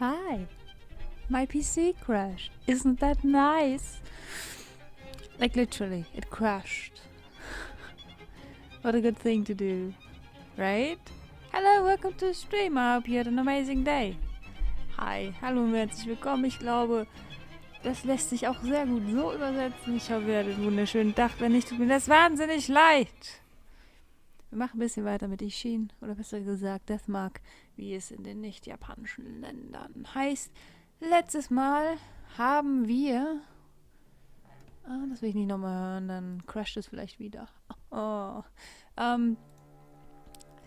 Hi, my PC crashed. Isn't that nice? Like literally, it crashed. What a good thing to do, right? Hello, welcome to the stream. I hope you had an amazing day. Hi, hallo und herzlich willkommen. Ich glaube, das lässt sich auch sehr gut so übersetzen. Ich hoffe, ihr hattet einen wunderschönen Tag. Wenn nicht, tut mir das wahnsinnig leid. Wir machen ein bisschen weiter mit Ishin, oder besser gesagt Deathmark, wie es in den nicht-japanischen Ländern heißt. Letztes Mal haben wir... das will ich nicht nochmal hören, dann crasht es vielleicht wieder. Oh.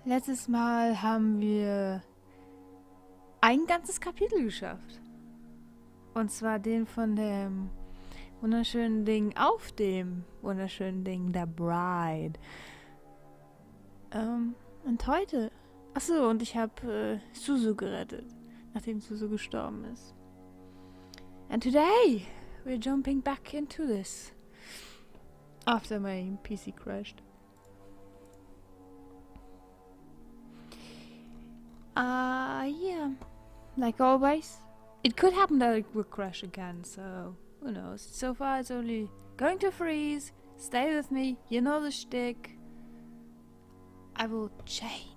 Letztes Mal haben wir ein ganzes Kapitel geschafft. Und zwar den von dem wunderschönen Ding auf dem wunderschönen Ding, der Bride. Und heute... Achso, und ich habe Suzu gerettet, nachdem Suzu gestorben ist. And today, we're jumping back into this. After my PC crashed. Yeah. Like always. It could happen that it will crash again, so who knows. So far it's only going to freeze. Stay with me, you know the shtick. I will change.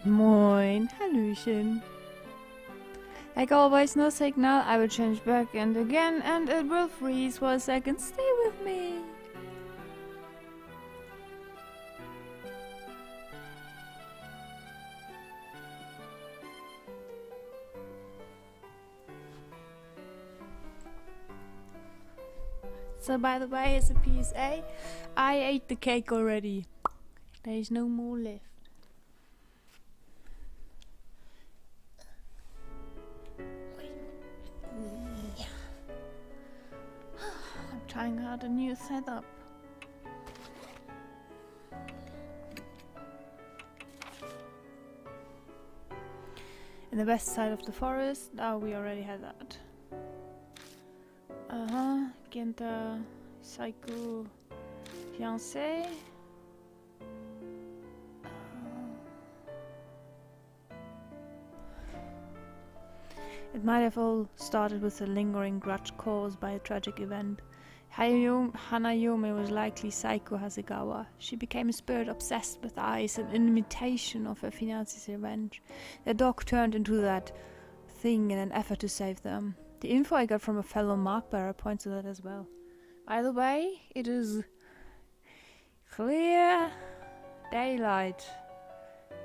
Moin, Hallöchen. Like always, no signal. I will change back and again, and it will freeze for a second. Stay with me. So, by the way, as a PSA, I ate the cake already. There is no more left. I'm trying out a new setup. In the west side of the forest. Oh, we already had that. Genta, Psycho, Fiancé. It might have all started with a lingering grudge caused by a tragic event. Hanayome was likely Saiko Hasegawa. She became a spirit obsessed with ice, an imitation of her fiance's revenge. Their dog turned into that thing in an effort to save them. The info I got from a fellow mark-bearer points to that as well. By the way, it is clear daylight.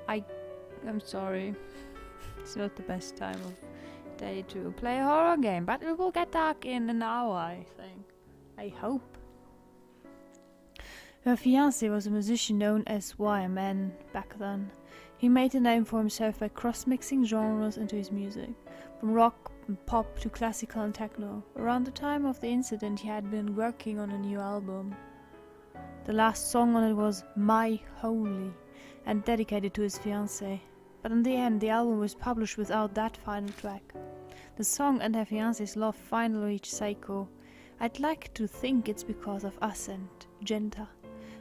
I'm sorry. It's not the best time of day to play a horror game, but it will get dark in an hour, I think. I hope. Her fiancé was a musician known as YMN back then. He made a name for himself by cross-mixing genres into his music, from rock and pop to classical and techno. Around the time of the incident, he had been working on a new album. The last song on it was My Holy, and dedicated to his fiancée. But in the end, the album was published without that final track. The song and her fiancé's love finally reached Seiko. I'd like to think it's because of us and Genta.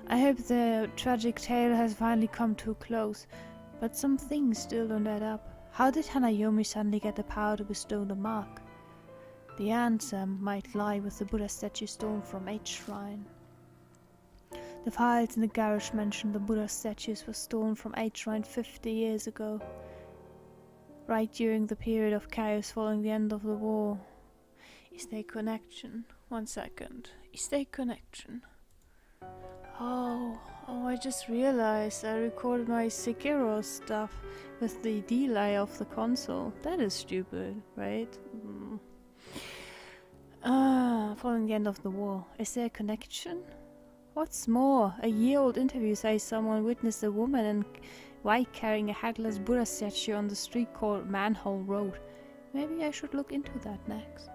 I hope the tragic tale has finally come to a close, but some things still don't add up. How did Hanayomi suddenly get the power to bestow the mark? The answer might lie with the Buddha statue stolen from H Shrine. The files in the garage mention the Buddha statues were stolen from H Shrine 50 years ago, right during the period of chaos following the end of the war. Is there a connection? 1 second. Is there a connection? Oh, I just realized I recorded my Sekiro stuff with the delay of the console. That is stupid, right? Following the end of the war. Is there a connection? What's more, a year-old interview says someone witnessed a woman Why carrying a hagless Buddha statue on the street called Manhole Road? Maybe I should look into that next.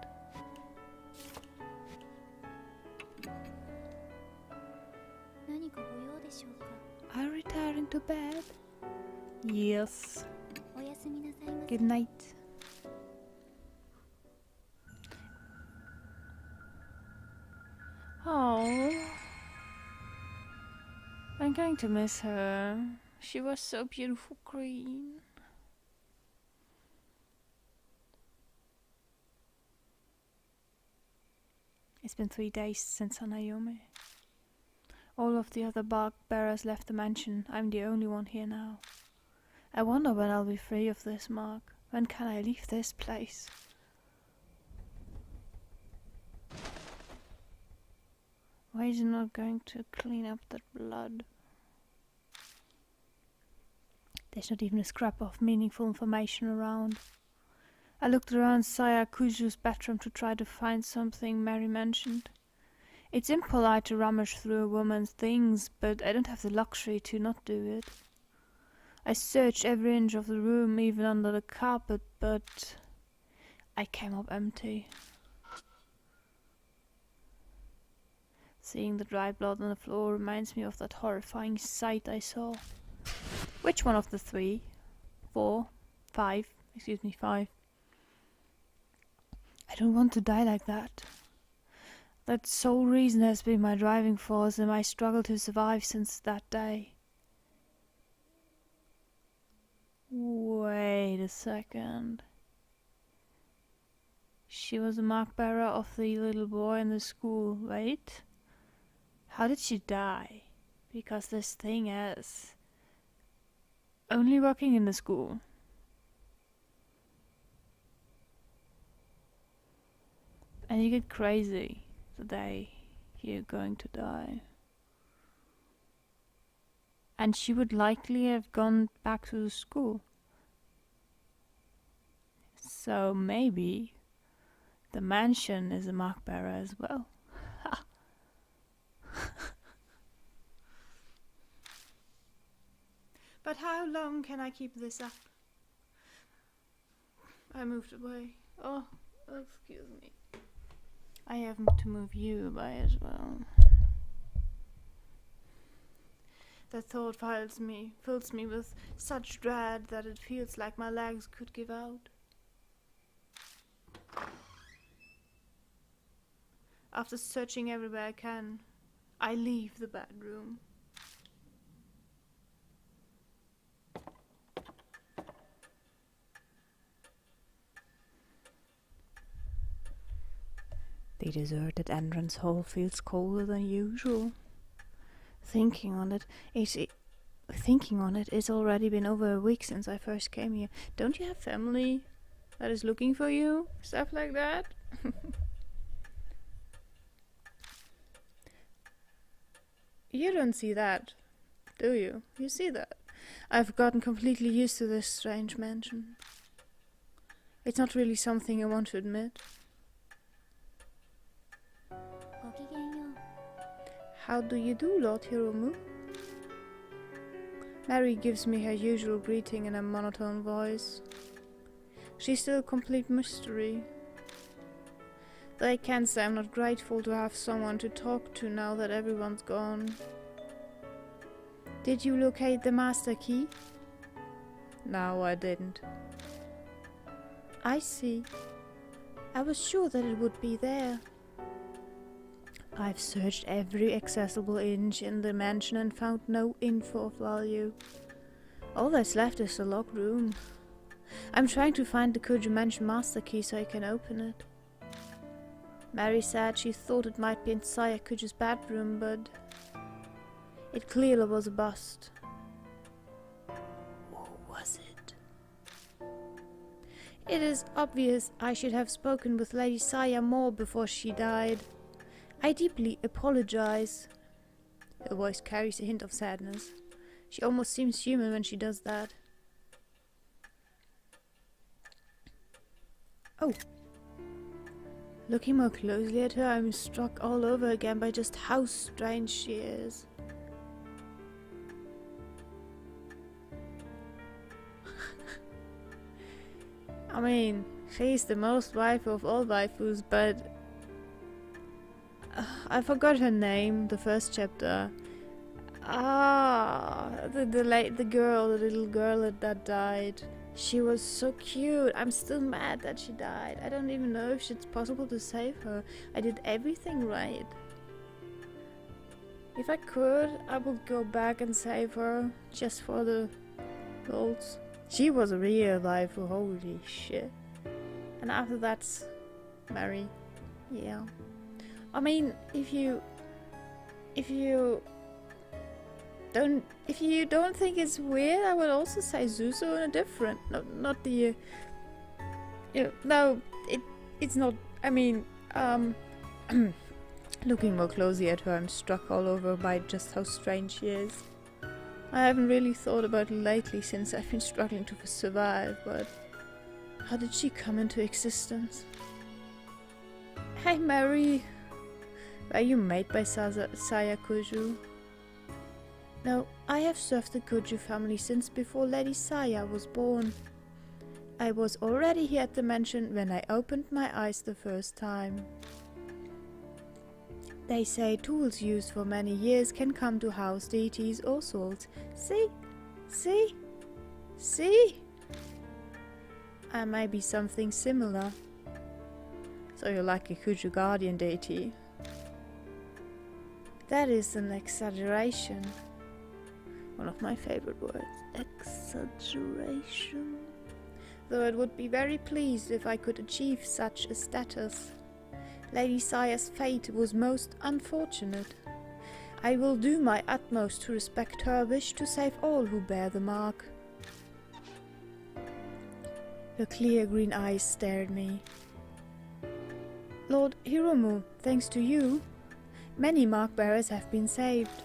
Are you retiring to bed? Yes. Good night. Oh, I'm going to miss her. She was so beautiful green. It's been 3 days since Hanayome. All of the other bark bearers left the mansion. I'm the only one here now. I wonder when I'll be free of this mark. When can I leave this place? Why is he not going to clean up that blood? There's not even a scrap of meaningful information around. I looked around Saya Kuju's bedroom to try to find something Mary mentioned. It's impolite to rummage through a woman's things, but I don't have the luxury to not do it. I searched every inch of the room, even under the carpet, but I came up empty. Seeing the dry blood on the floor reminds me of that horrifying sight I saw. Which one of the 3? 4? 5? Excuse me, 5. I don't want to die like that. That sole reason has been my driving force in my struggle to survive since that day. Wait a second. She was a mark bearer of the little boy in the school. Wait. How did she die? Because this thing is only working in the school. And you get crazy the day you're going to die. And she would likely have gone back to the school. So maybe the mansion is a mark bearer as well. But how long can I keep this up? I moved away. Oh, excuse me. I have to move you away as well. That thought fills me with such dread that it feels like my legs could give out. After searching everywhere I can, I leave the bedroom. The deserted entrance hall feels colder than usual. Thinking on it, it's already been over a week since I first came here. Don't you have family that is looking for you? Stuff like that? You don't see that, do you? You see that? I've gotten completely used to this strange mansion. It's not really something I want to admit. How do you do, Lord Hiromu? Mary gives me her usual greeting in a monotone voice. She's still a complete mystery. Though I can't say I'm not grateful to have someone to talk to now that everyone's gone. Did you locate the master key? No, I didn't. I see. I was sure that it would be there. I've searched every accessible inch in the mansion and found no info of value. All that's left is the locked room. I'm trying to find the Kuju Mansion master key so I can open it. Mary said she thought it might be in Saya Kuju's bedroom, but it clearly was a bust. Or was it? It is obvious I should have spoken with Lady Saya more before she died. I deeply apologize. Her voice carries a hint of sadness. She almost seems human when she does that. Oh. Looking more closely at her, I'm struck all over again by just how strange she is. mean, she's the most waifu of all waifus, but I forgot her name, the first chapter. The little girl that died. She was so cute. I'm still mad that she died. I don't even know if it's possible to save her. I did everything right. If I could, I would go back and save her, just for the goals. She was a real waifu, holy shit. And after that's Mary. Yeah. I mean, if you don't think it's weird, I would also say Zuzu in a different, not the, no, it's not. I mean, looking more closely at her, I'm struck all over by just how strange she is. I haven't really thought about it lately since I've been struggling to survive, but how did she come into existence? Hey Mary, were you made by Saya Kuju? No, I have served the Kuju family since before Lady Saya was born. I was already here at the mansion when I opened my eyes the first time. They say tools used for many years can come to house deities or souls. See? See? See? I may be something similar. So you're like a Kuju guardian deity. That is an exaggeration. One of my favorite words. Exaggeration. Though I would be very pleased if I could achieve such a status. Lady Saya's fate was most unfortunate. I will do my utmost to respect her wish to save all who bear the mark. Her clear green eyes stared me. Lord Hiromu, thanks to you, many mark bearers have been saved.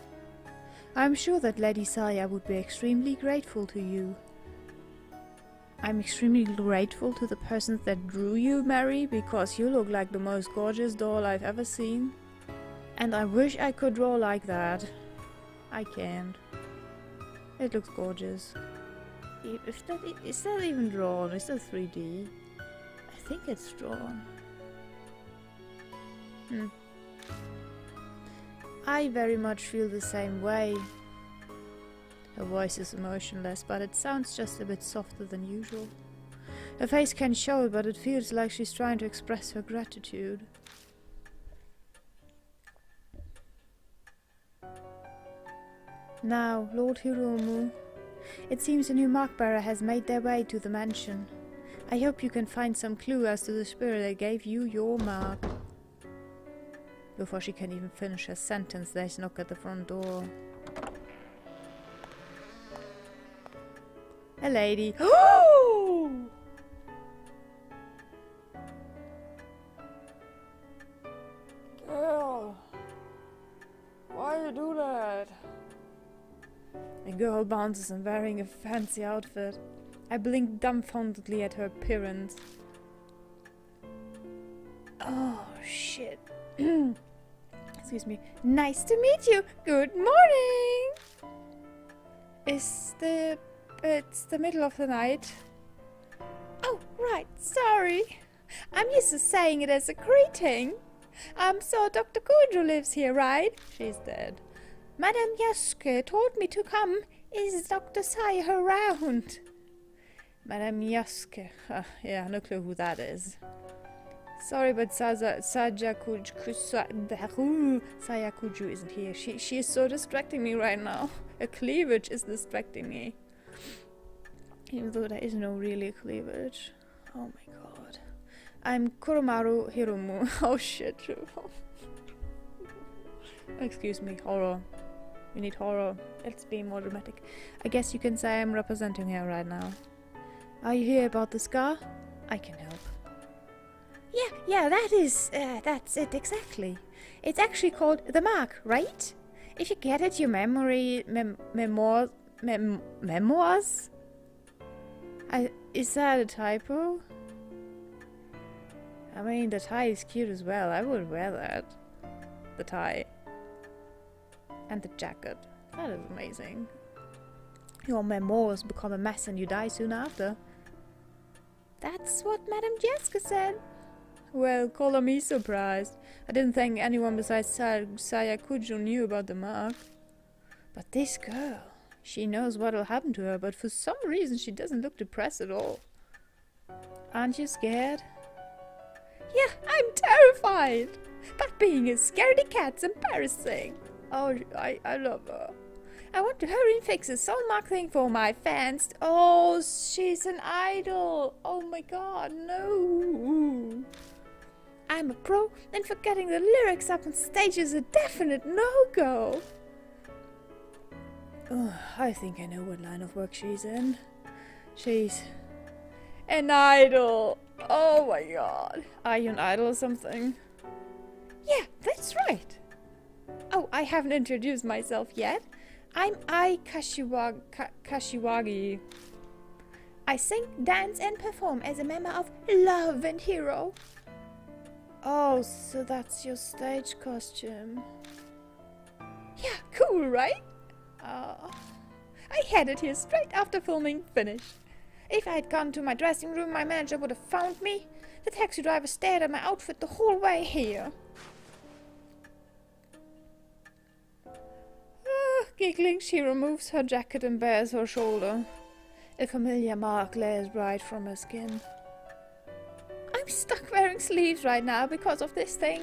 I am sure that Lady Saya would be extremely grateful to you. I'm extremely grateful to the person that drew you, Mary, because you look like the most gorgeous doll I've ever seen. And I wish I could draw like that. I can't. It looks gorgeous. Is that even drawn? Is that 3D? I think it's drawn. I very much feel the same way. Her voice is emotionless, but it sounds just a bit softer than usual. Her face can show it, but it feels like she's trying to express her gratitude. Now, Lord Hiromu, it seems a new mark-bearer has made their way to the mansion. I hope you can find some clue as to the spirit that gave you your mark. Before she can even finish her sentence, there's a knock at the front door. A lady. Oh! Girl, why you do that? The girl bounces and wearing a fancy outfit. I blink dumbfoundedly at her appearance. Oh, shit. Excuse me. Nice to meet you. Good morning. It's the middle of the night. Oh, right. Sorry. I'm used to saying it as a greeting. So Dr. Kuju lives here, right? She's dead. Madame Yasuke told me to come. Is Dr. Saya around? Madame Yasuke. Yeah, no clue who that is. Sorry, but Saya Kuju isn't here. She is so distracting me right now. Her cleavage is distracting me. Even though there is no really cleavage. Oh my god. I'm Kuromaru Hiromu. Oh shit. Excuse me, horror. We need horror. Let's be more dramatic. I guess you can say I'm representing her right now. Are you here about the scar? I can help. Yeah, that's it exactly. It's actually called the mark, right? If you get it, your memoirs? Is that a typo? I mean, the tie is cute as well. I would wear that. The tie. And the jacket. That is amazing. Your memoirs become a mess and you die soon after. That's what Madame Jessica said. Well, color me surprised. I didn't think anyone besides Saya Kujo knew about the mark. But this girl, she knows what'll happen to her, but for some reason she doesn't look depressed at all. Aren't you scared? Yeah, I'm terrified. But being a scaredy cat's embarrassing. Oh, I love her. I want to hurry and fix this soul mark thing for my fans. Oh, she's an idol. Oh my god, no. I'm a pro, and forgetting the lyrics up on stage is a definite no-go. Oh, I think I know what line of work she's in. She's an idol. Oh my god. Are you an idol or something? Yeah, that's right. Oh, I haven't introduced myself yet. I'm Ai Kashiwagi. I sing, dance and perform as a member of Love and Hero. Oh, so that's your stage costume. Yeah, cool, right? I headed here straight after filming finished. If I had gone to my dressing room, my manager would have found me. The taxi driver stared at my outfit the whole way here. Giggling, she removes her jacket and bares her shoulder. A familiar mark glares right from her skin. I'm stuck wearing sleeves right now because of this thing.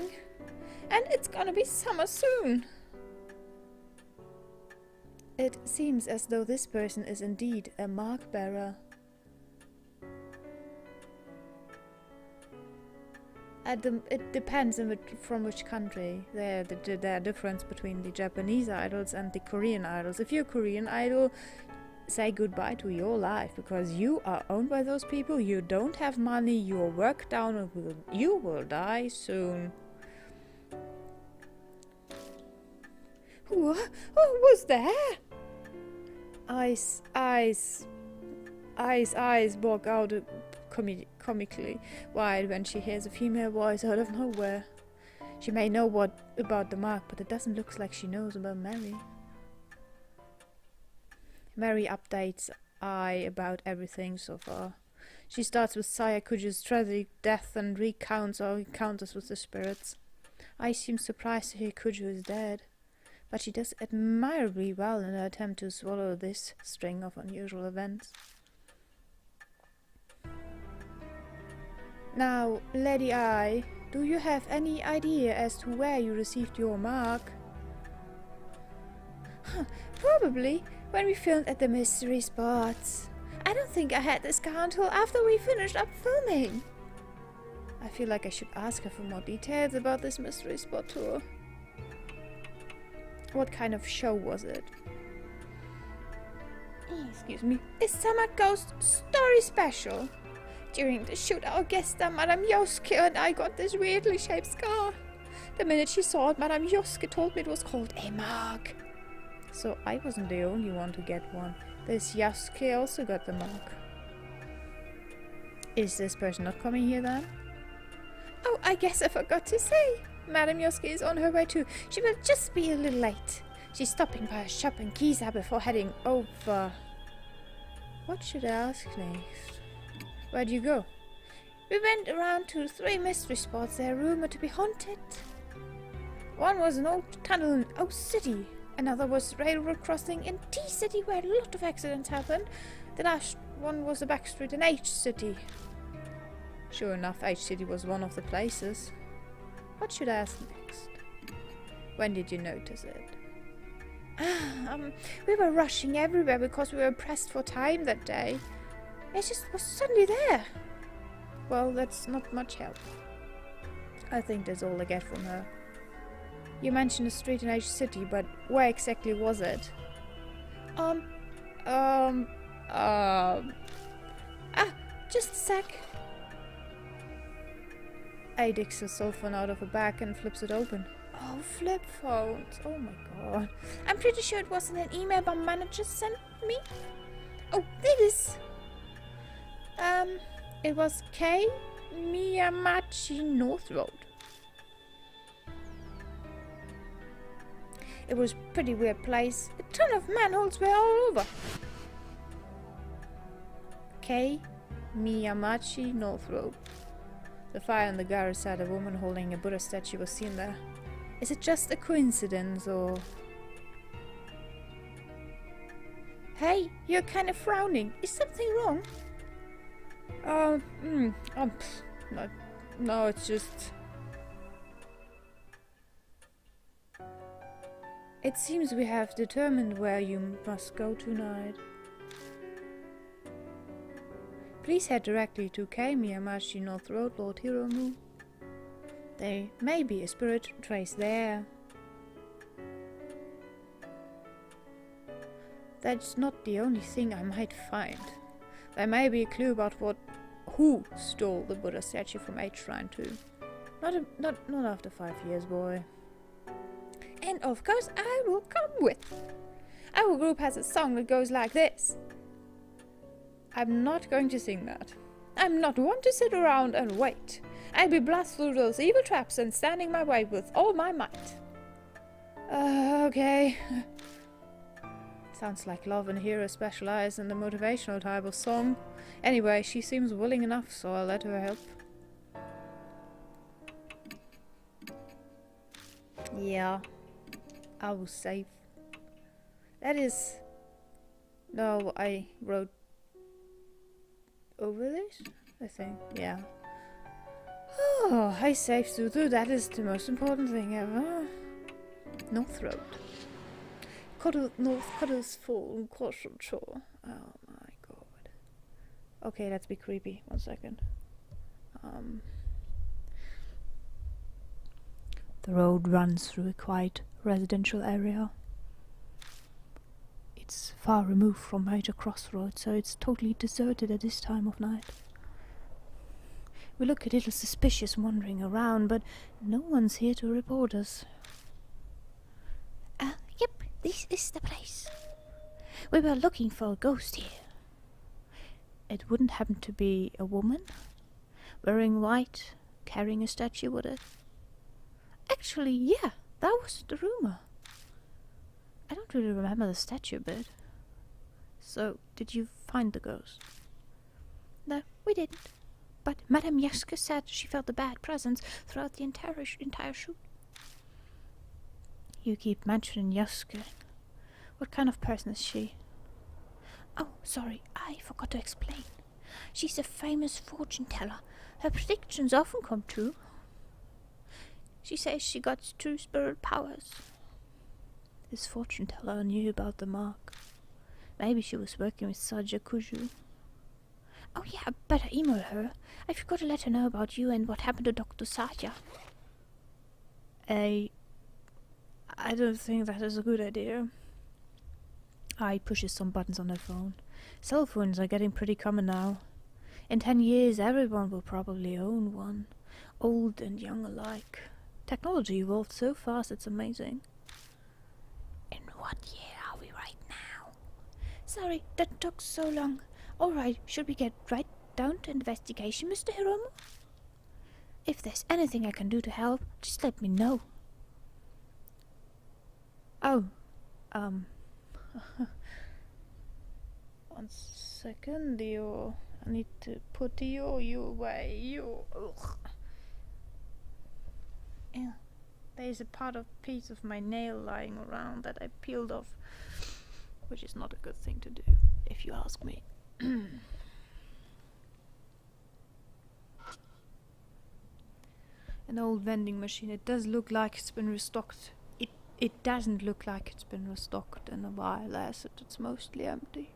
And it's gonna be summer soon. It seems as though this person is indeed a mark bearer. It depends on from which country. There are difference between the Japanese idols and the Korean idols. If you're a Korean idol, say goodbye to your life, because you are owned by those people. You don't have money. Your work down, and you will die soon. What was that? Eyes walk out comically wide when she hears a female voice out of nowhere. She may know about the mark, but it doesn't look like she knows about Mary. Mary updates Ai about everything so far. She starts with Saya Kujo's tragic death and recounts our encounters with the spirits. Ai seems surprised to hear Kujo is dead, but she does admirably well in her attempt to swallow this string of unusual events. Now, Lady Ai, do you have any idea as to where you received your mark? Probably when we filmed at the mystery spots. I don't think I had this car until after we finished up filming. I feel like I should ask her for more details about this mystery spot tour. What kind of show was it? Excuse me. A summer ghost story special. During the shoot, our guest star Madame Yosuke and I got this weirdly shaped scar. The minute she saw it, Madame Yosuke told me it was called a mark. So I wasn't the only one to get one. This Yosuke also got the mark. Is this person not coming here then? Oh, I guess I forgot to say. Madame Yosuke is on her way too. She will just be a little late. She's stopping by a shop in Giza before heading over. What should I ask next? Where'd you go? We went around to 3 mystery spots. They're rumored to be haunted. One was an old tunnel in O City. Another was railroad crossing in T City, where a lot of accidents happened. The last one was a back street in H City. Sure enough, H City was one of the places. What should I ask next? When did you notice it? We were rushing everywhere because we were pressed for time that day. It just was suddenly there. Well, that's not much help. I think that's all I get from her. You mentioned a street in H City, but where exactly was it? Just a sec. A digs her cell phone out of her bag and flips it open. Oh, flip phones. Oh my god. I'm pretty sure it wasn't an email my manager sent me. Oh, it is. It was K. Miyamachi North Road. It was a pretty weird place. A ton of manholes were all over. K. Miyamachi North Road. The fire in the garage said a woman holding a Buddha statue was seen there. Is it just a coincidence, or... Hey, you're kind of frowning. Is something wrong? No, it's just... It seems we have determined where you must go tonight. Please head directly to Kei Miyamachi North Road, Lord Hiromu. There may be a spirit trace there. That's not the only thing I might find. There may be a clue about who stole the Buddha statue from H Shrine 2. Not after 5 years, boy. And of course I will come with. Our group has a song that goes like this. I'm not going to sing that. I'm not one to sit around and wait. I'll be blast through those evil traps and standing my way with all my might. Okay. Sounds like Love and Hero specialize in the motivational type of song. Anyway, she seems willing enough, so I'll let her help. Yeah, I was safe. That is... No, I wrote over this, I think, yeah. Oh, I saved Suzu, that is the most important thing ever. North Road. North Cuddles Fall, Caution Shore. Oh my god. Okay, let's be creepy. 1 second. The road runs through a quiet residential area. It's far removed from major crossroads, so it's totally deserted at this time of night. We look a little suspicious wandering around, but no one's here to report us. Yep, this is the place. We were looking for a ghost here. It wouldn't happen to be a woman? Wearing white, carrying a statue, would it? Actually, yeah, that was the rumor. I don't really remember the statue bit. So, did you find the ghost? No, we didn't. But Madame Yasuke said she felt a bad presence throughout the entire shoot. You keep mentioning Yasuke. What kind of person is she? Oh, sorry, I forgot to explain. She's a famous fortune teller. Her predictions often come true. She says she got true spirit powers. This fortune teller knew about the mark. Maybe she was working with Saja Kuju. Oh yeah, I better email her. I forgot to let her know about you and what happened to Dr. Saja. I don't think that is a good idea. I pushes some buttons on her phone. Cell phones are getting pretty common now. In 10 years, everyone will probably own one. Old and young alike. Technology evolved so fast, it's amazing. In what year are we right now? Sorry, that took so long. Alright, should we get right down to investigation, Mr. Hiromu? If there's anything I can do to help, just let me know. Oh, 1 second, you... I need to put you away, ugh. Yeah, there's a piece of my nail lying around that I peeled off, which is not a good thing to do, if you ask me. An old vending machine. It does look like it's been restocked. It doesn't look like it's been restocked in a while, as it's mostly empty.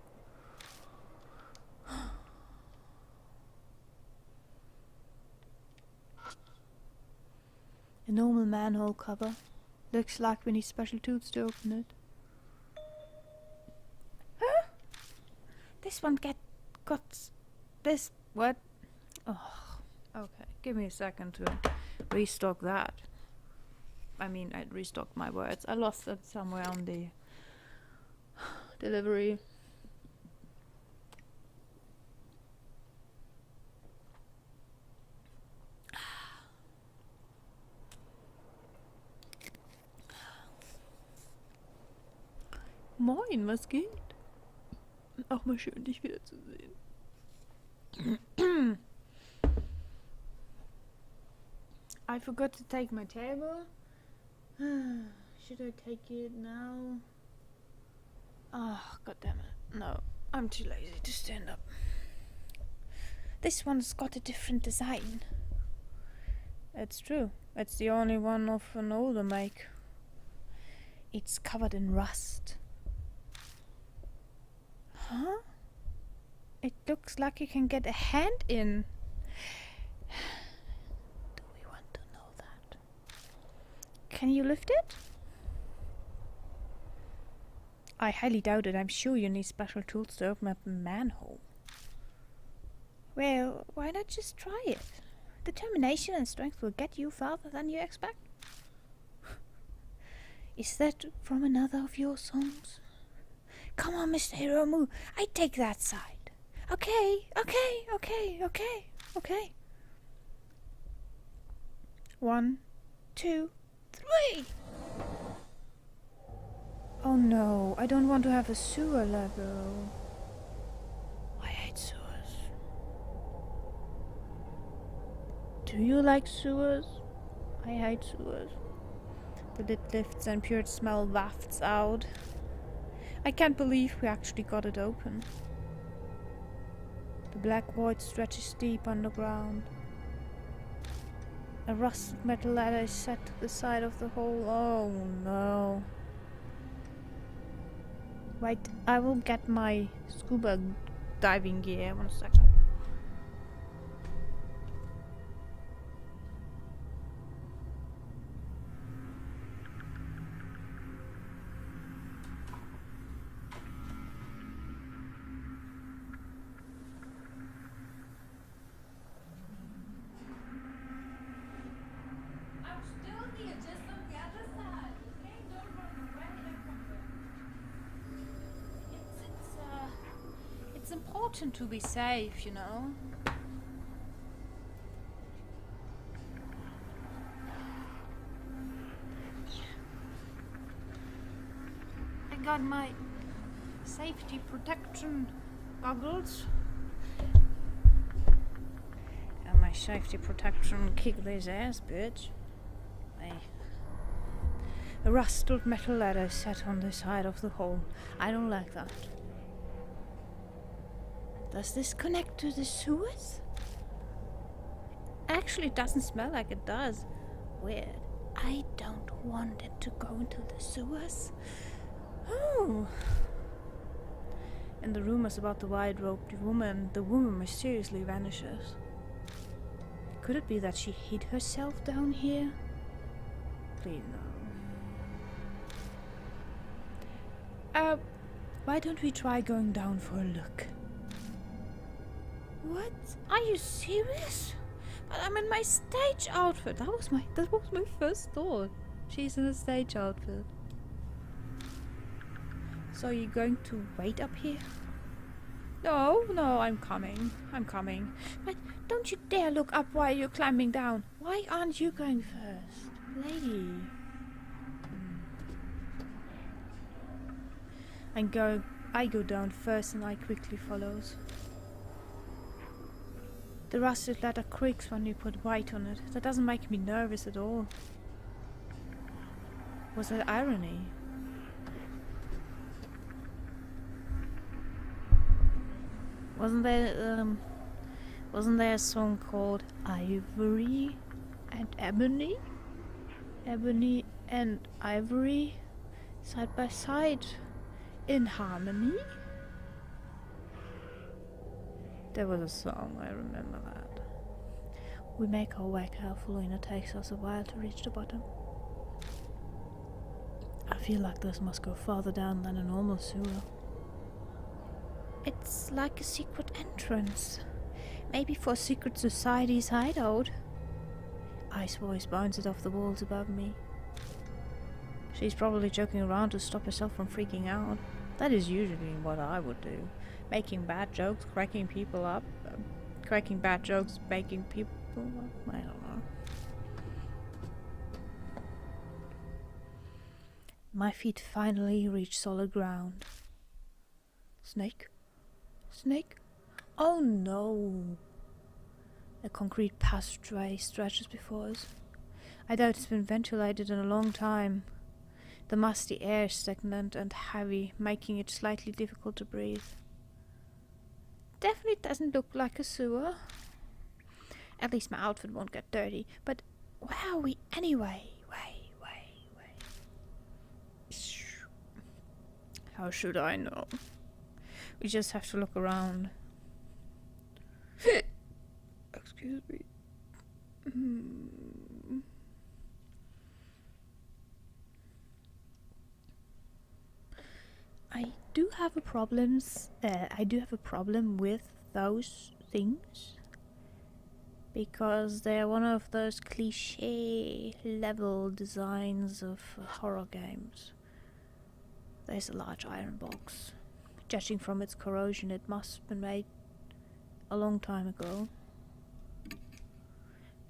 A normal manhole cover. Looks like we need special tools to open it. Huh? This one got this. What? Oh, okay. Give me a second to restock that. I mean, I restocked my words. I lost it somewhere on the delivery. Moin, was geht? Auch mal schön, dich wiederzusehen. I forgot to take my table. Should I take it now? Oh, god damn it. No, I'm too lazy to stand up. This one's got a different design. It's true. It's the only one of an older make. It's covered in rust. Huh? It looks like you can get a hand in. Do we want to know that? Can you lift it? I highly doubt it. I'm sure you need special tools to open up a manhole. Well, why not just try it? Determination and strength will get you farther than you expect. Is that from another of your songs? Come on, Mr. Hiromu, I take that side. Okay. 1, 2, 3. Oh no, I don't want to have a sewer level. I hate sewers. Do you like sewers? I hate sewers. The lid lifts and pure smell wafts out. I can't believe we actually got it open. The black void stretches deep underground. A rusted metal ladder is set to the side of the hole. Oh no. Wait, I will get my scuba diving gear. 1 second. It's important to be safe, you know. I got my safety protection goggles. And my safety protection kick this ass, bitch. A rusted metal ladder is set on the side of the hole. I don't like that. Does this connect to the sewers? Actually, it doesn't smell like it does. Weird. I don't want it to go into the sewers. Oh. In the rumors about the white-robed woman, the woman mysteriously vanishes. Could it be that she hid herself down here? Please no. Why don't we try going down for a look? What? Are you serious? But I'm in my stage outfit. That was my first thought. She's in a stage outfit. So you're going to wait up here? No, I'm coming. But don't you dare look up while you're climbing down. Why aren't you going first? Lady. I go down first and I quickly follows. The rusted ladder creaks when you put weight on it. That doesn't make me nervous at all. Was that irony? Wasn't there a song called Ivory and Ebony? Ebony and Ivory side by side in harmony? There was a song, I remember that. We make our way carefully and it takes us a while to reach the bottom. I feel like this must go farther down than a normal sewer. It's like a secret entrance. Maybe for a secret society's hideout. Ice voice bounces off the walls above me. She's probably joking around to stop herself from freaking out. That is usually what I would do. Making bad jokes, cracking people up. Cracking bad jokes, making people up. I don't know. My feet finally reach solid ground. Snake? Snake? Oh no! A concrete passageway stretches before us. I doubt it's been ventilated in a long time. The musty air is stagnant and heavy, making it slightly difficult to breathe. Definitely doesn't look like a sewer. At least my outfit won't get dirty. But where are we anyway? How should I know? We just have to look around. Excuse me. I do have a problem with those things because they're one of those cliché level designs of horror games. There's a large iron box. Judging from its corrosion, it must have been made a long time ago.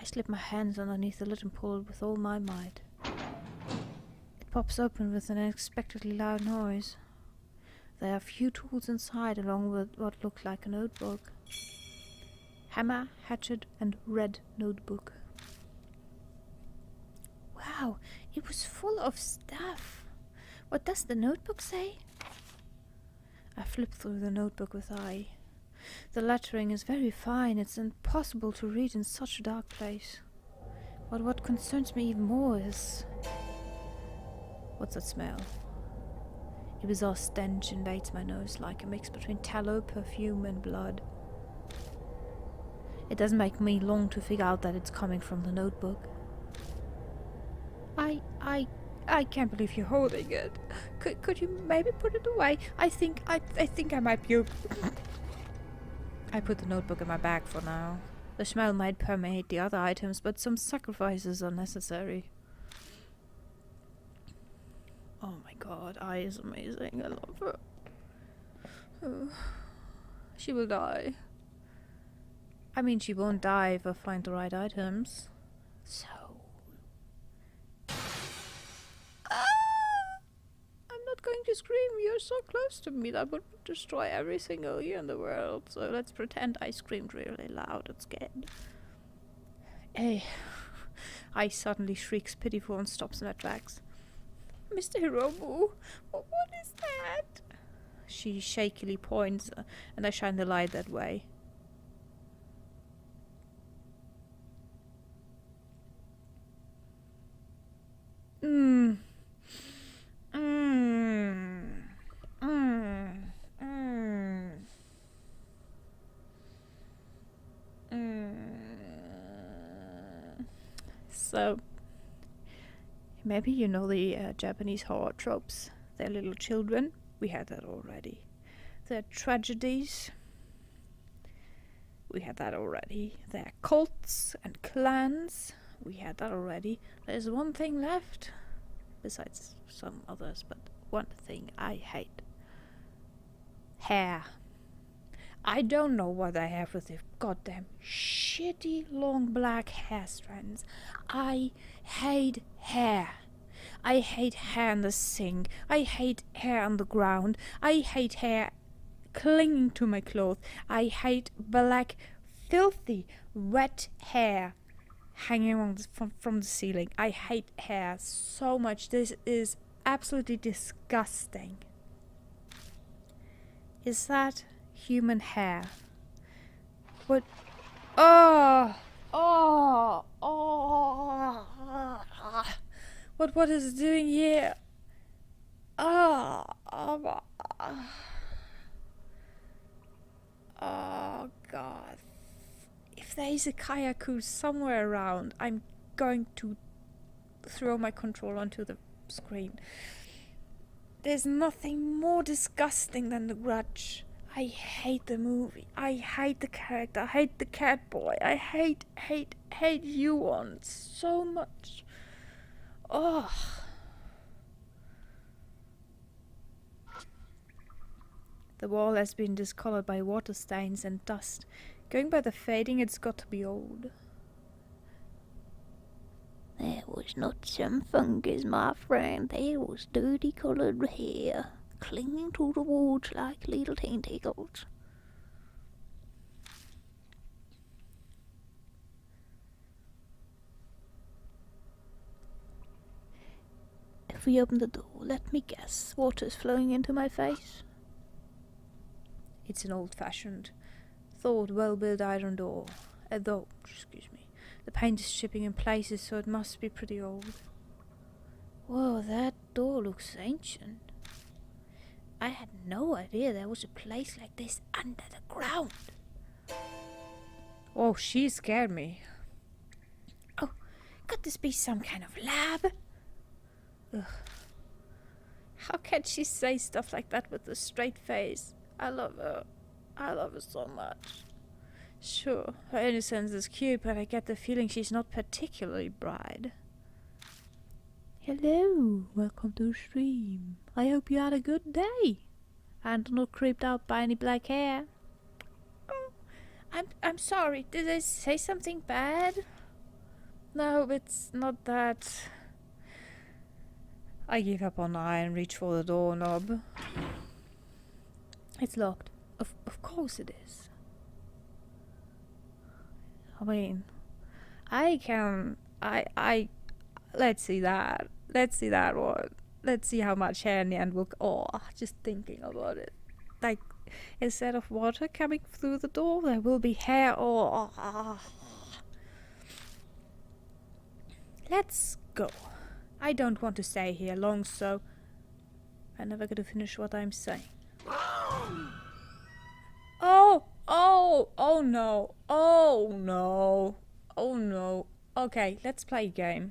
I slip my hands underneath the lid and pull it with all my might. It pops open with an unexpectedly loud noise. There are a few tools inside, along with what looked like a notebook. Hammer, hatchet, and red notebook. Wow, it was full of stuff. What does the notebook say? I flip through the notebook with eye. The lettering is very fine. It's impossible to read in such a dark place. But what concerns me even more is... What's that smell? A bizarre stench invades my nose like a mix between tallow, perfume, and blood. It doesn't make me long to figure out that it's coming from the notebook. I can't believe you're holding it. Could you maybe put it away? I think I might puke. I put the notebook in my bag for now. The smell might permeate the other items, but some sacrifices are necessary. Oh my god, Ai is amazing. I love her. She will die. I mean, she won't die if I find the right items. So... I'm not going to scream. You're so close to me. That would destroy every single ear in the world. So let's pretend I screamed really loud and scared. Hey. I suddenly shrieks pitiful and stops in her tracks. Mr. Hiromu, what is that? She shakily points, and I shine the light that way. So, maybe you know the Japanese horror tropes. They're little children. We had that already. They're tragedies. We had that already. They're cults and clans. We had that already. There's one thing left. Besides some others, but one thing I hate. Hair. I don't know what I have with the goddamn shitty long black hair strands. I hate hair. I hate hair in the sink. I hate hair on the ground. I hate hair clinging to my clothes. I hate black, filthy, wet hair hanging from the ceiling. I hate hair so much. This is absolutely disgusting. Is that human hair? What? What is it doing here? Oh god. If there is a Kayaku somewhere around, I'm going to throw my controller onto the screen. There's nothing more disgusting than The Grudge. I hate the movie. I hate the character. I hate the cat boy. I hate Yuon so much. Oh. The wall has been discolored by water stains and dust. Going by the fading, it's got to be old. There was not some fungus, my friend. There was dirty coloured hair, clinging to the walls like little tentacles. If we open the door, let me guess, water is flowing into my face. It's an old-fashioned, thawed, well-built iron door. Though, excuse me, the paint is chipping in places, so it must be pretty old. Whoa, that door looks ancient. I had no idea there was a place like this under the ground. Oh, she scared me. Oh, could this be some kind of lab? Ugh. How can she say stuff like that with a straight face? I love her. I love her so much. Sure, her innocence is cute, but I get the feeling she's not particularly bright. Hello, welcome to the stream. I hope you had a good day and not creeped out by any black hair. Oh, I'm sorry. Did I say something bad? No, it's not that. I give up on eye and reach for the doorknob. It's locked. Of course it is. I mean, let's see that. Let's see that one. Let's see how much hair in the end will. Oh, just thinking about it. Like, instead of water coming through the door, there will be hair. Oh. Let's go. I don't want to stay here long, so I never get to finish what I'm saying. Oh no. Okay, let's play a game.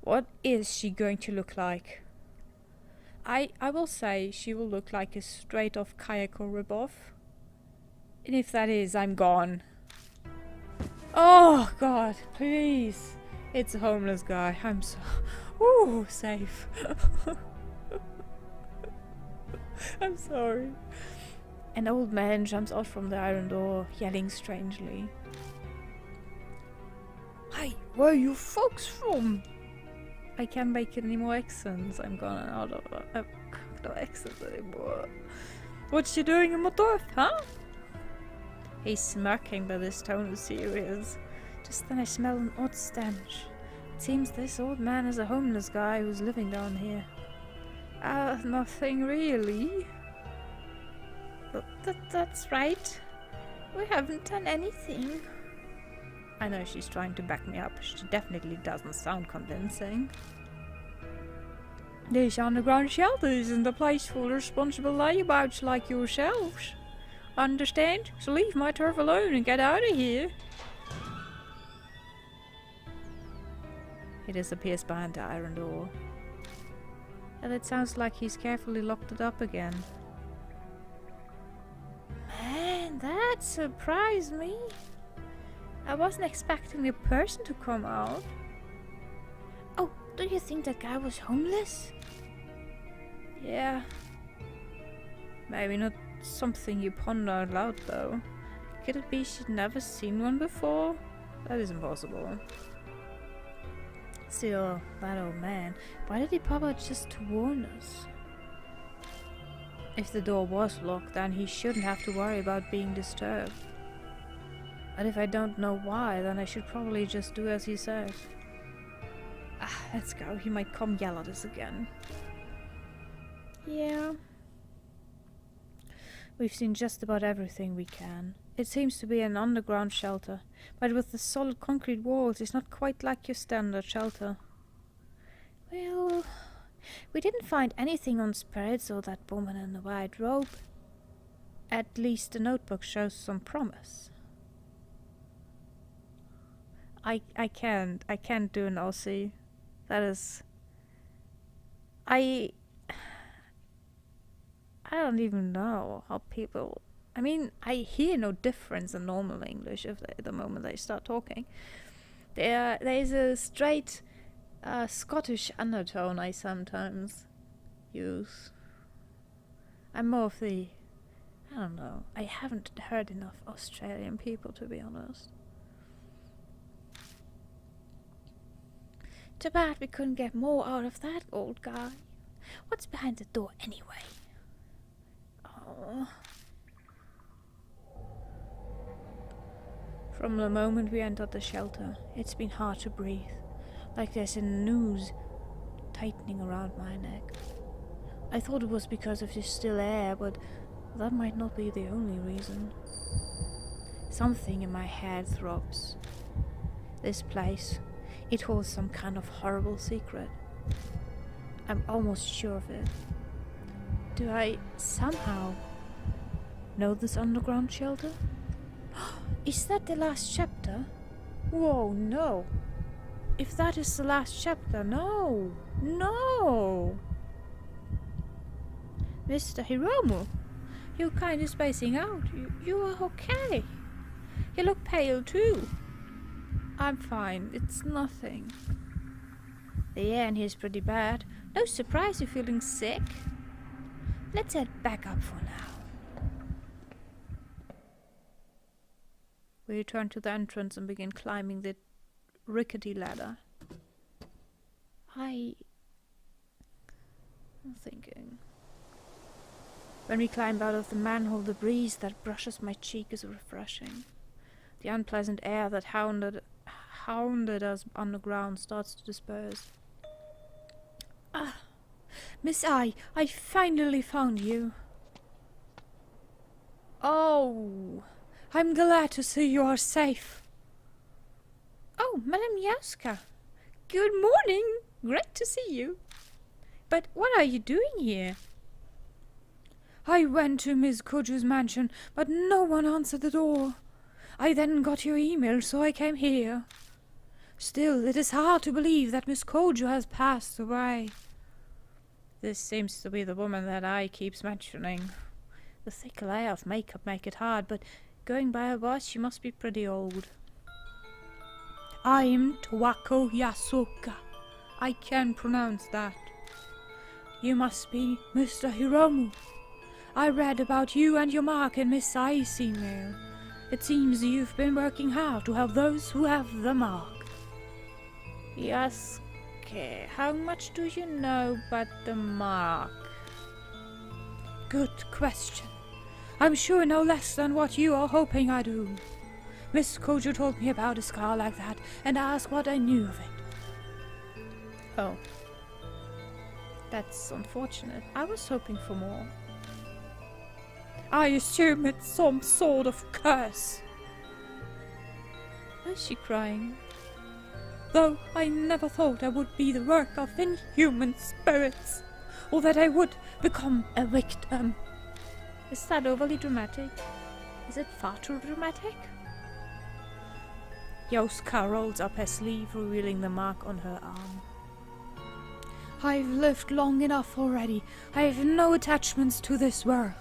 What is she going to look like? I will say she will look like a straight off Kayako ripoff. And if that is, I'm gone. Oh god, please. It's a homeless guy. I'm so safe. I'm sorry. An old man jumps out from the iron door, yelling strangely. Hey, where are you folks from? I can't make any more accents. I'm gone out of no accents anymore. What you doing in my dorf, huh? He's smirking, but his tone is serious. Just then I smell an odd stench. It seems this old man is a homeless guy who's living down here. Nothing really. That's right. We haven't done anything. I know she's trying to back me up. She definitely doesn't sound convincing. This underground shelter isn't a place for responsible layabouts like yourselves. Understand? So leave my turf alone and get out of here. He disappears behind the iron door. And it sounds like he's carefully locked it up again. Man, that surprised me. I wasn't expecting a person to come out. Oh, do you think that guy was homeless? Yeah. Maybe not something you ponder out loud, though. Could it be she'd never seen one before? That is impossible. Still, that old man, why did he pop out just to warn us? If the door was locked, then he shouldn't have to worry about being disturbed. But if I don't know why, then I should probably just do as he says. Let's go. He might come yell at us again. Yeah. We've seen just about everything we can. It seems to be an underground shelter, but with the solid concrete walls, it's not quite like your standard shelter. Well, we didn't find anything on spirits or that woman in the white robe. At least the notebook shows some promise. I can't do an Aussie. That is... I don't even know how people... I mean, I hear no difference in normal English the moment they start talking. There is a straight Scottish undertone I sometimes use. I'm more of the... I don't know. I haven't heard enough Australian people, to be honest. Too bad we couldn't get more out of that old guy. What's behind the door anyway? Oh. From the moment we entered the shelter, it's been hard to breathe. Like there's a noose tightening around my neck. I thought it was because of the still air, but that might not be the only reason. Something in my head throbs. This place, it holds some kind of horrible secret. I'm almost sure of it. Do I somehow know this underground shelter? Is that the last chapter? Whoa, no. If that is the last chapter, no. No! Mr. Hiromu, you're kind of spacing out. You are okay. You look pale too. I'm fine. It's nothing. The air in here is pretty bad. No surprise you're feeling sick. Let's head back up for now. We return to the entrance and begin climbing the rickety ladder. I'm thinking. When we climb out of the manhole, the breeze that brushes my cheek is refreshing. The unpleasant air that hounded us underground starts to disperse. Ah, Miss I finally found you. Oh, I'm glad to see you are safe. Oh, Madame Yasuka. Good morning. Great to see you. But what are you doing here? I went to Miss Koju's mansion, but no one answered the door. I then got your email, so I came here. Still, it is hard to believe that Miss Koju has passed away. This seems to be the woman that I keeps mentioning. The thick layer of makeup make it hard, but going by her voice, she must be pretty old. I'm Tawako Yasuka. I can pronounce that. You must be Mr. Hiromu. I read about you and your mark in Miss Ai's email. It seems you've been working hard to help those who have the mark. Yasuke, how much do you know about the mark? Good question. I'm sure no less than what you are hoping I do. Miss Koju told me about a scar like that and asked what I knew of it. Oh. That's unfortunate. I was hoping for more. I assume it's some sort of curse. Why is she crying? Though I never thought I would be the work of inhuman spirits, or that I would become a victim. Is that overly dramatic? Is it far too dramatic? Yasuka rolls up her sleeve, revealing the mark on her arm. I've lived long enough already. I have no attachments to this world.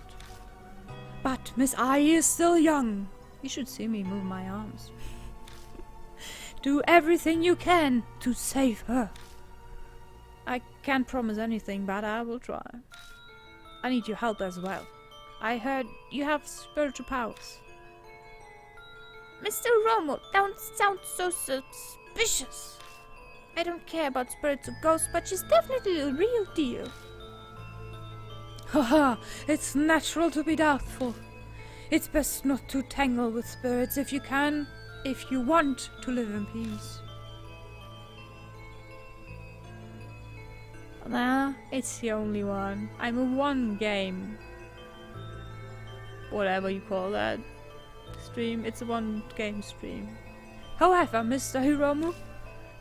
But Miss Ai is still young. You should see me move my arms. Do everything you can to save her. I can't promise anything, but I will try. I need your help as well. I heard you have spiritual powers. Mr. Romo, don't sound so suspicious. I don't care about spirits or ghosts, but she's definitely the real deal. Haha, it's natural to be doubtful. It's best not to tangle with spirits if you can, if you want to live in peace. Nah, it's the only one. I'm a one game. Whatever you call that. Stream. It's a one game stream. However, Mr. Hiromu,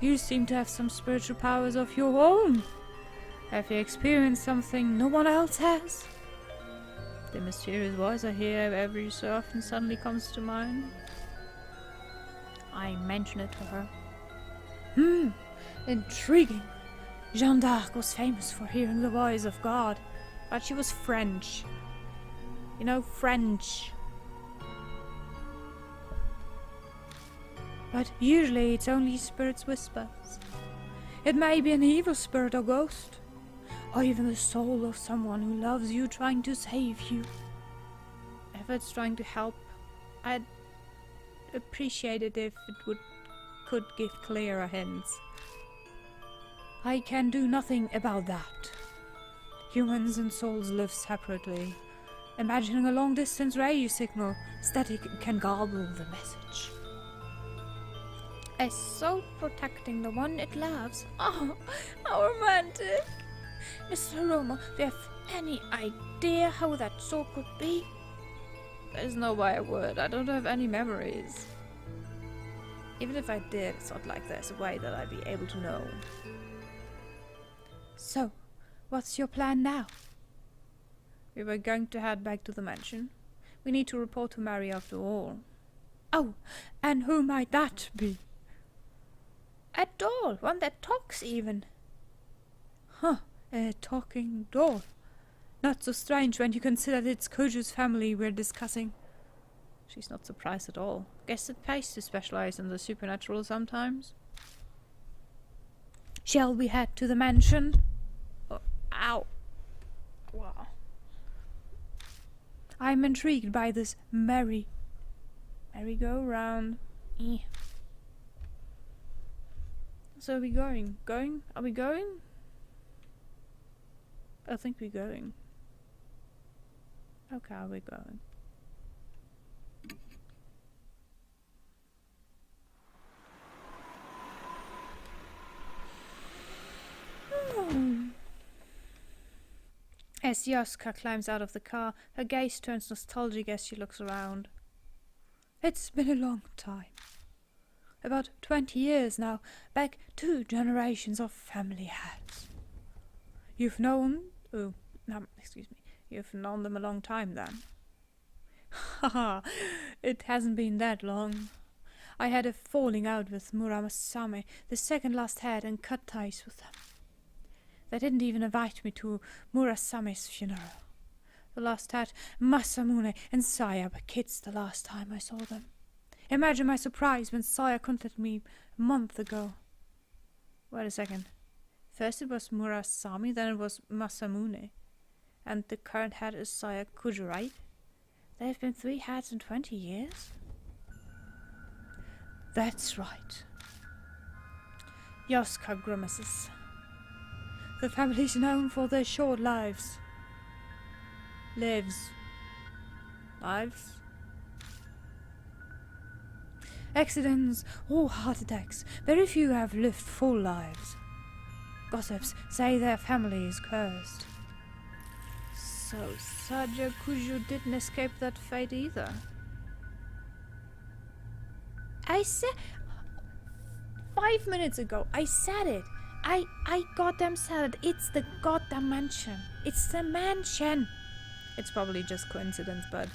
you seem to have some spiritual powers of your own. Have you experienced something no one else has? The mysterious voice I hear every so often suddenly comes to mind. I mention it to her. Intriguing. Jeanne d'Arc was famous for hearing the voice of God, but she was French. You know, French. But usually it's only spirits' whispers. It may be an evil spirit or ghost, or even the soul of someone who loves you trying to save you. If it's trying to help, I'd appreciate it if it could give clearer hints. I can do nothing about that. Humans and souls live separately. Imagining a long-distance radio signal, static can garble the message. A soul protecting the one it loves. Oh, how romantic. Mr. Hiromu, do you have any idea how that soul could be? There's no way I would. I don't have any memories. Even if I did, it's not like there's a way that I'd be able to know. So, what's your plan now? We were going to head back to the mansion. We need to report to Mary after all. Oh, and who might that be? A doll, one that talks even. Huh, a talking doll. Not so strange when you consider that it's Koju's family we're discussing. She's not surprised at all. Guess it pays to specialize in the supernatural sometimes. Shall we head to the mansion? Oh, ow. Wow. I'm intrigued by this merry-go-round. So are we going? Are we going? I think we're going. Okay, are we going? As Yoska climbs out of the car, her gaze turns nostalgic as she looks around. It's been a long time. About 20 years now, back 2 generations of family hats. You've known... You've known them a long time then. Haha, it hasn't been that long. I had a falling out with Muramasame, the second last head, and cut ties with them. They didn't even invite me to Murasame's funeral. The last had Masamune and Saya were kids the last time I saw them. Imagine my surprise when Saya contacted me a month ago. Wait a second. First it was Murasame, then it was Masamune. And the current head is Saya Kuju, right? There have been 3 heads in 20 years? That's right. Yoska grimaces. The family's known for their short lives. Lives. Accidents or heart attacks. Very few have lived full lives. Gossips say their family is cursed. So Saja Kuju didn't escape that fate either. I said 5 minutes ago, I said it. I goddamn said it. It's the goddamn mansion. It's the mansion. It's probably just coincidence, but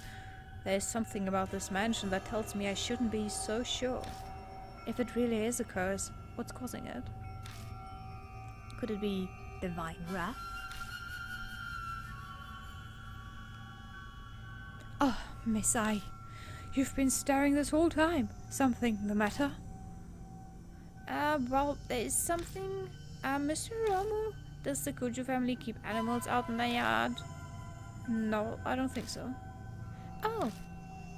there's something about this mansion that tells me I shouldn't be so sure. If it really is a curse, what's causing it? Could it be divine wrath? Oh, Miss Ai, you've been staring this whole time. Something the matter? Well, there's something. Mr. Hiromu, does the Kuju family keep animals out in the yard? No, I don't think so. Oh,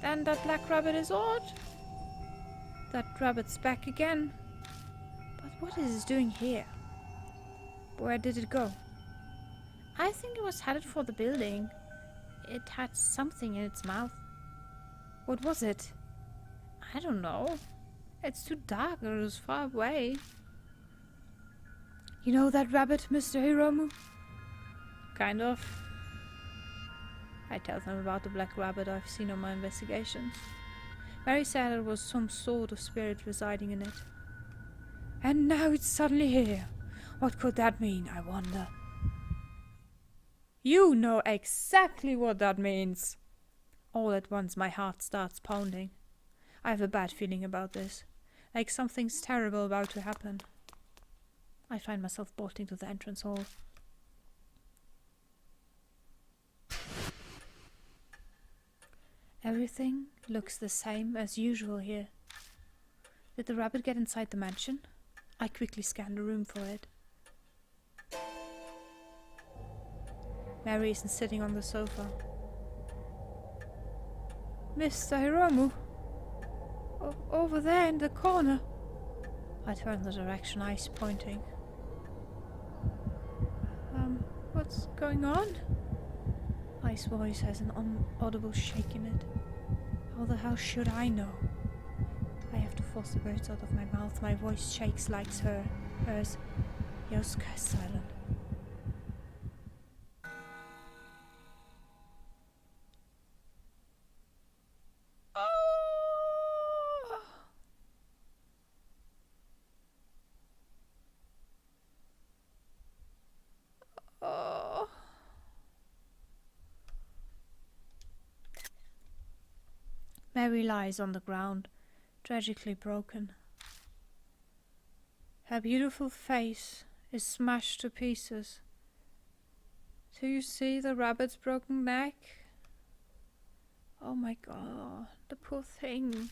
then that black rabbit is odd. That rabbit's back again. But what is it doing here? Where did it go? I think it was headed for the building. It had something in its mouth. What was it? I don't know. It's too dark and it was far away. You know that rabbit, Mr. Hiromu? Kind of. I tell them about the black rabbit I've seen on my investigations. Mary said it was some sort of spirit residing in it. And now it's suddenly here. What could that mean, I wonder? You know exactly what that means. All at once my heart starts pounding. I have a bad feeling about this. Like something's terrible about to happen. I find myself bolting to the entrance hall. Everything looks the same as usual here. Did the rabbit get inside the mansion? I quickly scan the room for it. Mary isn't sitting on the sofa. Mr. Hiromu! Over there in the corner. I turn the direction I's pointing. What's going on? I's voice has an audible shake in it. How the hell should I know? I have to force the words out of my mouth. My voice shakes like hers. Yoska is silent. Oh. Mary lies on the ground, tragically broken. Her beautiful face is smashed to pieces. Do you see the rabbit's broken neck? Oh my god, the poor thing.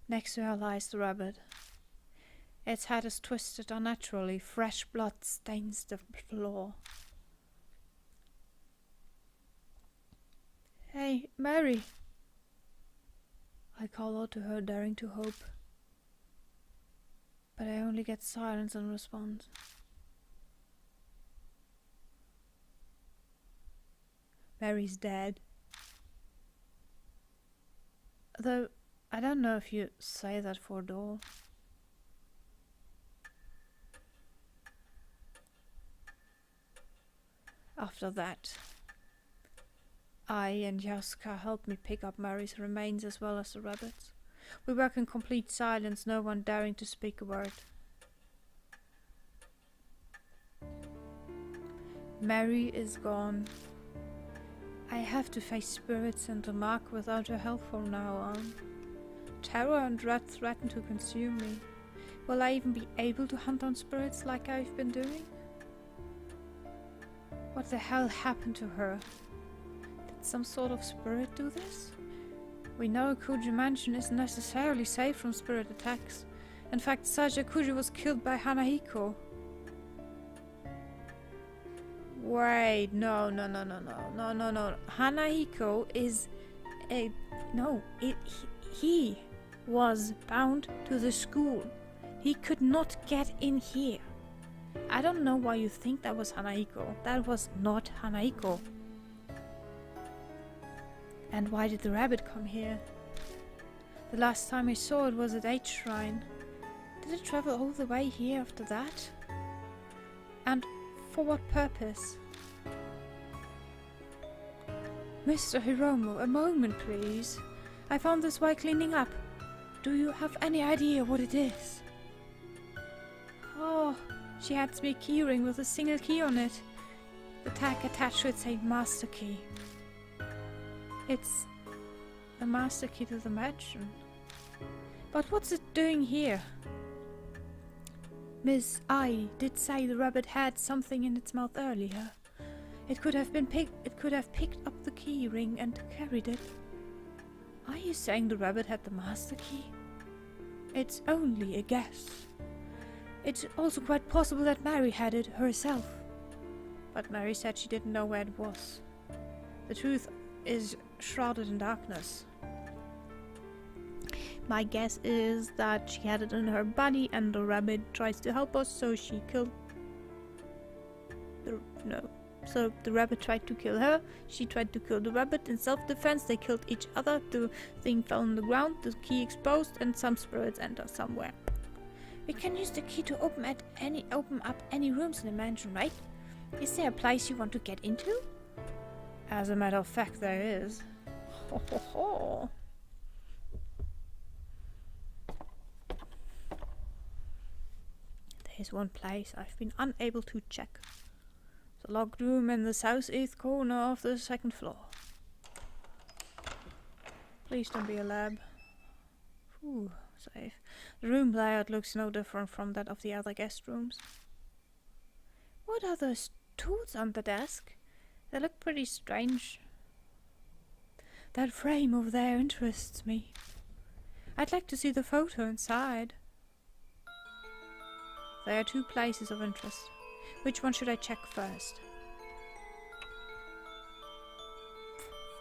Next to her lies the rabbit. Its head is twisted unnaturally. Fresh blood stains the floor. Hey, Mary! I call out to her, daring to hope. But I only get silence in response. Mary's dead. Though, I don't know if you say that for a doll. After that, I and Yaska helped me pick up Mary's remains as well as the rabbits. We work in complete silence, no one daring to speak a word. Mary is gone. I have to face spirits and the mark without her help from now on. Terror and dread threaten to consume me. Will I even be able to hunt down spirits like I've been doing? What the hell happened to her? Did some sort of spirit do this? We know Kuju Mansion isn't necessarily safe from spirit attacks. In fact, Saja Kuju was killed by Hanahiko. Wait, no. Hanahiko is he was bound to the school. He could not get in here. I don't know why you think that was Hanahiko. That was not Hanahiko. And why did the rabbit come here? The last time I saw it was at H Shrine. Did it travel all the way here after that? And for what purpose? Mr. Hiromu, a moment please. I found this while cleaning up. Do you have any idea what it is? Oh, she hands me a keyring with a single key on it. The tag attached to it says master key. It's a master key to the mansion. But what's it doing here? Miss I did say the rabbit had something in its mouth earlier. It could have picked up the key ring and carried it. Are you saying the rabbit had the master key? It's only a guess. It's also quite possible that Mary had it herself. But Mary said she didn't know where it was. The truth is shrouded in darkness. My guess is that she had it in her body and the rabbit tries to help us, so she killed So the rabbit tried to kill her, she tried to kill the rabbit. In self-defense they killed each other, the thing fell on the ground, the key exposed, and some spirits enter somewhere. We can use the key to open up any rooms in the mansion, right? Is there a place you want to get into? As a matter of fact, there is. Ho ho ho. There's one place I've been unable to check. The locked room in the southeast corner of the second floor. Please don't be a lab. Ooh, safe. The room layout looks no different from that of the other guest rooms. What are those tools on the desk? They look pretty strange. That frame over there interests me. I'd like to see the photo inside. There are 2 places of interest. Which one should I check first?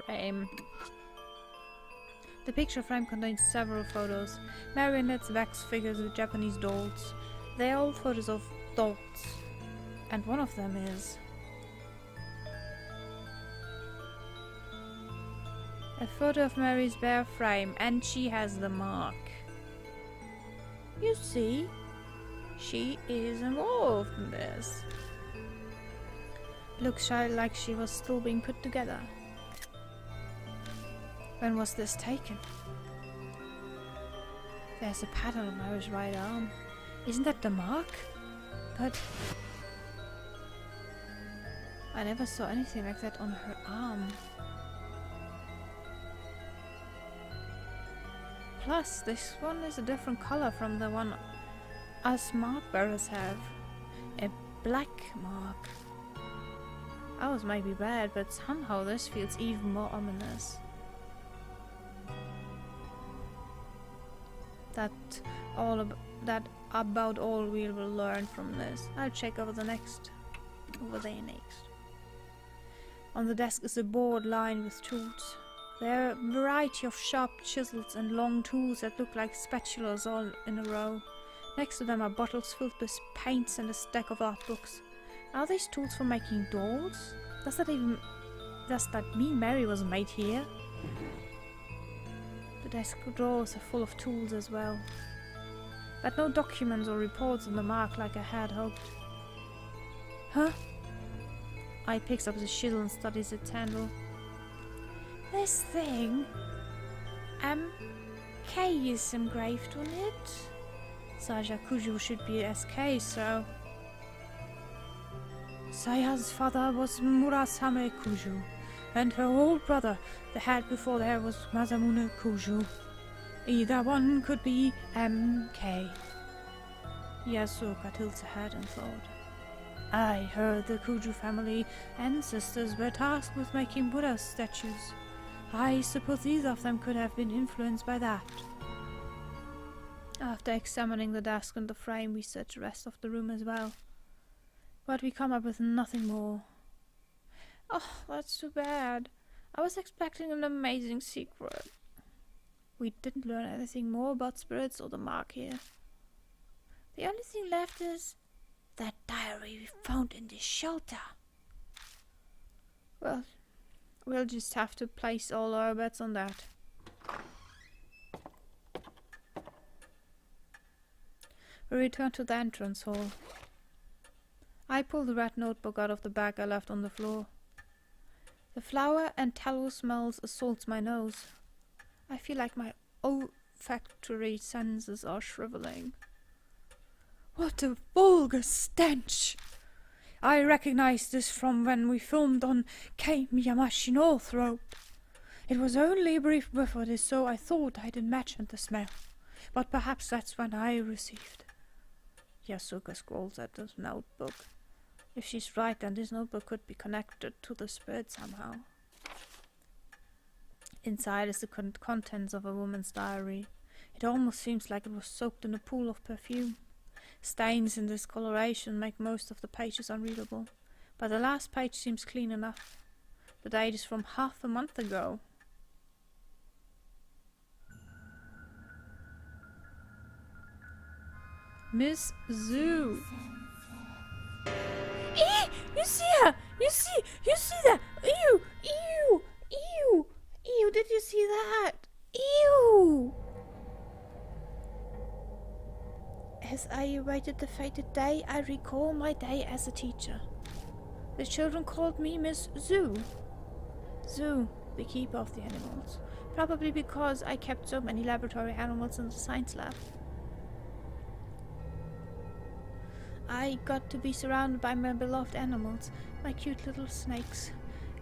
Frame. The picture frame contains several photos. Marionettes, wax figures with Japanese dolls. They are all photos of dolls. And one of them is a photo of Mary's bare frame, and she has the mark. You see, she is involved in this. Looks like she was still being put together. When was this taken? There's a pattern on Mary's right arm. Isn't that the mark? But I never saw anything like that on her arm. Plus, this one is a different color from the one us mark bearers have. A black mark. Ours may be red, but somehow this feels even more ominous. That's about all we will learn from this. I'll check over there next. On the desk is a board lined with tools. There are a variety of sharp chisels and long tools that look like spatulas all in a row. Next to them are bottles filled with paints and a stack of art books. Are these tools for making dolls? Does that mean Mary was made here? The desk drawers are full of tools as well. But no documents or reports on the mark like I had hoped. Huh? I picks up the chisel and studies its handle. This thing, K is engraved on it. Saya Kuju should be SK, so... Saya's father was Murasame Kuju, and her old brother, the head before there, was Masamune Kuju. Either one could be MK. Yasuoka tilts her head and thought. I heard the Kuju family ancestors were tasked with making Buddha statues. I suppose these of them could have been influenced by that. After examining the desk and the frame, we search the rest of the room as well. But we come up with nothing more. Oh, that's too bad. I was expecting an amazing secret. We didn't learn anything more about spirits or the mark here. The only thing left is that diary we found in the shelter. Well, we'll just have to place all our bets on that. We return to the entrance hall. I pull the red notebook out of the bag I left on the floor. The flour and tallow smells assaults my nose. I feel like my olfactory senses are shriveling. What a vulgar stench! I recognize this from when we filmed on Kei Miyamashi Northrop. It was only a brief before this, so I thought I'd imagined the smell. But perhaps that's when I received. Yasuka scrolls at the notebook. If she's right, then this notebook could be connected to the spirit somehow. Inside is the contents of a woman's diary. It almost seems like it was soaked in a pool of perfume. Stains and discoloration make most of the pages unreadable, but the last page seems clean enough. The date is from half a month ago. Miss Zhu. You see her! You see that! Ew! Ew! Ew! Ew! Did you see that? Ew! As I awaited the fated day, I recall my day as a teacher. The children called me Miss Zhu. Zhu, the keeper of the animals. Probably because I kept so many laboratory animals in the science lab. I got to be surrounded by my beloved animals, my cute little snakes.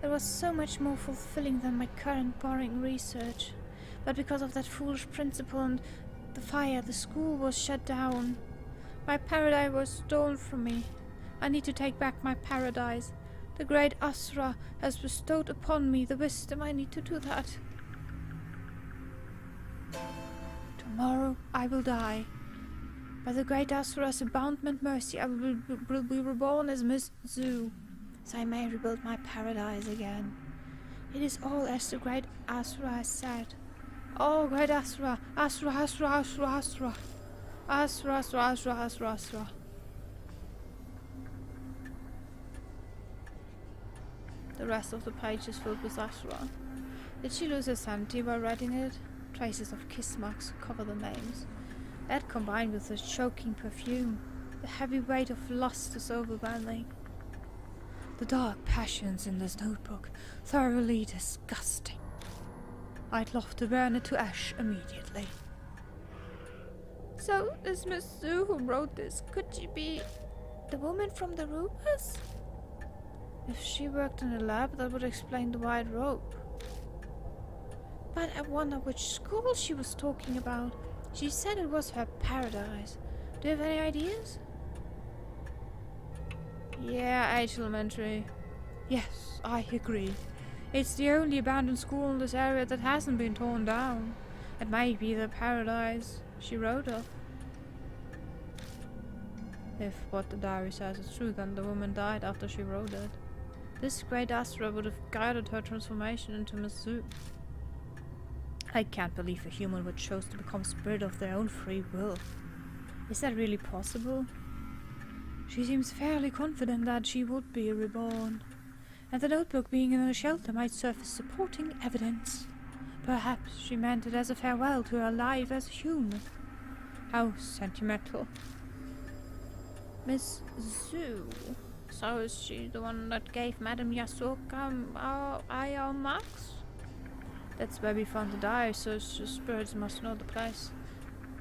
It was so much more fulfilling than my current boring research. But because of that foolish principal and the fire, the school was shut down. My paradise was stolen from me. I need to take back my paradise. The great Asura has bestowed upon me the wisdom I need to do that. Tomorrow I will die. By the great Asura's aboundment mercy, I will be reborn as Miss Zhu, so I may rebuild my paradise again. It is all as the great Asura has said. Oh, great Asura! Asura, Asura, Asura, Asura! Asura, Asura, Asura, Asura, Asura! The rest of the page is filled with Asura. Did she lose her sanity while writing it? Traces of kiss marks cover the names. That combined with the choking perfume, the heavy weight of lust is overwhelming. The dark passions in this notebook, thoroughly disgusting. I'd love to burn it to ash immediately. So, this Miss Sue who wrote this, could she be the woman from the rumors? If she worked in a lab, that would explain the white robe. But I wonder which school she was talking about. She said it was her paradise. Do you have any ideas? Yeah, H Elementary. Yes, I agree. It's the only abandoned school in this area that hasn't been torn down. It may be the paradise she wrote of. If what the diary says is true, then the woman died after she wrote it. This great Astra would have guided her transformation into Miss Sue. I can't believe a human would choose to become spirit of their own free will. Is that really possible? She seems fairly confident that she would be reborn, and the notebook being in a shelter might serve as supporting evidence. Perhaps she meant it as a farewell to her life as a human. How sentimental. Miss Sue. So is she the one that gave Madame Yasuoka our marks? That's where we found the diary, so the spirits must know the place.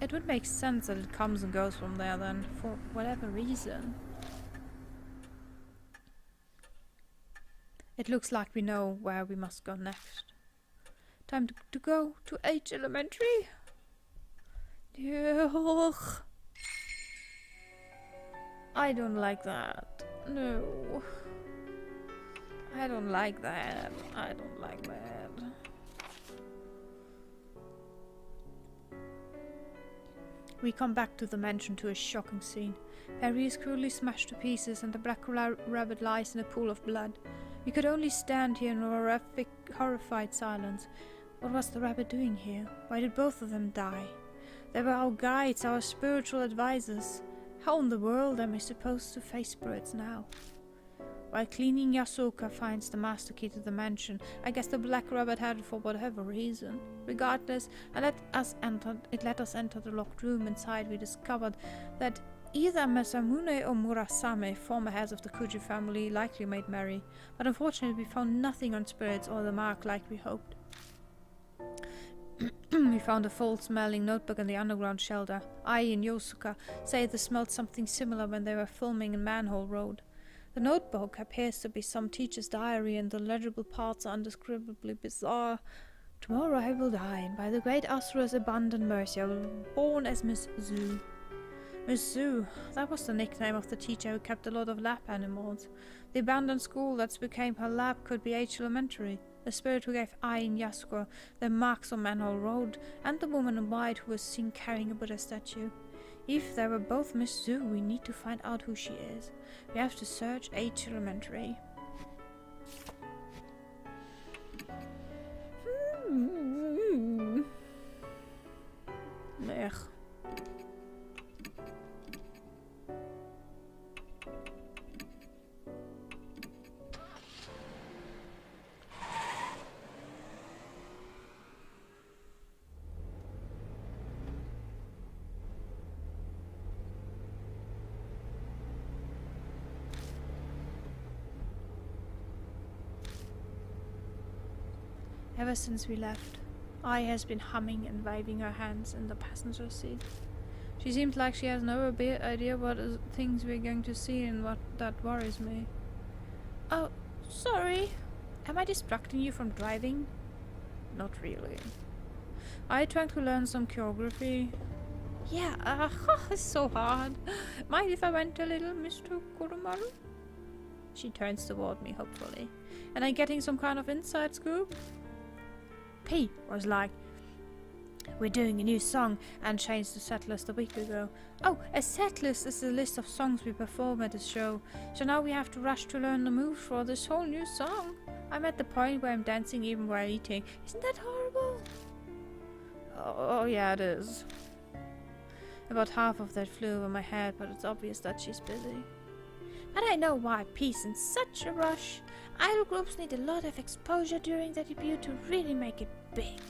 It would make sense that it comes and goes from there then, for whatever reason. It looks like we know where we must go next. Time to go to H Elementary? Ugh. I don't like that. No. I don't like that. I don't like that. We come back to the mansion to a shocking scene. Harry is cruelly smashed to pieces and the black rabbit lies in a pool of blood. We could only stand here in horrified silence. What was the rabbit doing here? Why did both of them die? They were our guides, our spiritual advisors. How in the world am I supposed to face spirits now? While cleaning, Yasuoka finds the master key to the mansion. I guess the black rabbit had it for whatever reason. Regardless, it let us enter the locked room. Inside we discovered that either Masamune or Murasame, former heads of the Kuji family, likely made merry, but unfortunately we found nothing on spirits or the mark like we hoped. We found a foul-smelling notebook in the underground shelter. I and Yosuka say they smelled something similar when they were filming in Manhole Road. The notebook appears to be some teacher's diary and the legible parts are indescribably bizarre. Tomorrow I will die, and by the great Asura's abundant mercy I will be born as Miss Sue. Miss Sue, that was the nickname of the teacher who kept a lot of lab animals. The abandoned school that became her lab could be H Elementary. The spirit who gave Ai and Yasuko their marks on Manhole Road, and the woman in white who was seen carrying a Buddha statue. If they were both Miss Sue, we need to find out who she is. We have to search H Elementary. Ugh. Ever since we left, Ai has been humming and waving her hands in the passenger seat. She seems like she has no idea what things we're going to see and what that worries me. Oh, sorry. Am I distracting you from driving? Not really. Are you trying to learn some choreography? Yeah, it's so hard. Mind if I went a little, Mr. Kurumaru? She turns toward me hopefully. And I'm getting some kind of inside scoop? P was like, we're doing a new song and changed the set list a week ago. Oh, a set list is the list of songs we perform at the show. So now we have to rush to learn the moves for this whole new song. I'm at the point where I'm dancing even while eating. Isn't that horrible? Oh yeah, it is. About half of that flew over my head, but it's obvious that she's busy. But I know why P's in such a rush. Idol groups need a lot of exposure during their debut to really make it big.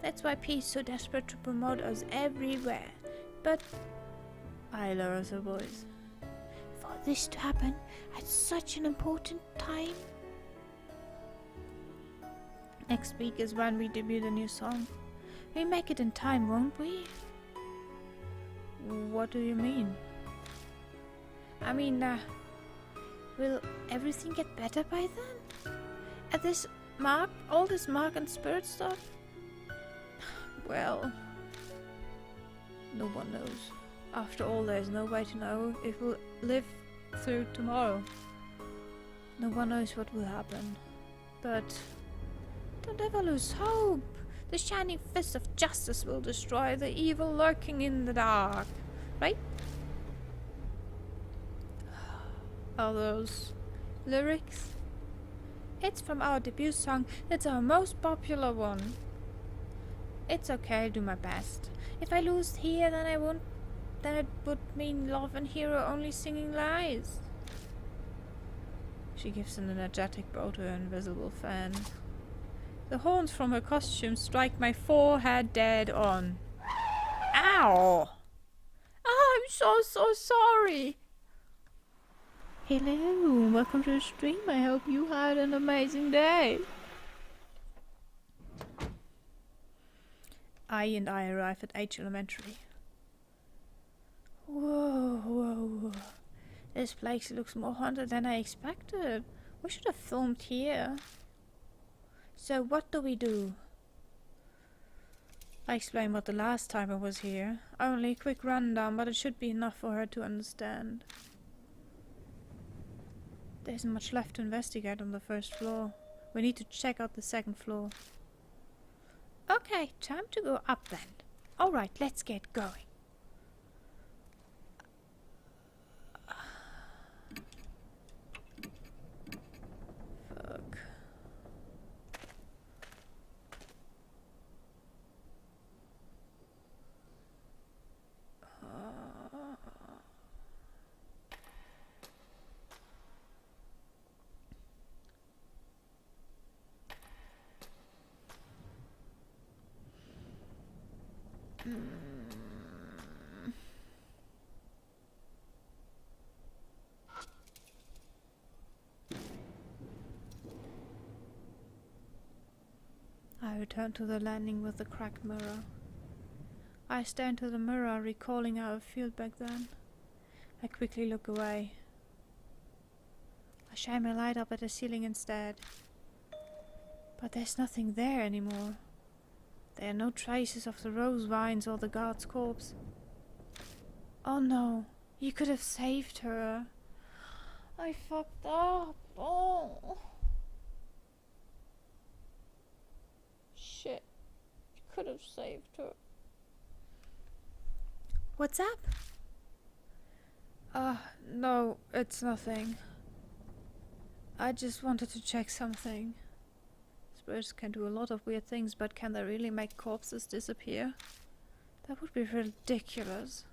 That's why P is so desperate to promote us everywhere. But I lowers her voice. For this to happen at such an important time? Next week is when we debut the new song. We make it in time, won't we? What do you mean? I mean, will everything get better by then? At this mark, all this mark and spirit stuff? Well, no one knows. After all, there's no way to know if we'll live through tomorrow. No one knows what will happen. But don't ever lose hope. The shining fist of justice will destroy the evil lurking in the dark. Right? Are those lyrics? It's from our debut song. It's our most popular one. It's okay, I'll do my best. If I lose here, then it would mean Love and Hero only singing lies. She gives an energetic blow to her invisible fan. The horns from her costume strike my forehead dead on. Ow! Oh, I'm so sorry. Hello, welcome to the stream. I hope you had an amazing day. I arrive at H Elementary. Whoa. This place looks more haunted than I expected. We should have filmed here. So what do we do? I explained what the last time I was here. Only a quick rundown, but it should be enough for her to understand. There isn't much left to investigate on the first floor. We need to check out the second floor. Okay, time to go up then. Alright, let's get going. Fuck. I return to the landing with the cracked mirror. I stare into the mirror, recalling how it felt back then. I quickly look away. I shine my light up at the ceiling instead. But there's nothing there anymore. There are no traces of the rose vines or the guard's corpse. Oh no, you could have saved her. I fucked up. Oh. Shit. You could have saved her. What's up? No, it's nothing. I just wanted to check something. Spirits can do a lot of weird things, but can they really make corpses disappear? That would be ridiculous.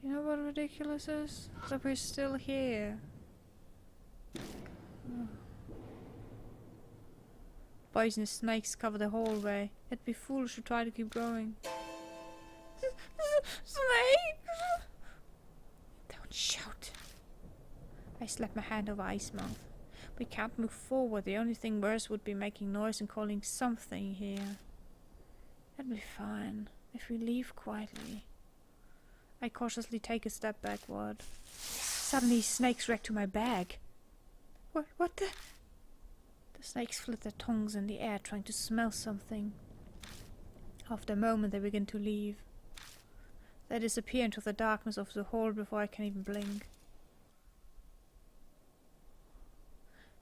You know what ridiculous is? That we're still here. Poisonous snakes cover the hallway. It'd be foolish to try to keep going. Snakes! Don't shout. I slap my hand over Ice Mouth. We can't move forward. The only thing worse would be making noise and calling something here. That'd be fine if we leave quietly. I cautiously take a step backward. Suddenly snakes react to my bag. What the? The snakes flit their tongues in the air, trying to smell something. After a moment, they begin to leave. They disappear into the darkness of the hall before I can even blink.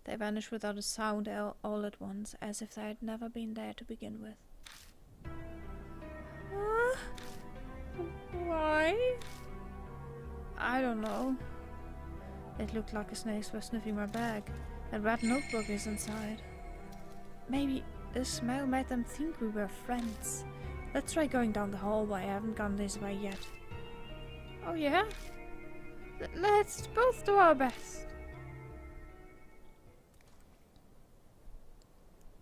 They vanish without a sound all at once, as if they had never been there to begin with. Why? I don't know. It looked like the snakes were sniffing my bag. That red notebook is inside. Maybe the smell made them think we were friends. Let's try going down the hallway. I haven't gone this way yet. Oh yeah? Let's both do our best.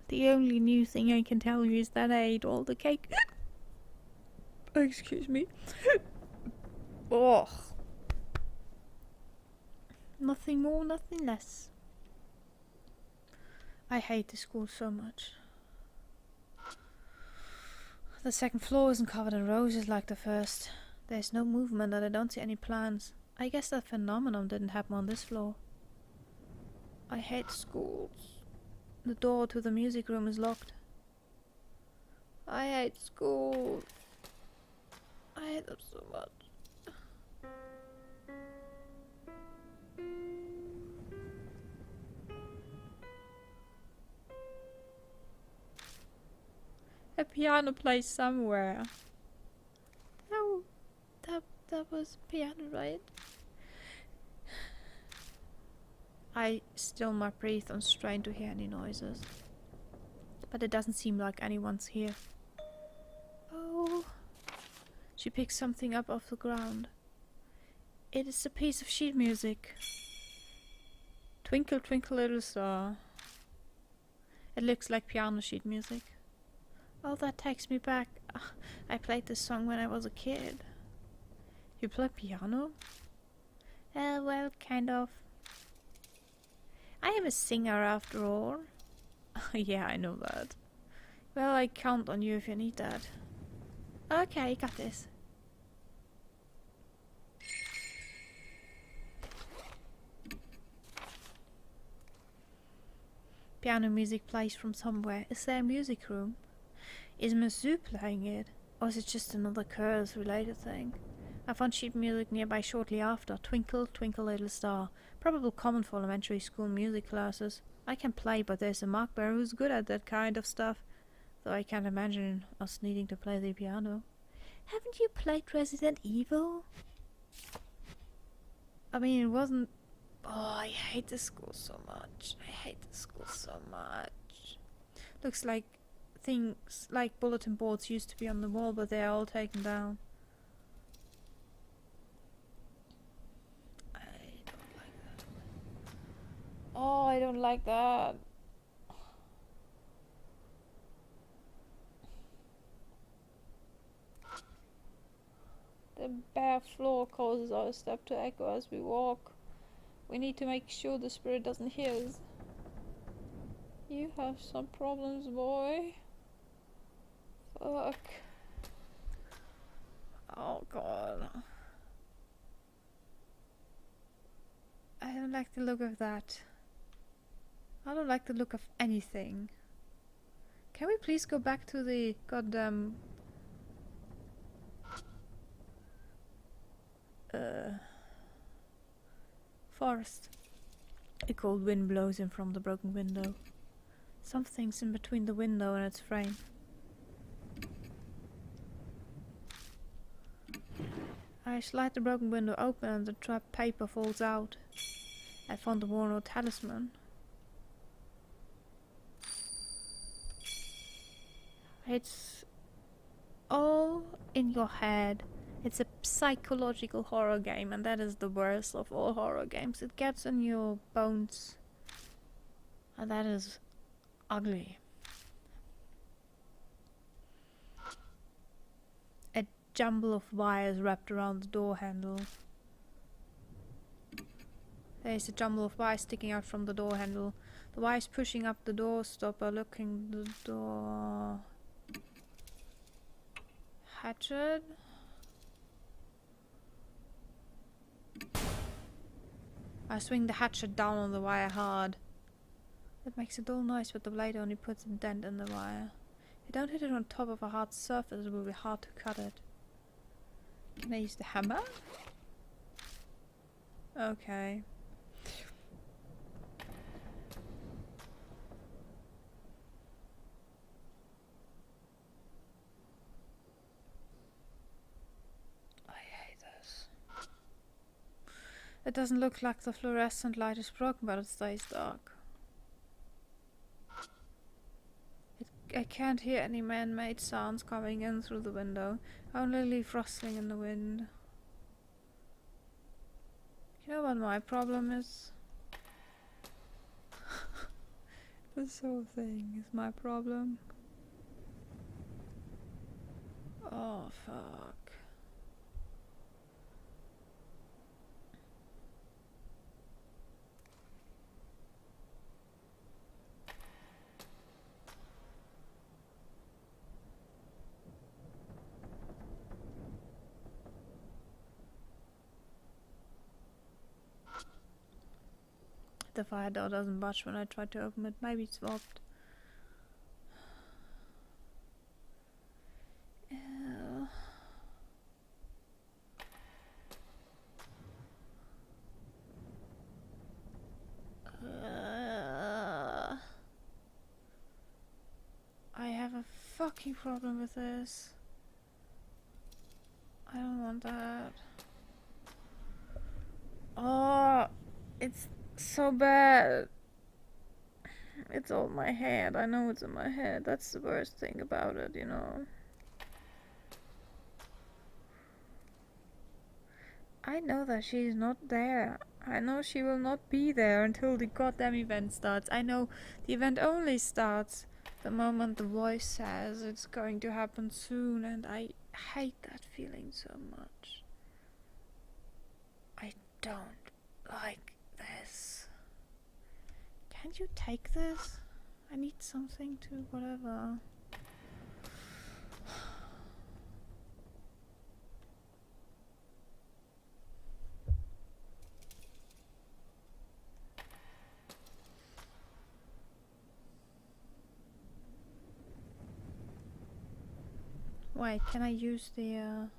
The only new thing I can tell you is that I ate all the cake. Excuse me. Oh. Nothing more, nothing less. I hate the school so much. The second floor isn't covered in roses like the first. There's no movement and I don't see any plants. I guess that phenomenon didn't happen on this floor. I hate schools. The door to the music room is locked. I hate schools. I hate them so much. A piano plays somewhere. No, that was piano, right? I still my breath and strain to hear any noises. But it doesn't seem like anyone's here. Oh. She picks something up off the ground. It is a piece of sheet music. Twinkle, twinkle, little star. It looks like piano sheet music. Oh, that takes me back. I played this song when I was a kid. You play piano? Well, kind of. I am a singer after all. Yeah, I know that. Well, I count on you if you need that. Okay, got this. Piano music plays from somewhere. Is there a music room? Is Mizzou playing it? Or is it just another Curse related thing? I found sheet music nearby shortly after. Twinkle, twinkle, little star. Probably common for elementary school music classes. I can play, but there's a Mark Bear who's good at that kind of stuff. Though I can't imagine us needing to play the piano. Haven't you played Resident Evil? I mean, it wasn't... Oh, I hate the school so much. I hate the school so much. Looks like things like bulletin boards used to be on the wall, but they're all taken down. I don't like that. Oh, I don't like that. The bare floor causes our step to echo as we walk. We need to make sure the spirit doesn't hear us. You have some problems, boy. Fuck. Oh god. I don't like the look of that. I don't like the look of anything. Can we please go back to the goddamn... forest. A cold wind blows in from the broken window. Something's in between the window and its frame. I slide the broken window open and the trapped paper falls out. I found the worn-out talisman. It's all in your head. It's a psychological horror game, and that is the worst of all horror games. It gets in your bones, and that is ugly. A jumble of wires wrapped around the door handle. There is a jumble of wires sticking out from the door handle. The wires pushing up the door stopper, looking the door... Hatchet? I swing the hatchet down on the wire hard. It makes a dull noise, but the blade only puts a dent in the wire. If you don't hit it on top of a hard surface, it will be hard to cut it. Can I use the hammer? Okay. It doesn't look like the fluorescent light is broken, but it stays dark. I can't hear any man-made sounds coming in through the window, only leaf rustling in the wind. You know what my problem is? This whole thing is my problem. Oh, Oh, fuck. The fire door doesn't budge when I try to open it. Maybe it's locked. Ew. I have a fucking problem with this. I don't want that. Oh, it's so bad. It's all in my head. I know it's in my head. That's the worst thing about it, you know. I know that she's not there. I know she will not be there until the goddamn event starts. I know the event only starts the moment the voice says it's going to happen soon, and I hate that feeling so much. I don't like this. Can't you take this? I need something to whatever. Wait, can I use the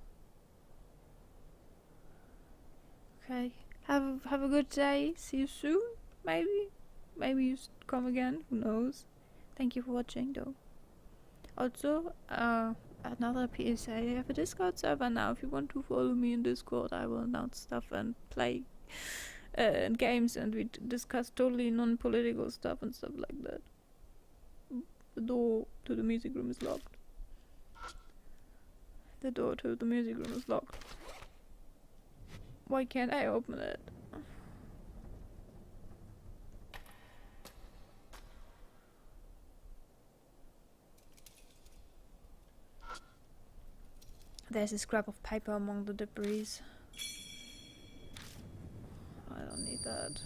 Okay. Have a good day. See you soon. Maybe you come again. Who knows? Thank you for watching, though. Also, another PSA. I have a Discord server now. If you want to follow me in Discord, I will announce stuff and play games, and we discuss totally non-political stuff and stuff like that. The door to the music room is locked. The door to the music room is locked. Why can't I open it? There's a scrap of paper among the debris. I don't need that.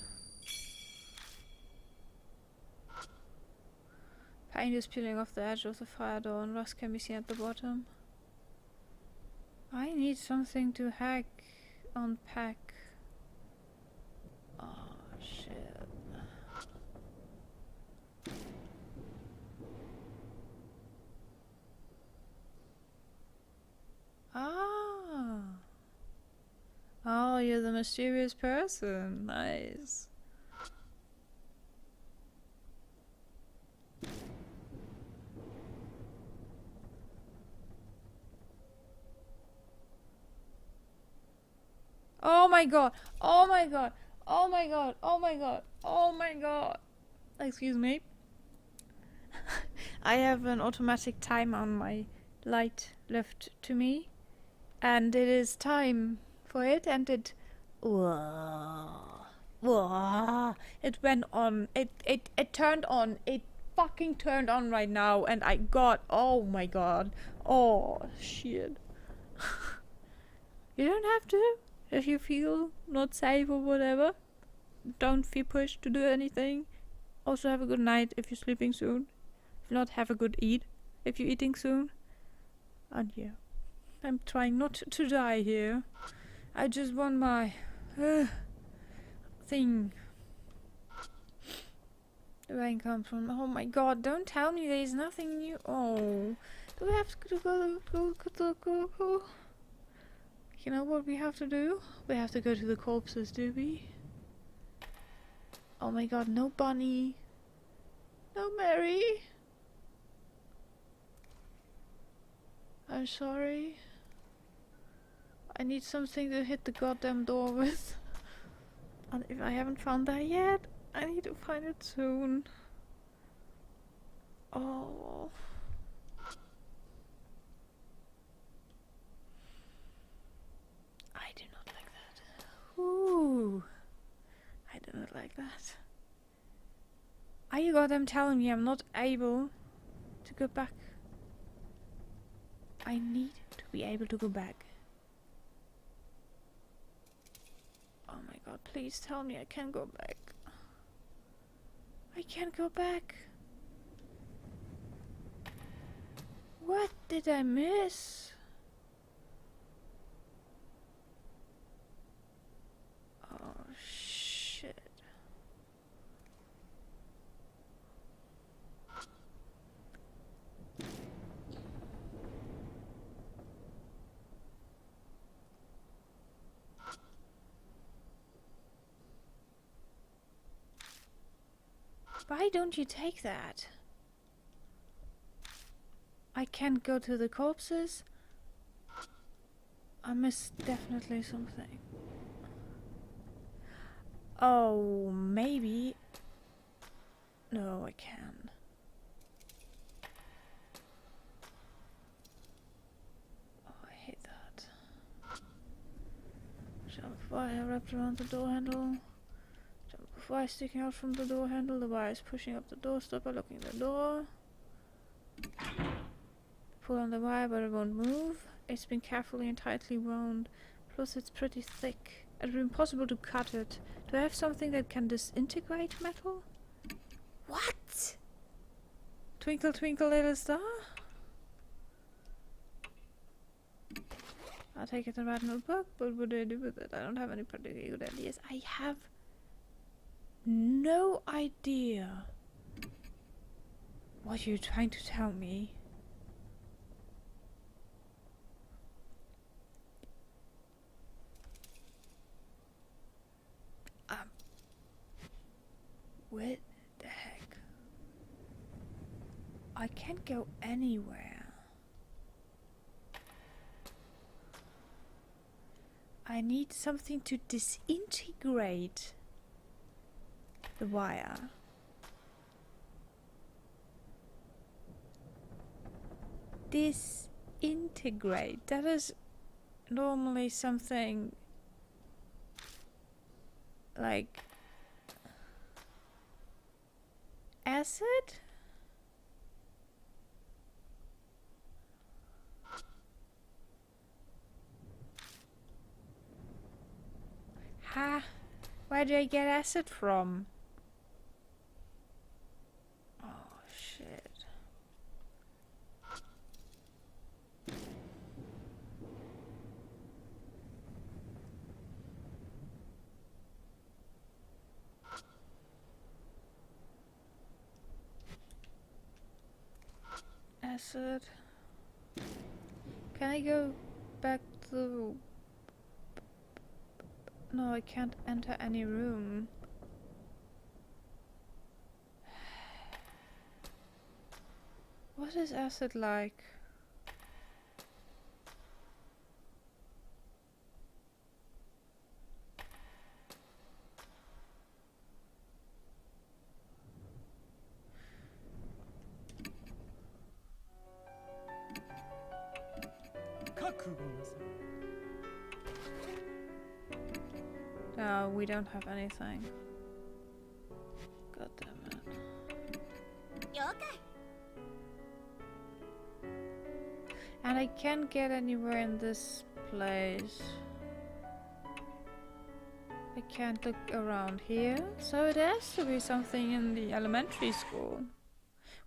Paint is peeling off the edge of the fire door and rust can be seen at the bottom. I need something to unpack. Oh shit. Ah. Oh, you're the mysterious person. Nice. Oh my god. Oh my god. Oh my god. Oh my god. Oh my god. Excuse me. I have an automatic time on my light left to me, and it is time for it, and it it went on. It turned on. It fucking turned on right now, and I got, oh my god. Oh shit. You don't have to. If you feel not safe or whatever, don't feel pushed to do anything. Also have a good night if you're sleeping soon. If not, have a good eat if you're eating soon. And yeah, I'm trying not to die here. I just want my thing. The rain comes from, oh my god, don't tell me there's nothing new. Oh, do we have to go? You know what we have to do? We have to go to the corpses, do we? Oh my god, no Bunny. No Mary. I'm sorry. I need something to hit the goddamn door with. And if I haven't found that yet, I need to find it soon. Oh. I do not like that. Ooh. I do not like that. Are you goddamn telling me I'm not able to go back? I need to be able to go back. Oh my god, please tell me I can go back. I can't go back. What did I miss? Oh shit. Why don't you take that? I can't go to the corpses. I missed definitely something. Oh, maybe. No, I can. Oh, I hate that. Jump wire wrapped around the door handle. Jump wire sticking out from the door handle. The wire is pushing up the door stopper, locking the door. Pull on the wire, but it won't move. It's been carefully and tightly wound. Plus, it's pretty thick. It would be impossible to cut it. Do I have something that can disintegrate metal? What? Twinkle, twinkle, little star? I'll take it and write a notebook, but what do I do with it? I don't have any particularly good ideas. I have no idea what you're trying to tell me. What the heck? I can't go anywhere. I need something to disintegrate the wire. Disintegrate. That is normally something like acid? Ha! Where do I get acid from? Oh shit. Acid. Can I go back to... No, I can't enter any room. What is acid like? No, we don't have anything. God damn it. And I can't get anywhere in this place. I can't look around here. So it has to be something in the elementary school.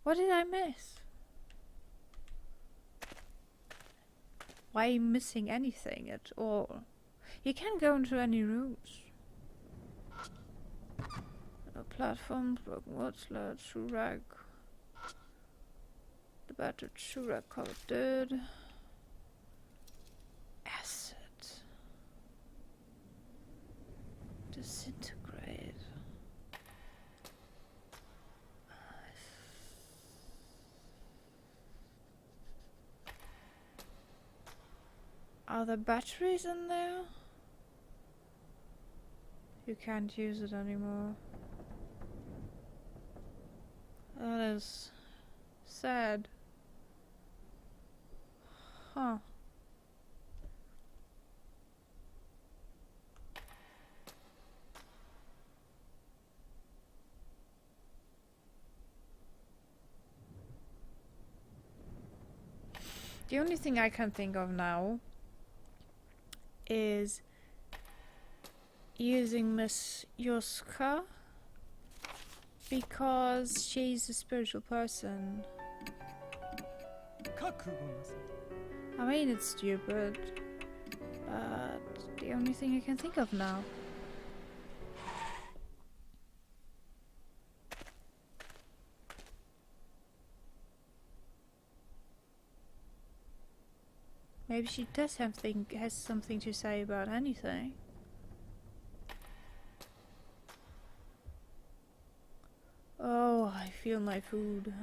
What did I miss? Why are you missing anything at all? You can't go into any rooms. No platforms, broken wood sled, shoe rack. The battered shoe rack covered dirt. Acid. Disintegrate. Are there batteries in there? You can't use it anymore. That is sad. Huh. The only thing I can think of now is using Miss Yoska because she's a spiritual person. I mean, it's stupid, but the only thing I can think of now. Maybe she has something to say about anything. Oh, I feel my food.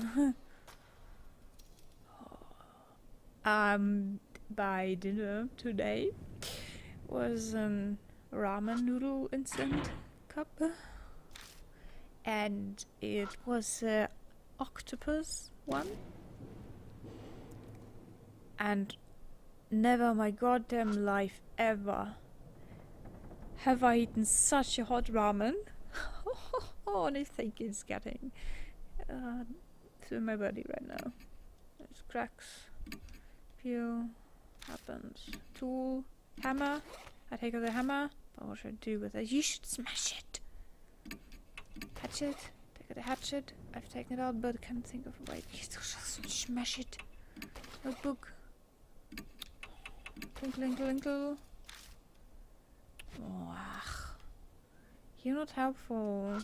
By dinner today was a ramen noodle instant cup, and it was a octopus one, and never my goddamn life ever have I eaten such a hot ramen. Oh, and I think it's getting through my body right now. There's cracks. Peel. Happens. Tool. Hammer. I take out the hammer. But what should I do with it? You should smash it. Hatchet. Take out the hatchet. I've taken it out, but I can't think of a way. Smash it. Notebook. Twinkle, twinkle, twinkle. Oh, you're not helpful.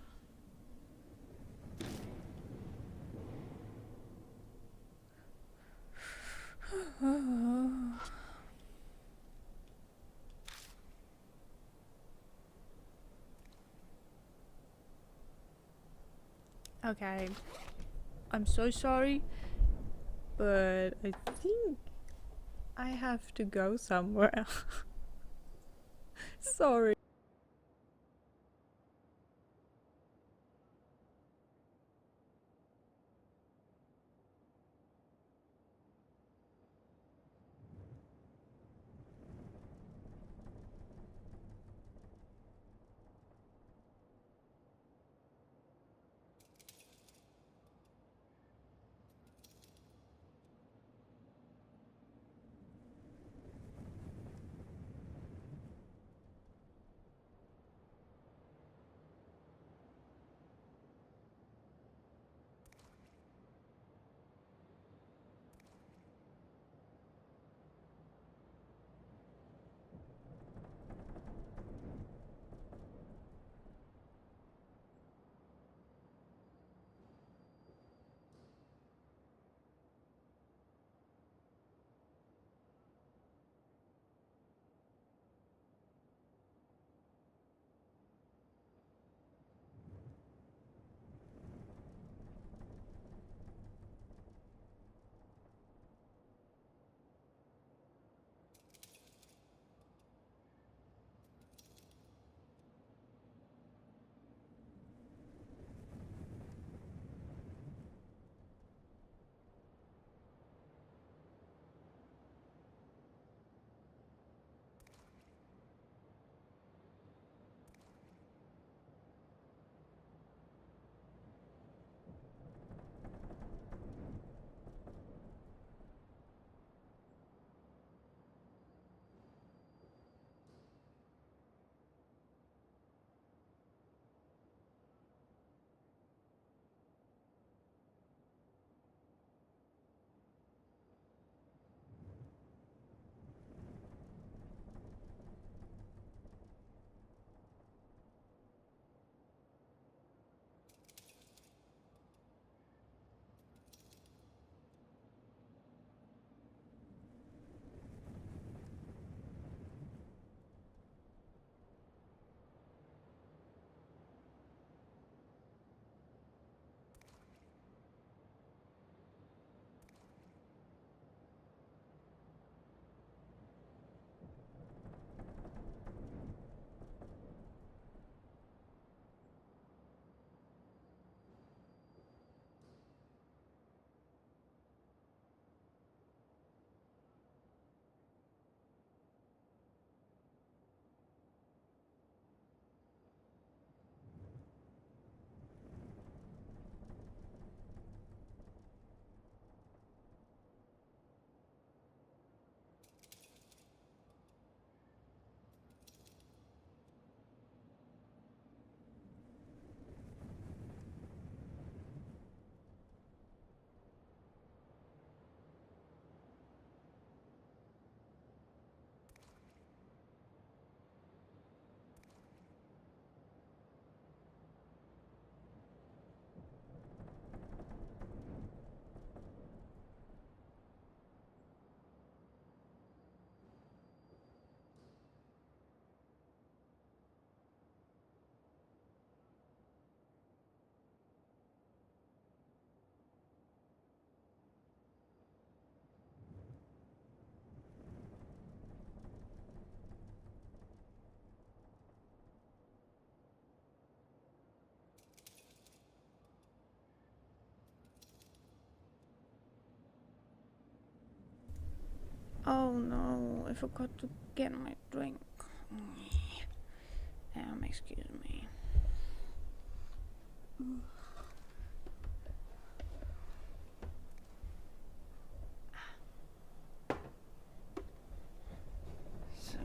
Okay, I'm so sorry, but I think I have to go somewhere. Sorry. Oh no, I forgot to get my drink. Excuse me. So,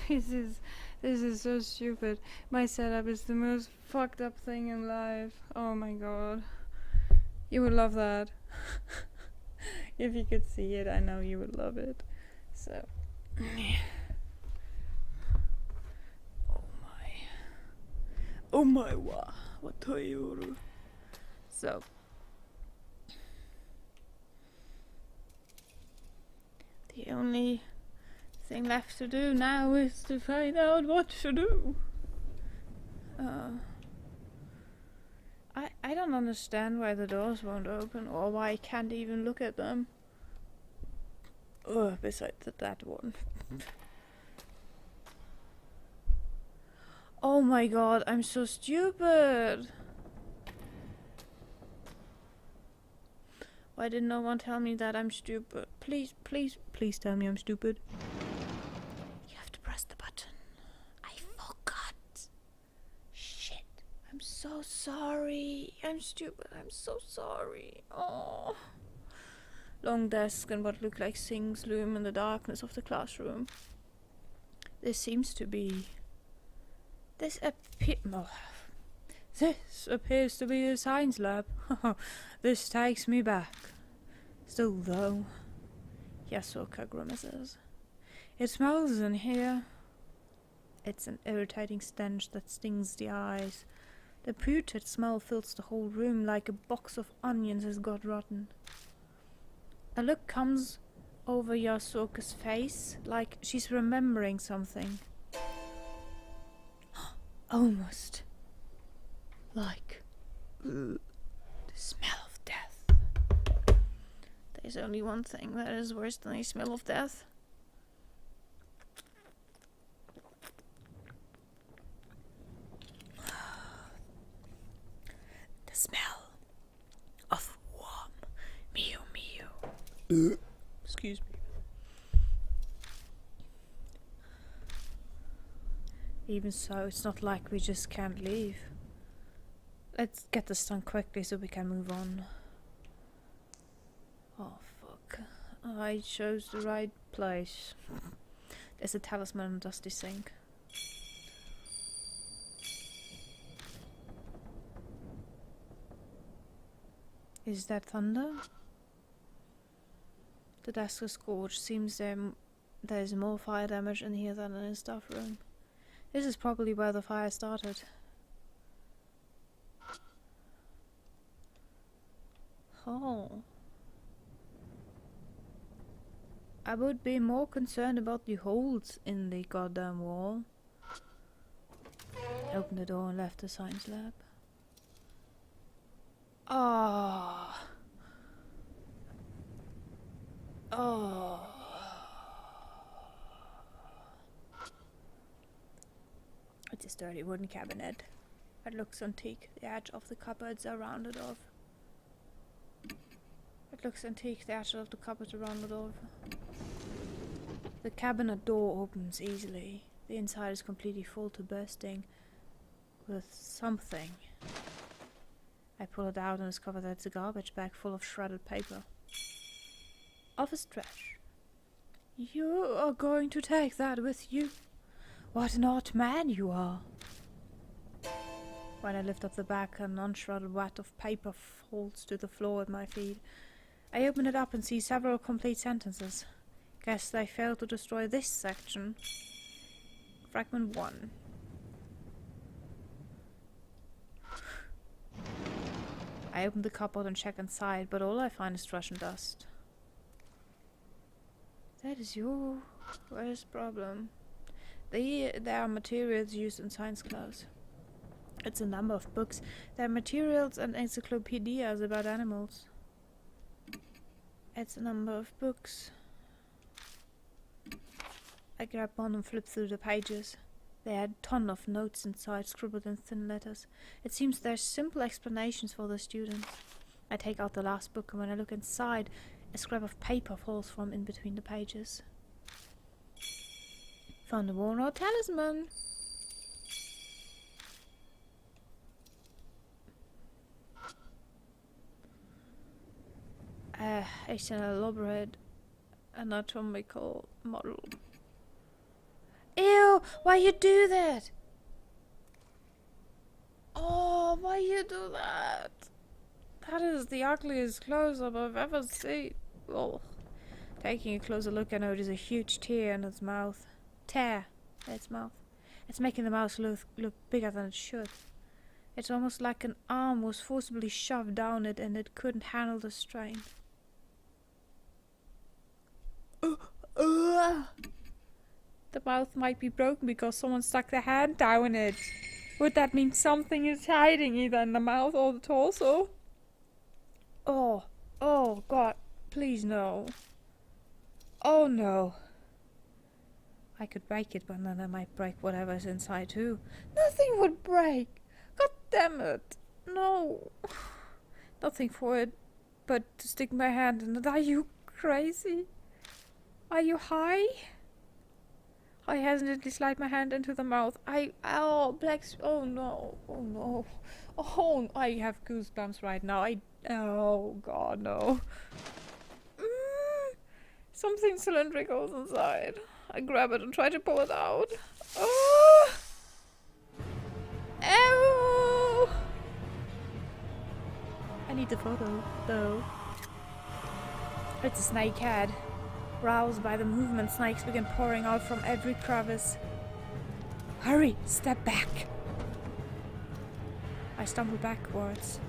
this is so stupid. My setup is the most fucked up thing in life. Oh my god. You would love that. If you could see it, I know you would love it. So Oh my what gör du? So the only thing left to do now is to find out what to do. I don't understand why the doors won't open or why I can't even look at them. Besides that one. Oh my god, I'm so stupid. Why did no one tell me that I'm stupid? Please tell me I'm stupid. You have to press the button. I forgot. Shit. I'm so sorry. I'm stupid. I'm so sorry. Oh. Long desk and what look like things loom in the darkness of the classroom. This seems to be... This appears to be a science lab. This takes me back. Still though, Yasuoka grimaces. It smells in here. It's an irritating stench that stings the eyes. The putrid smell fills the whole room like a box of onions has got rotten. A look comes over Yasuoka's face, like she's remembering something. Almost like the smell of death. There's only one thing that is worse than the smell of death. The smell of warm Mio Mio. Excuse me. Even so, it's not like we just can't leave. Let's get this done quickly so we can move on. Oh fuck. I chose the right place. There's a talisman in a dusty sink. Is that thunder? The desk is scorched. Seems there's more fire damage in here than in the staff room. This is probably where the fire started. Oh. I would be more concerned about the holes in the goddamn wall. I opened the door and left the science lab. Oh. Oh. It's a sturdy wooden cabinet. It looks antique. The edge of the cupboards are rounded off. The cabinet door opens easily. The inside is completely full to bursting with something. I pull it out and discover that it's a garbage bag full of shredded paper. Office trash. You are going to take that with you? What an odd man you are. When I lift up the bag, an unshredded wad of paper falls to the floor at my feet. I open it up and see several complete sentences. Guess they failed to destroy this section. Fragment 1. I open the cupboard and check inside, but all I find is trash and dust. That is your worst problem. There are materials used in science class. It's a number of books. There are materials and encyclopedias about animals. It's a number of books. I grab one and flip through the pages. There are a ton of notes inside, scribbled in thin letters. It seems there's simple explanations for the students. I take out the last book, and when I look inside, A scrap of paper falls from in between the pages. Found a worn-out talisman. It's an elaborate anatomical model. Ew! Why you do that? Oh, why you do that? That is the ugliest close-up I've ever seen. Oh. Taking a closer look, I notice a huge tear in its mouth. Tear in its mouth. It's making the mouth look bigger than it should. It's almost like an arm was forcibly shoved down it and it couldn't handle the strain. The mouth might be broken because someone stuck their hand down it. Would that mean something is hiding either in the mouth or the torso? Oh God, please no. Oh no. I could break it, but then I might break whatever's inside too. Nothing would break. God damn it. No. Nothing for it but to stick my hand in it. Are you crazy? Are you high? I hesitantly slide my hand into the mouth. Oh no. Oh, I have goosebumps right now. Oh God, no. Something cylindrical is inside. I grab it and try to pull it out. Oh! Ew! I need the photo, though. It's a snake head. Roused by the movement, snakes begin pouring out from every crevice. Hurry! Step back! I stumble backwards.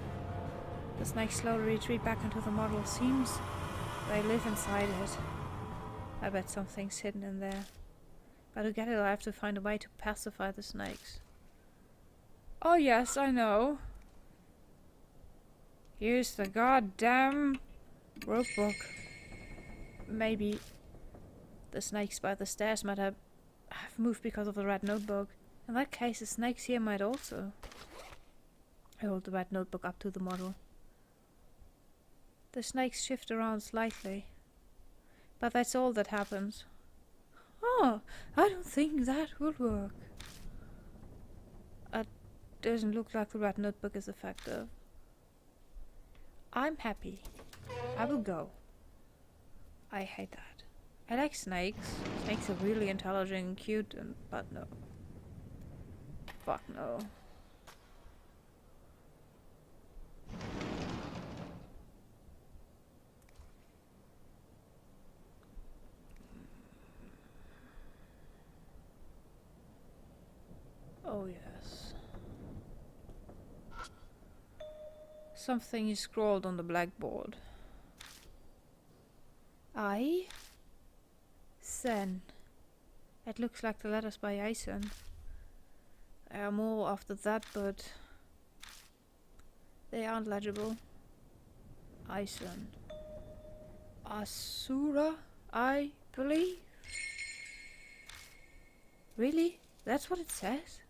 The snakes slowly retreat back into the model. Seems they live inside it. I bet something's hidden in there. But to get it, I have to find a way to pacify the snakes. Oh yes, I know. Here's the goddamn rope book. Maybe the snakes by the stairs might have moved because of the red notebook. In that case, the snakes here might also. I hold the red notebook up to the model. The snakes shift around slightly. But that's all that happens. Oh, I don't think that will work. It doesn't look like the red notebook is effective. I'm happy. I will go. I hate that. I like snakes. Snakes are really intelligent and cute, but no. Fuck no. Oh yes. Something is scrawled on the blackboard. I? Sen. It looks like the letters by Eisen. There are more after that, but they aren't legible. Eisen. Asura, I believe. Really? That's what it says?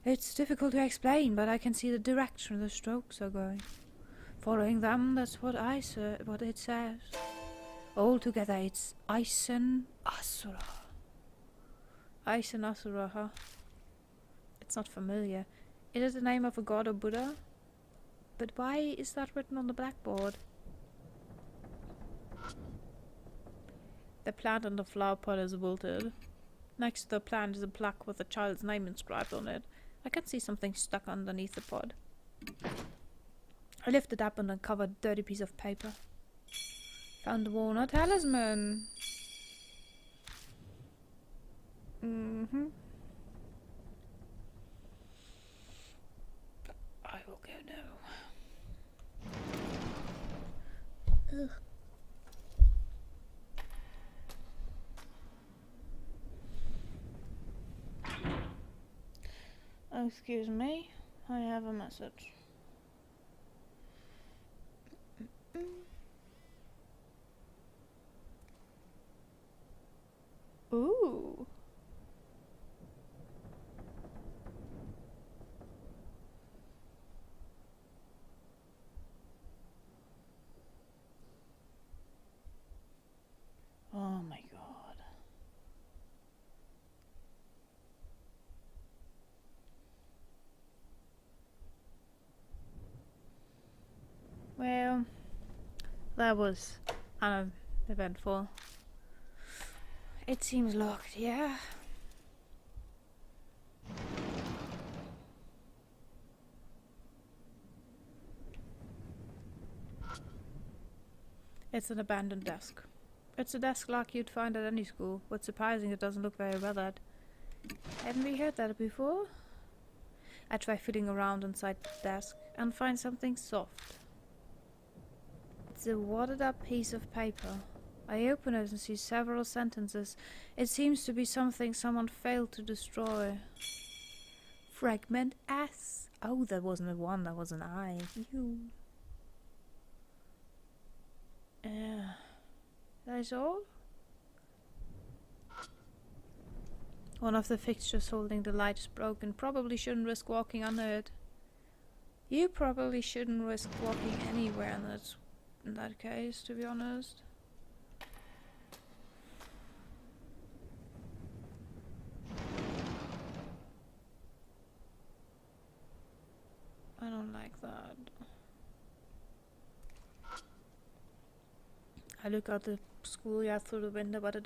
It's difficult to explain, but I can see the direction the strokes are going. Following them, that's what it says. Altogether, it's Eisen Asura. Eisen Asura, huh? It's not familiar. Is it the name of a god or Buddha? But why is that written on the blackboard? The plant in the flower pot is wilted. Next to the plant is a plaque with a child's name inscribed on it. I can see something stuck underneath the pot. I lift it up and uncover a dirty piece of paper. Found the walnut talisman. I will go now. Ugh. Excuse me, I have a message. Ooh. that was uneventful. It seems locked, yeah? It's an abandoned desk. It's a desk like you'd find at any school. What's surprising, it doesn't look very well at. Hadn't we heard that before? I try fiddling around inside the desk and find something soft. It's a wadded up piece of paper. I open it and see several sentences. It seems to be something someone failed to destroy. Fragment S. Oh, that wasn't a 1, that was an I. Ew. That's all? One of the fixtures holding the light is broken. Probably shouldn't risk walking under it. You probably shouldn't risk walking anywhere in that case, to be honest. I don't like that. I look out the schoolyard through the window, but I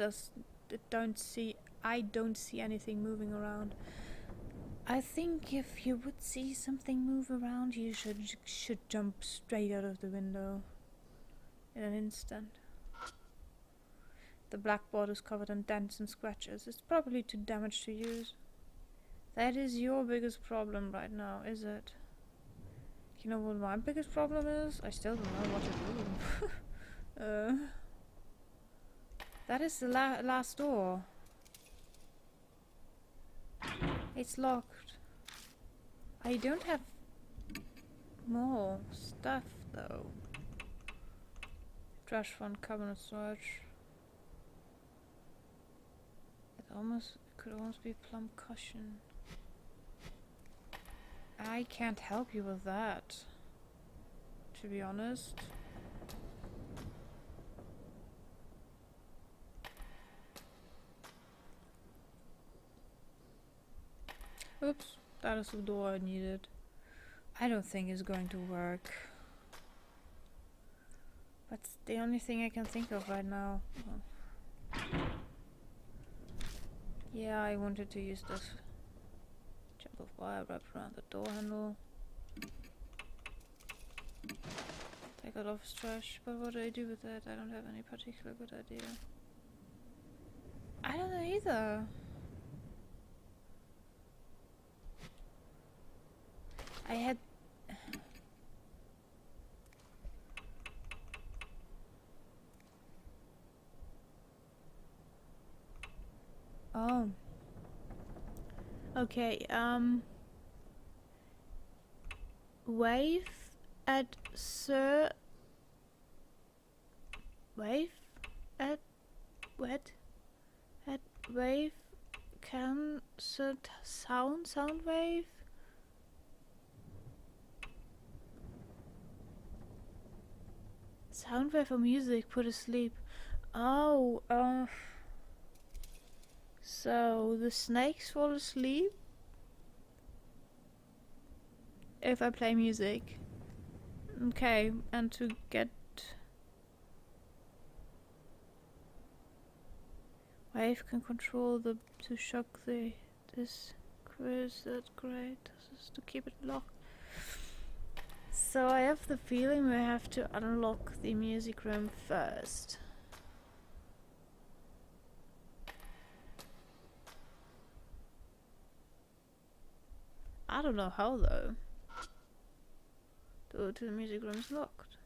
don't see anything moving around. I think if you would see something move around, you should jump straight out of the window in an instant. The blackboard is covered in dents and scratches. It's probably too damaged to use. That is your biggest problem right now, is it? You know what my biggest problem is? I still don't know what to do. That is the last door. It's locked. I don't have more stuff though. Trash fund, cabinet storage. It could almost be plum cushion. I can't help you with that, to be honest. Oops, that is the door I needed. I don't think it's going to work. That's the only thing I can think of right now. Oh. Yeah, I wanted to use this chunk of wire wrapped around the door handle. Take it off as trash, but what do I do with that? I don't have any particular good idea. I don't know either. I had... Oh. Okay, wave at Sir... Wave at... What? At wave... Can... Sound wave? Sound wave or music put asleep. Oh, so the snakes fall asleep if I play music. Okay, and to get wave can control to shock this quiz. That's great. This is to keep it locked. So I have the feeling we have to unlock the music room first. I don't know how though. The music room is locked.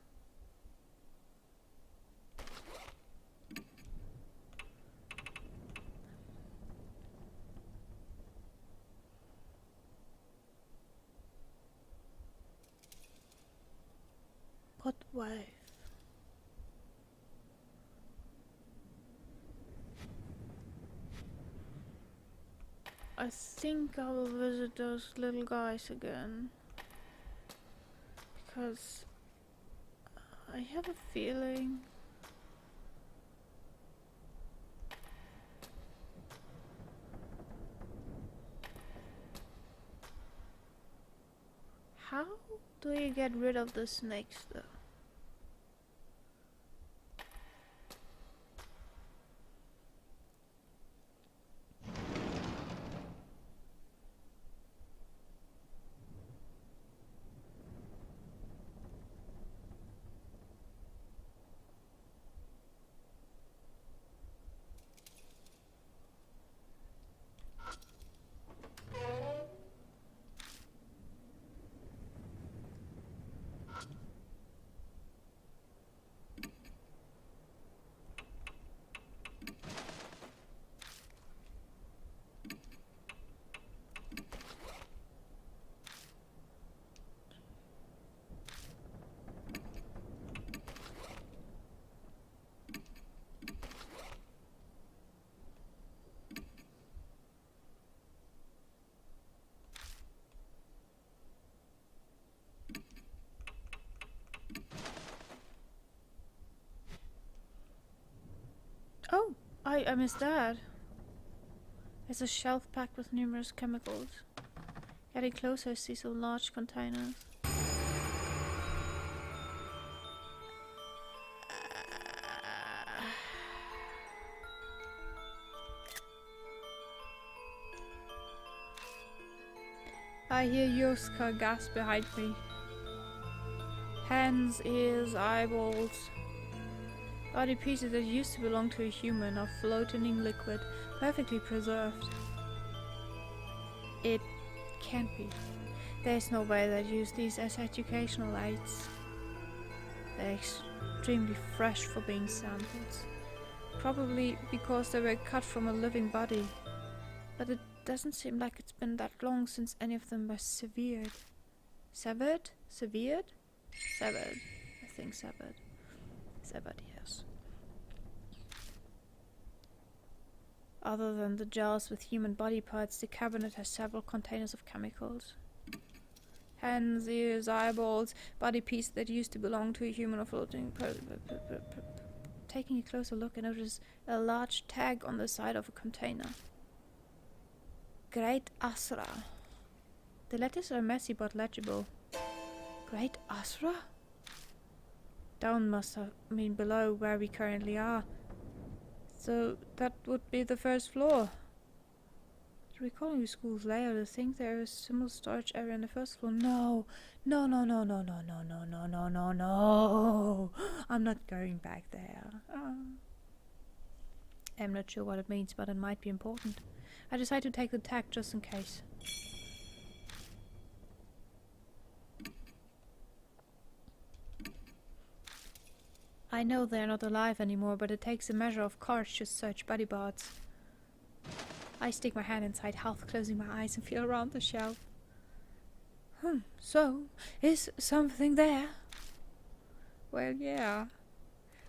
What wave? I think I will visit those little guys again. Because I have a feeling how do you get rid of the snakes though? I missed that. It's a shelf packed with numerous chemicals. Getting closer, I see some large containers. I hear Yoska gasp behind me. Hands, ears, eyeballs. Body pieces that used to belong to a human are floating in liquid, perfectly preserved. It can't be. There's no way they use these as educational aids. They're extremely fresh for being samples. Probably because they were cut from a living body. But it doesn't seem like it's been that long since any of them were severed. Severed? Severed? Severed. I think severed. Severed, yes. Other than the jars with human body parts, the cabinet has several containers of chemicals. Hands, ears, eyeballs, body pieces that used to belong to a human or floating. Taking a closer look, I notice a large tag on the side of a container. Great Asra. The letters are messy but legible. Great Asra? Down must have mean below where we currently are. So that would be the first floor. Recalling the school's layout, I think there is a similar storage area on the first floor. No. I'm not going back there. I'm not sure what it means, but it might be important. I decide to take the tag just in case. I know they're not alive anymore, but it takes a measure of courage to search body parts. I stick my hand inside, half closing my eyes, and feel around the shelf. So, is something there? Well, yeah.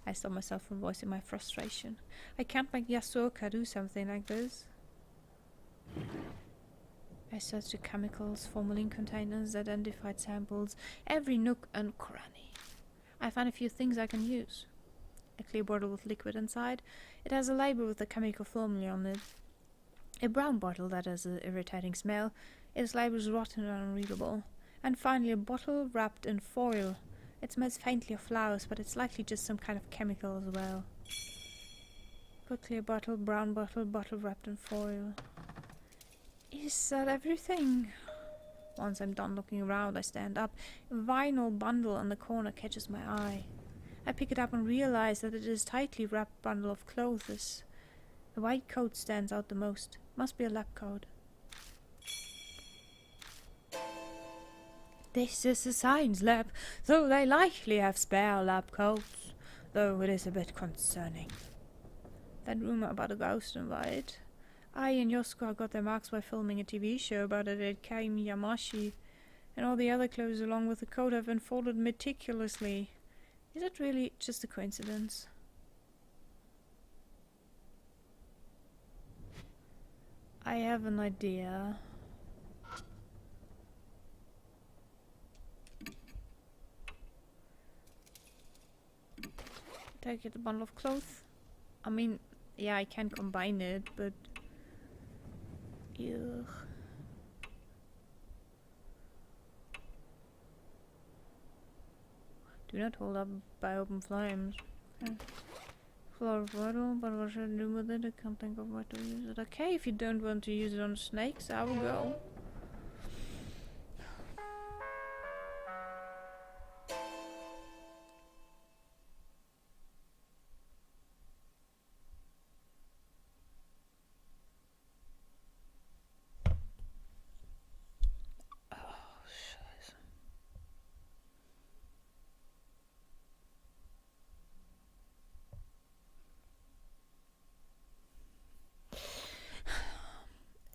I stop myself from voicing my frustration. I can't make Yasuoka do something like this. I searched the chemicals, formalin containers, identified samples, every nook and cranny. I found a few things I can use. A clear bottle with liquid inside. It has a label with the chemical formula on it. A brown bottle that has an irritating smell. Its label is rotten and unreadable. And finally a bottle wrapped in foil. It smells faintly of flowers, but it's likely just some kind of chemical as well. Good clear bottle, brown bottle, bottle wrapped in foil. Is that everything? Once I'm done looking around, I stand up. A vinyl bundle in the corner catches my eye. I pick it up and realize that it is a tightly wrapped bundle of clothes. The white coat stands out the most. Must be a lab coat. This is a science lab, so they likely have spare lab coats, though it is a bit concerning. That rumor about a ghost in white. I and Yosuka got their marks by filming a TV show about it at Kai Miyamashi, and all the other clothes along with the coat have been folded meticulously. Is it really just a coincidence? I have an idea. Take it a bundle of clothes. I mean, yeah, I can combine it, but ugh. Do not hold up by open flames. Floor of bottle, but what should I do with it? I can't think of what to use it. Okay, if you don't want to use it on snakes, I will go.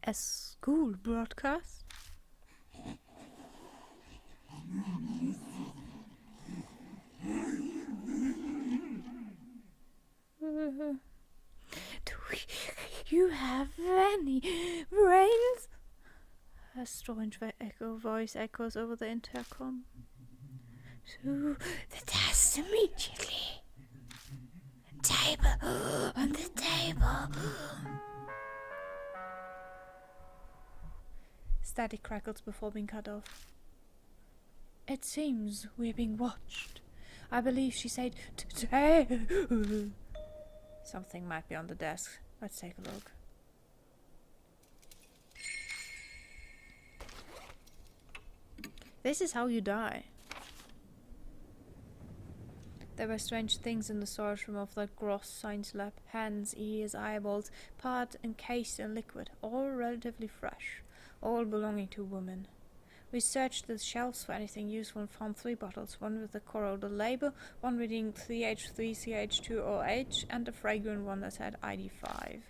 A school broadcast? Do you have any brains? A strange voice echoes over the intercom. To the test immediately. table! On the table! Static crackles before being cut off. It seems we're being watched. I believe she said table. Something might be on the desk. Let's take a look. This is how you die. There were strange things in the storage room of that gross science lab. Hands, ears, eyeballs, part encased in liquid, all relatively fresh, all belonging to women. We searched the shelves for anything useful and found 3 bottles, one with a corroded label, one reading CH3CH2OH, and a fragrant one that said ID5.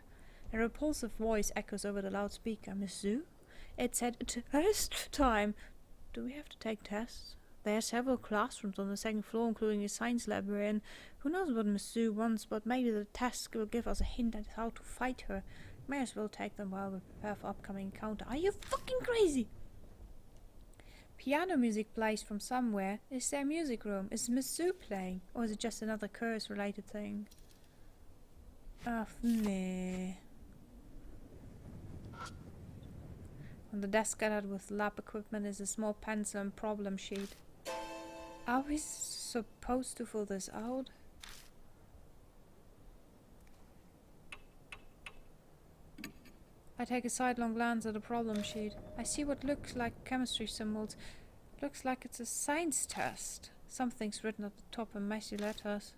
A repulsive voice echoes over the loudspeaker. Miss Zhu? It said, test time! Do we have to take tests? There are several classrooms on the 2nd floor, including a science lab we're in. Who knows what Miss Zhu wants, but maybe the tests will give us a hint at how to fight her. May as well take them while we prepare for upcoming encounter. Are you fucking crazy? Piano music plays from somewhere. Is there a music room? Is Miss Zhu playing? Or is it just another curse-related thing? Oh, meh. On the desk scattered with lab equipment is a small pencil and problem sheet. Are we supposed to fill this out? I take a sidelong glance at the problem sheet. I see what looks like chemistry symbols. Looks like it's a science test. Something's written at the top in messy letters.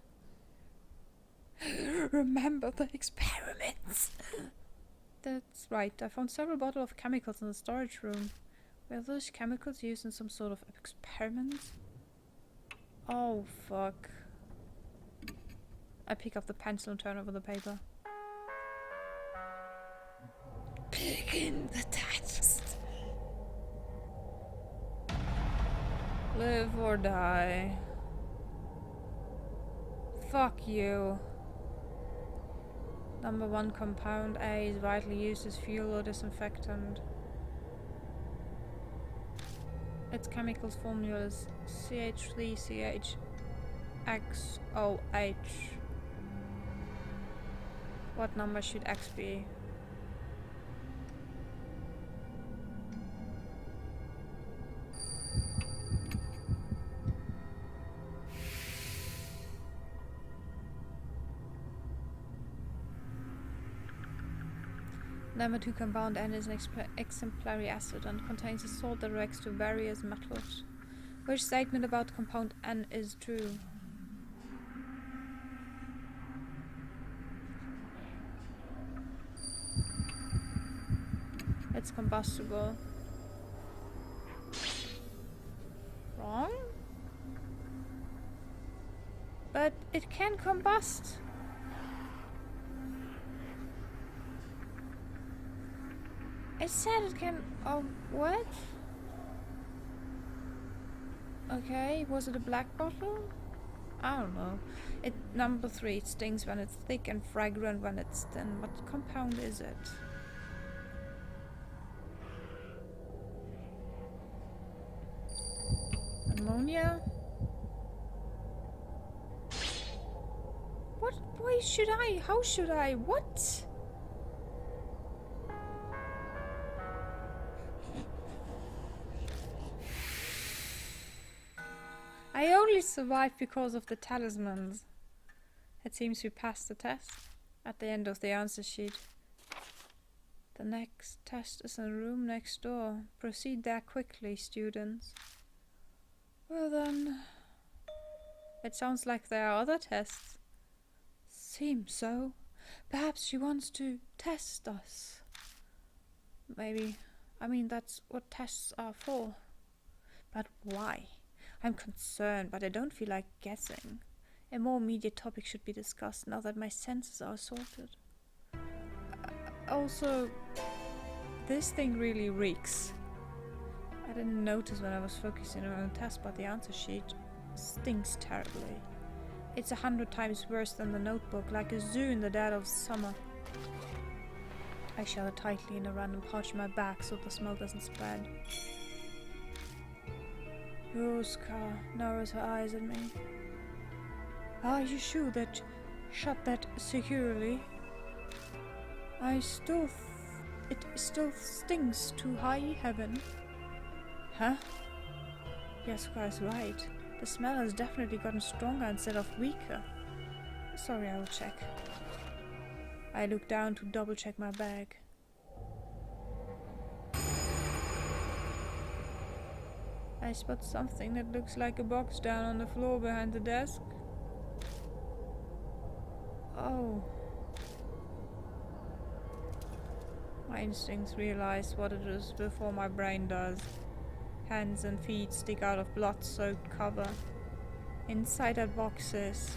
Remember the experiments! That's right. I found several bottles of chemicals in the storage room. Were those chemicals used in some sort of experiment? Oh, fuck. I pick up the pencil and turn over the paper. Begin the test. Live or die. Fuck you. Number 1 compound A is widely used as fuel or disinfectant. Its chemical formula is CH3CHXOH. What number should X be? Number 2 compound N is an exemplary acid and contains a salt that reacts to various metals. Which statement about compound N is true? It's combustible. Wrong? But it can combust. It said it can... Oh, what? Okay, was it a black bottle? I don't know. Number 3, it stings when it's thick and fragrant when it's thin. What compound is it? Ammonia? What? Why should I? How should I? What? I only survived because of the talismans. It seems we passed the test. At the end of the answer sheet. The next test is in the room next door. Proceed there quickly, students. Well then... It sounds like there are other tests. Seems so. Perhaps she wants to test us. Maybe. I mean, that's what tests are for. But why? I'm concerned, but I don't feel like guessing. A more immediate topic should be discussed now that my senses are sorted. Also, this thing really reeks. I didn't notice when I was focusing on the test, but the answer sheet stinks terribly. It's 100 times worse than the notebook, like a zoo in the dead of summer. I shove it tightly in a random pouch in my back so the smell doesn't spread. Roska narrows her eyes at me. Are you sure that shut that securely. It still stings to high heaven. Huh? Yasuka is right. The smell has definitely gotten stronger instead of weaker. Sorry, I will check. I look down to double check my bag. I spot something that looks like a box down on the floor behind the desk. Oh. My instincts realize what it is before my brain does. Hands and feet stick out of blood-soaked cover. Inside that box is...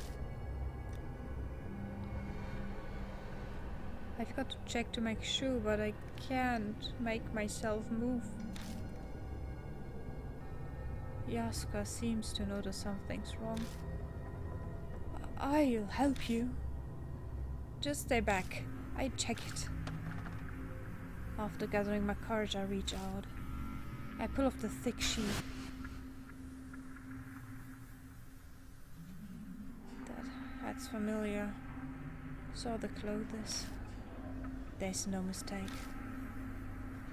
I've got to check to make sure, but I can't make myself move. Yasuka seems to notice something's wrong. I'll help you. Just stay back. I check it. After gathering my courage, I reach out. I pull off the thick sheet. That's familiar. Saw the clothes. There's no mistake.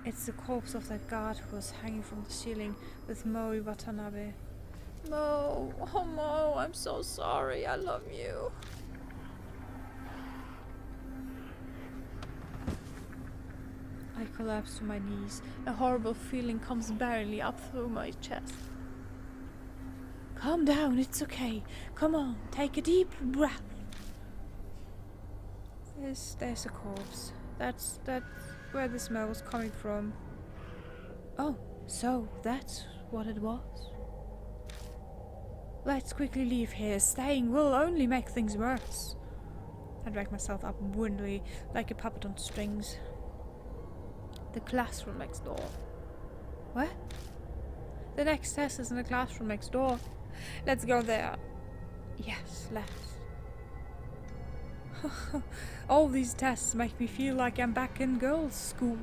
It's the corpse of that guard who was hanging from the ceiling with Moi Watanabe. Mo, oh Mo, I'm so sorry. I love you. I collapse to my knees. A horrible feeling comes barely up through my chest. Calm down, it's okay. Come on, take a deep breath. There's a corpse. That's where the smell was coming from. Oh, so that's what it was. Let's quickly leave here. Staying will only make things worse. I drag myself up woodenly, like a puppet on strings. The classroom next door. What? The next test is in the classroom next door. Let's go there. Yes, let's. All these tests make me feel like I'm back in girls' school.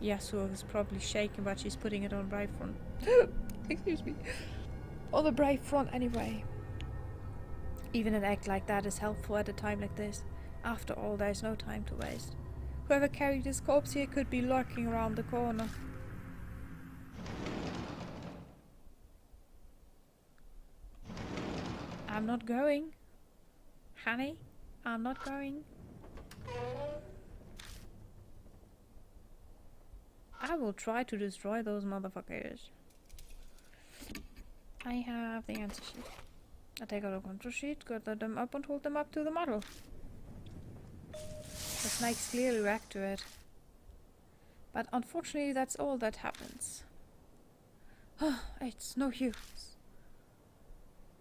Yasuo is probably shaken, but she's putting it on brave front. Excuse me. On the brave front anyway. Even an act like that is helpful at a time like this. After all, there's no time to waste. Whoever carried this corpse here could be lurking around the corner. I'm not going. Honey, I'm not going. I will try to destroy those motherfuckers. I have the answer sheet. I take out a control sheet, gather them up and hold them up to the model. The snakes clearly react to it. But unfortunately that's all that happens. It's no use.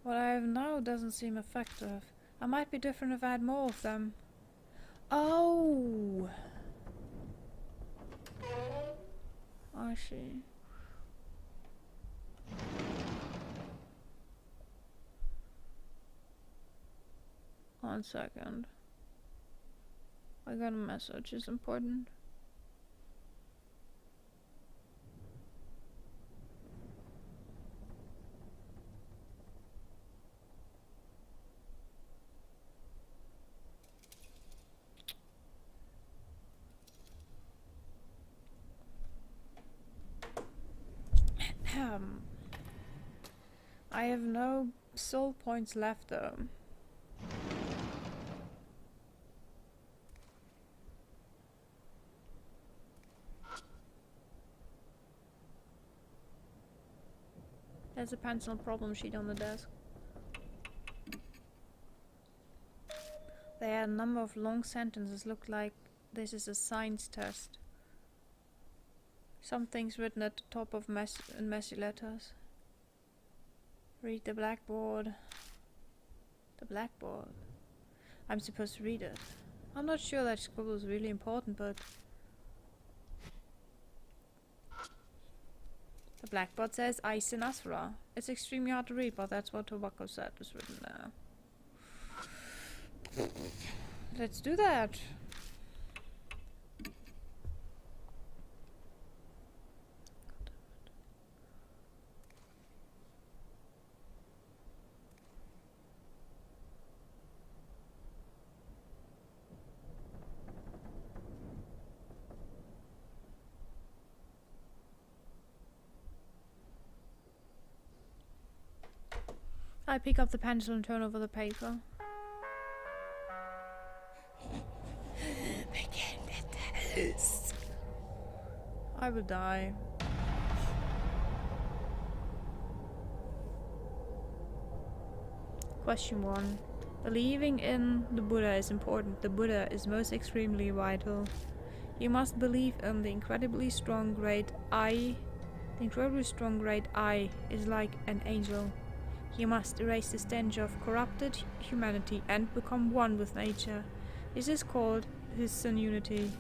What I have now doesn't seem effective. I might be different if I had more of them. Oh! I see. One second. I got a message. It's important. I have no soul points left though. There's a pencil problem sheet on the desk. There are a number of long sentences. Look like this is a science test. Some things written at the top of in messy letters. Read the blackboard. The blackboard. I'm supposed to read it. I'm not sure that scribble is really important, but the blackboard says Ice in Asura. It's extremely hard to read, but that's what Tobacco said is written there. Let's do that. I pick up the pencil and turn over the paper. Begin the test. I will die. Question 1. Believing in the Buddha is important. The Buddha is most extremely vital. You must believe in the incredibly strong great I. The incredibly strong great I is like an angel. You must erase the stench of corrupted humanity and become one with nature. This is called Hudson unity.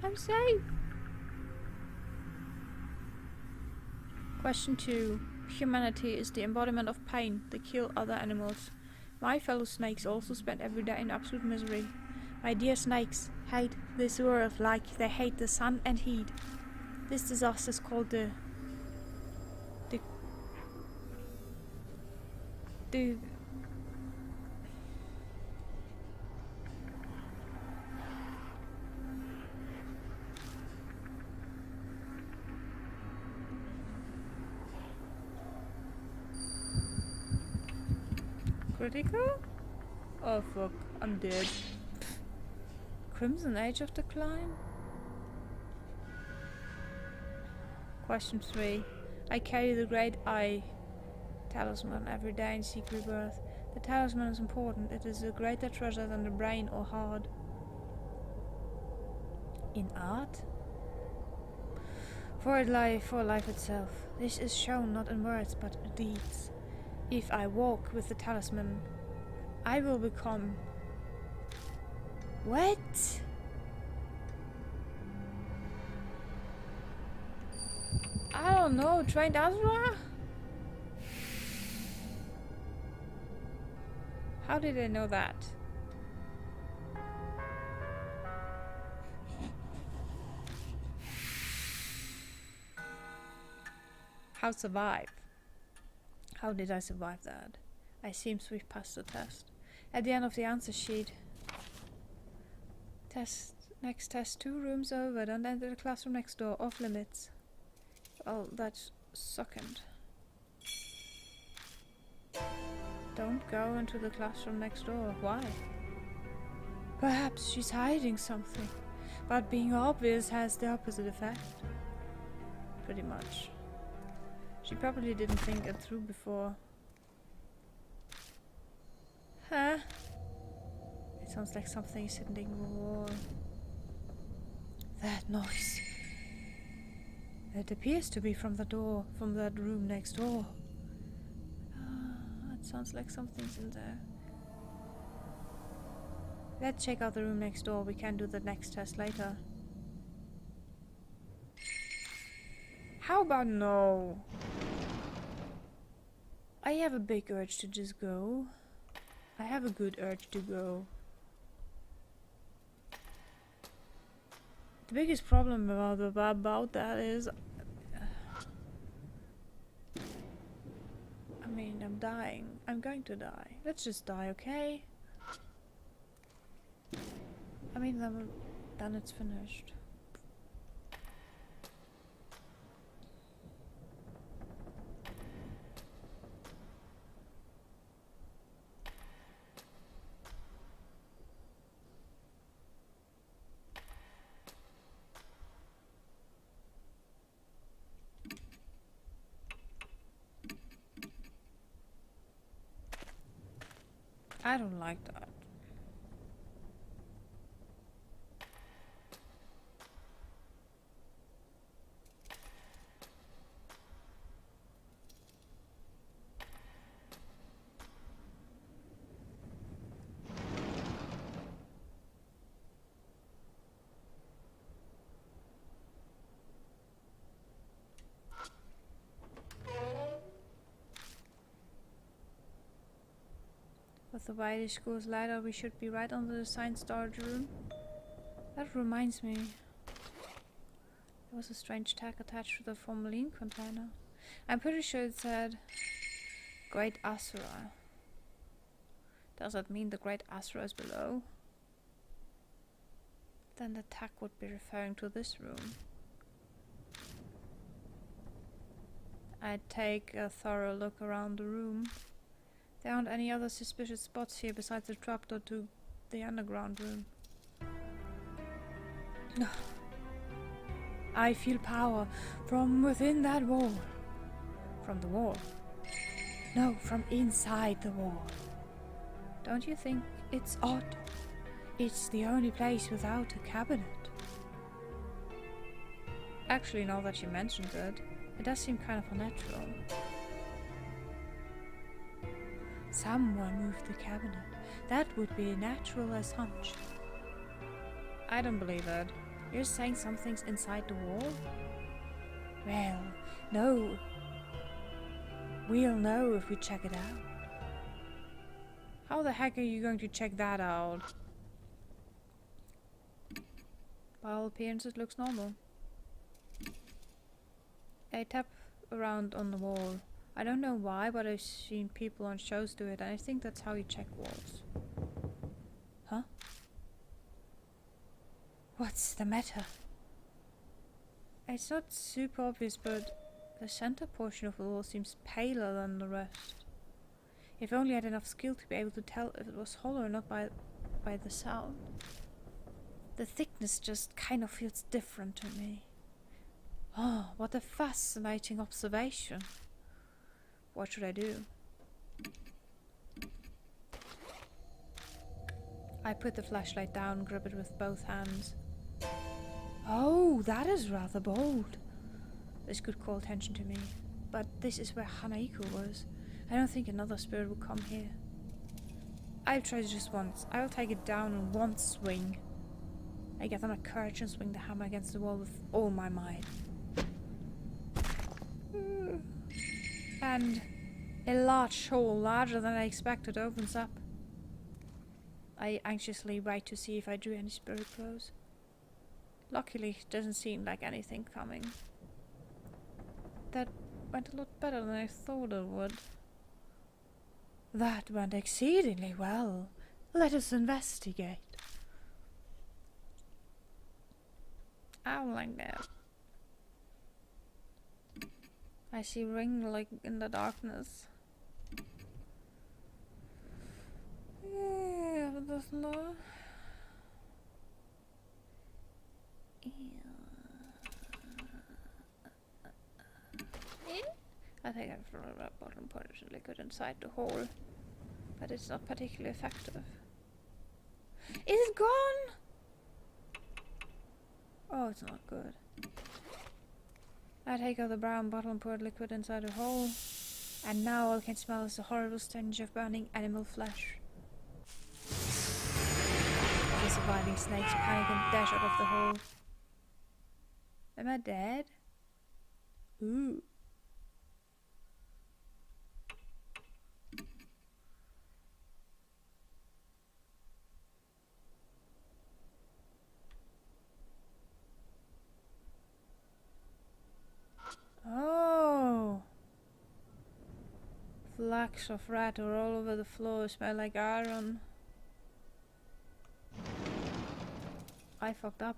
I'm safe. Question 2. Humanity is the embodiment of pain. They kill other animals. My fellow snakes also spend every day in absolute misery. My dear snakes hate this world like they hate the sun and heat. This disaster is called the critical? Oh fuck, I'm dead. Crimson Age of Decline? Question 3. I carry the great Eye talisman every day and seek rebirth. The talisman is important. It is a greater treasure than the brain or heart. In art? For life itself. This is shown not in words but in deeds. If I walk with the talisman, I will become... What? I don't know, trained Azra? How did I know that? How survive? How did I survive that? I seems we've passed the test. At the end of the answer sheet. Next test 2 rooms over, don't enter the classroom next door, off limits. Well, that's second. Don't go into the classroom next door. Why? Perhaps she's hiding something, but being obvious has the opposite effect. Pretty much. She probably didn't think it through before. Huh? It sounds like something is hitting the wall. That noise. It appears to be from the door, from that room next door. It sounds like something's in there. Let's check out the room next door. We can do the next test later. How about no? I have a big urge to just go. I have a good urge to go. The biggest problem about that is... I mean, I'm dying. I'm going to die. Let's just die, okay? I mean, then it's finished. I don't like that. With the whitish goes ladder, we should be right under the science storage room. That reminds me. There was a strange tag attached to the formalin container. I'm pretty sure it said Great Asura. Does that mean the Great Asura is below? Then the tag would be referring to this room. I'd take a thorough look around the room. There aren't any other suspicious spots here besides the trapdoor to the underground room. I feel power from within that wall. From the wall? No, from inside the wall. Don't you think it's odd? It's the only place without a cabinet. Actually, now that you mentioned it, it does seem kind of unnatural. Someone moved the cabinet. That would be a natural as hunch. I don't believe it. You're saying something's inside the wall? Well, no. We'll know if we check it out. How the heck are you going to check that out? By all appearances, it looks normal. I tap around on the wall. I don't know why, but I've seen people on shows do it, and I think that's how you check walls. Huh? What's the matter? It's not super obvious, but the center portion of the wall seems paler than the rest. If only I had enough skill to be able to tell if it was hollow or not by the sound. The thickness just kind of feels different to me. Oh, what a fascinating observation. What should I do? I put the flashlight down and grip it with both hands. Oh, that is rather bold. This could call attention to me, but this is where Hanaiko was. I don't think another spirit would come here. I've tried it just once. I will take it down in one swing. I gather my courage and swing the hammer against the wall with all my might. And a large hole, larger than I expected, opens up. I anxiously wait to see if I drew any spirit close. Luckily, it doesn't seem like anything coming. That went a lot better than I thought it would. That went exceedingly well. Let us investigate. I don't like that. I see ring like in the darkness. Yeah, but that's not. I think I've thrown a bottom portion liquid inside the hole, but it's not particularly effective. Is it gone? Oh, it's not good. I take out the brown bottle and pour liquid inside the hole, and now all I can smell is the horrible stench of burning animal flesh. The surviving snakes panic and dash out of the hole. Am I dead? Ooh. Oh. Flecks of rat are all over the floor, smell like iron. I fucked up.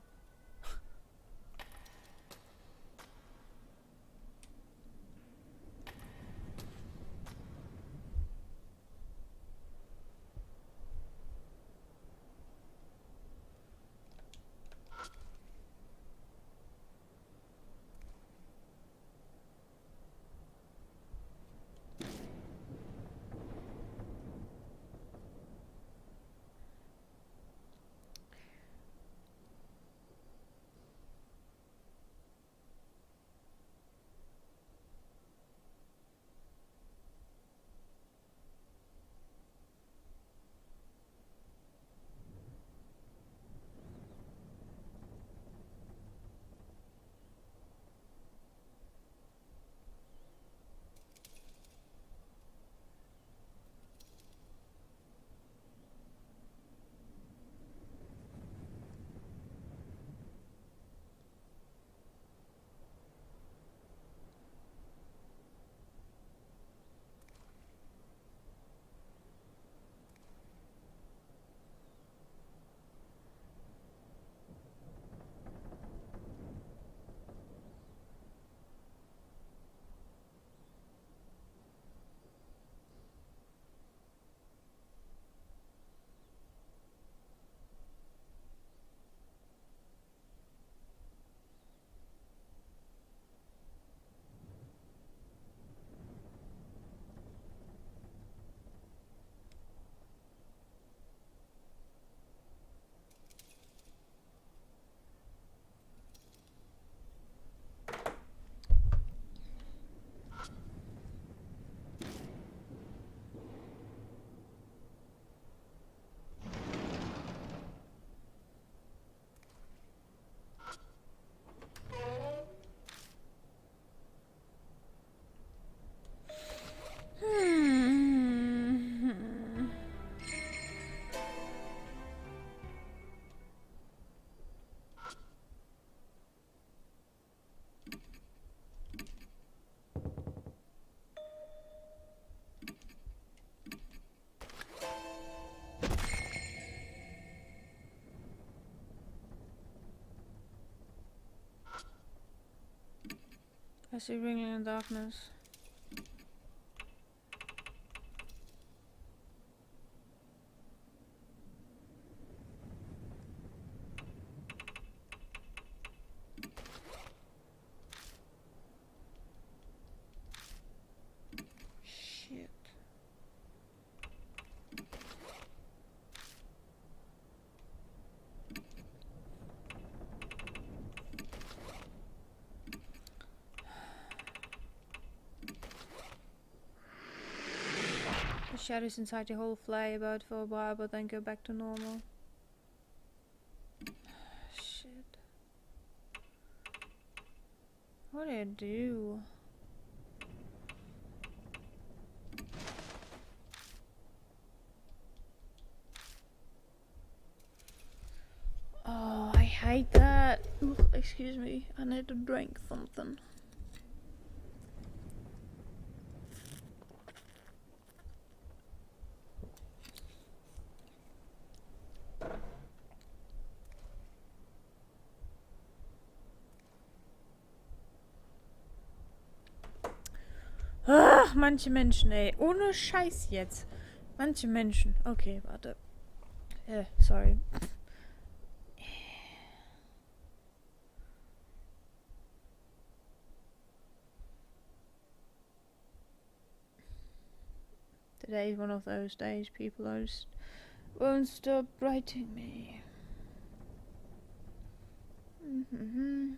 I see ringing in the darkness. Shit. The shadows inside the hole fly about for a while, but then go back to normal. Shit. What do I do? Oh, I hate that. Ooh, excuse me, I need to drink something. Ach, manche Menschen, ey. Ohne Scheiß jetzt. Manche Menschen. Okay, warte. Sorry. Today is one of those days people just won't stop writing me. Mm-hmm.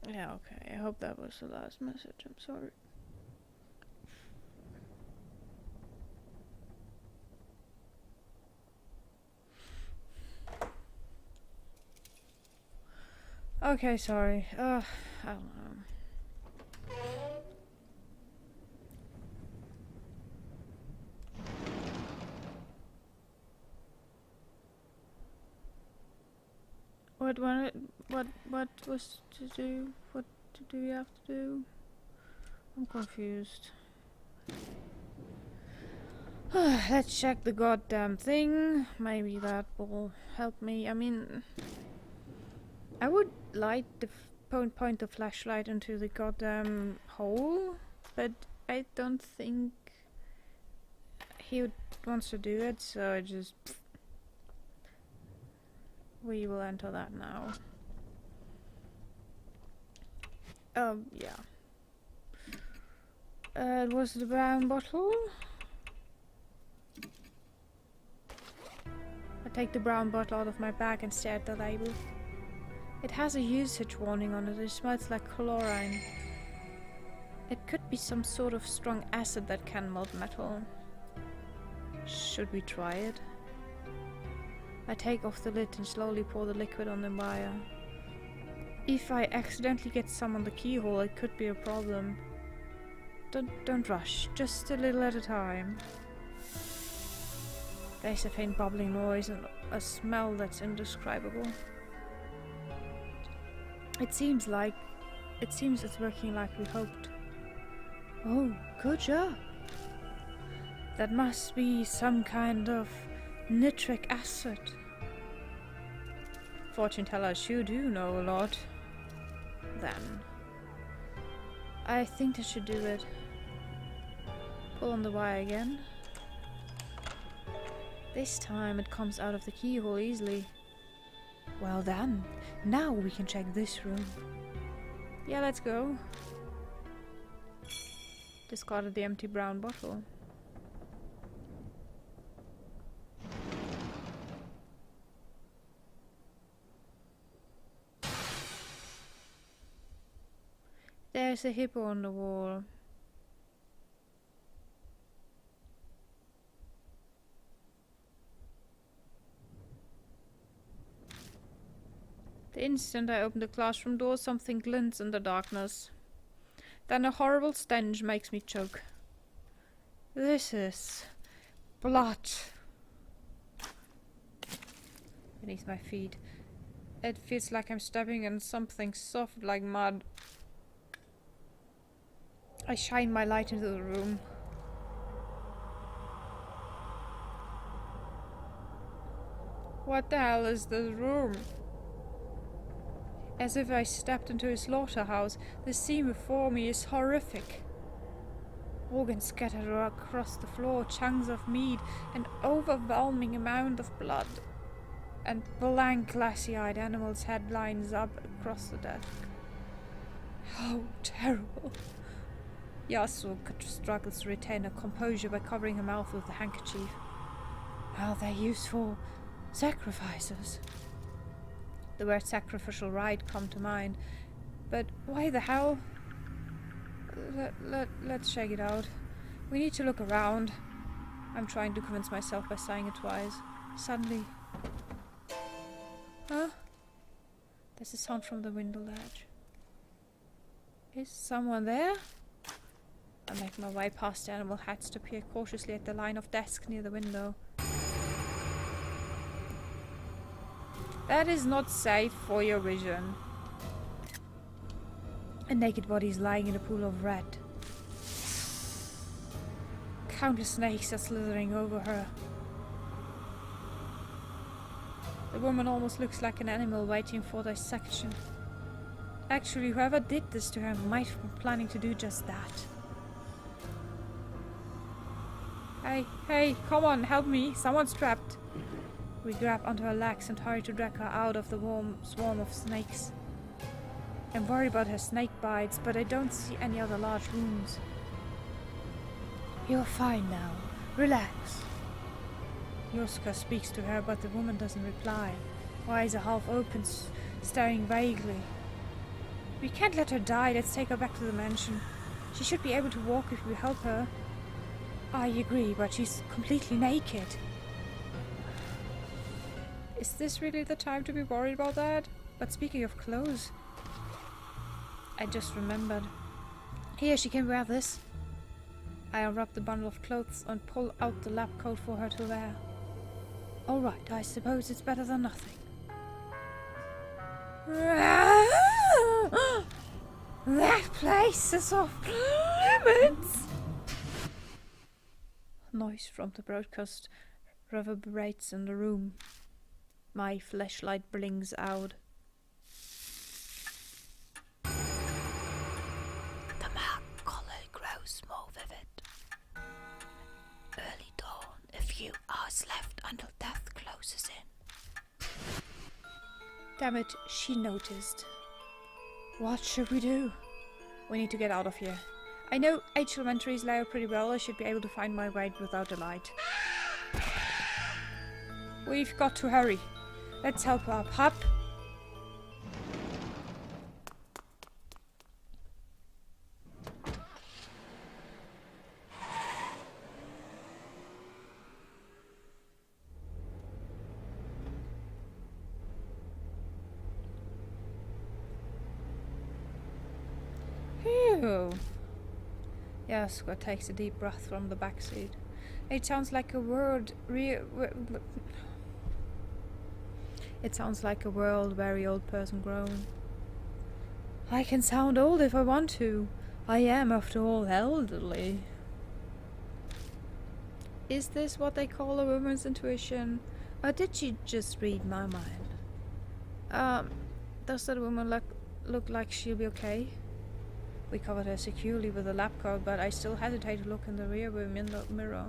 Yeah, okay. I hope that was the last message. I'm sorry. Okay, sorry. I don't know. What was to do? What do we have to do? I'm confused. Let's check the goddamn thing. Maybe that will help me. I mean, I would light the point the flashlight into the goddamn hole, but I don't think he wants to do it, so I just... We will enter that now. Yeah. It was the brown bottle. I take the brown bottle out of my bag and stare at the label. It has a usage warning on it. It smells like chlorine. It could be some sort of strong acid that can melt metal. Should we try it? I take off the lid and slowly pour the liquid on the wire. If I accidentally get some on the keyhole, it could be a problem. Don't rush, just a little at a time. There's a faint bubbling noise and a smell that's indescribable. It seems it's working like we hoped. Oh, good job. That must be some kind of nitric acid. Fortune tellers, you do know a lot. Then I think that should do it. Pull on the wire again. This time it comes out of the keyhole easily. Well then, now we can check this room. Yeah, let's go. Discarded the empty brown bottle. There's a hippo on the wall. The instant I open the classroom door, something glints in the darkness. Then a horrible stench makes me choke. This is blood beneath my feet. It feels like I'm stepping in something soft like mud. I shine my light into the room. What the hell is this room? As if I stepped into a slaughterhouse, the scene before me is horrific. Organs scattered across the floor, chunks of meat, an overwhelming amount of blood, and blank, glassy-eyed animals' head lines up across the desk. How terrible. Yasuo struggles to retain her composure by covering her mouth with a handkerchief. Are they used for sacrifices? The word sacrificial rite come to mind, but why the hell? Let's check it out. We need to look around. I'm trying to convince myself by saying it twice. Suddenly... Huh? There's a sound from the window ledge. Is someone there? I make my way past the animal heads to peer cautiously at the line of desks near the window. That is not safe for your vision. A naked body is lying in a pool of red. Countless snakes are slithering over her. The woman almost looks like an animal waiting for dissection. Actually, whoever did this to her might be planning to do just that. Hey, come on, help me. Someone's trapped. We grab onto her legs and hurry to drag her out of the warm swarm of snakes. I'm worried about her snake bites, but I don't see any other large wounds. You're fine now. Relax. Yoska speaks to her, but the woman doesn't reply. Her eyes are half open, staring vaguely. We can't let her die. Let's take her back to the mansion. She should be able to walk if we help her. I agree, but she's completely naked. Is this really the time to be worried about that? But speaking of clothes, I just remembered. Here, she can wear this. I unwrap the bundle of clothes and pull out the lab coat for her to wear. Alright, I suppose it's better than nothing. That place is off limits! Noise from the broadcast reverberates in the room. My flashlight blinks out. The mark color grows more vivid. Early dawn, a few hours left until death closes in. Damn it, she noticed. What should we do? We need to get out of here. I know H Elementary is laid out pretty well. I should be able to find my way without the light. We've got to hurry. Let's help her up. Hop! Phew. Yaska takes a deep breath from the back seat. It sounds like a word It sounds like a world very old person grown. I can sound old if I want to. I am, after all, elderly. Is this what they call a woman's intuition? Or did she just read my mind? Does that woman look like she'll be okay? We covered her securely with a lab coat, but I still hesitate to look in the rear view mirror.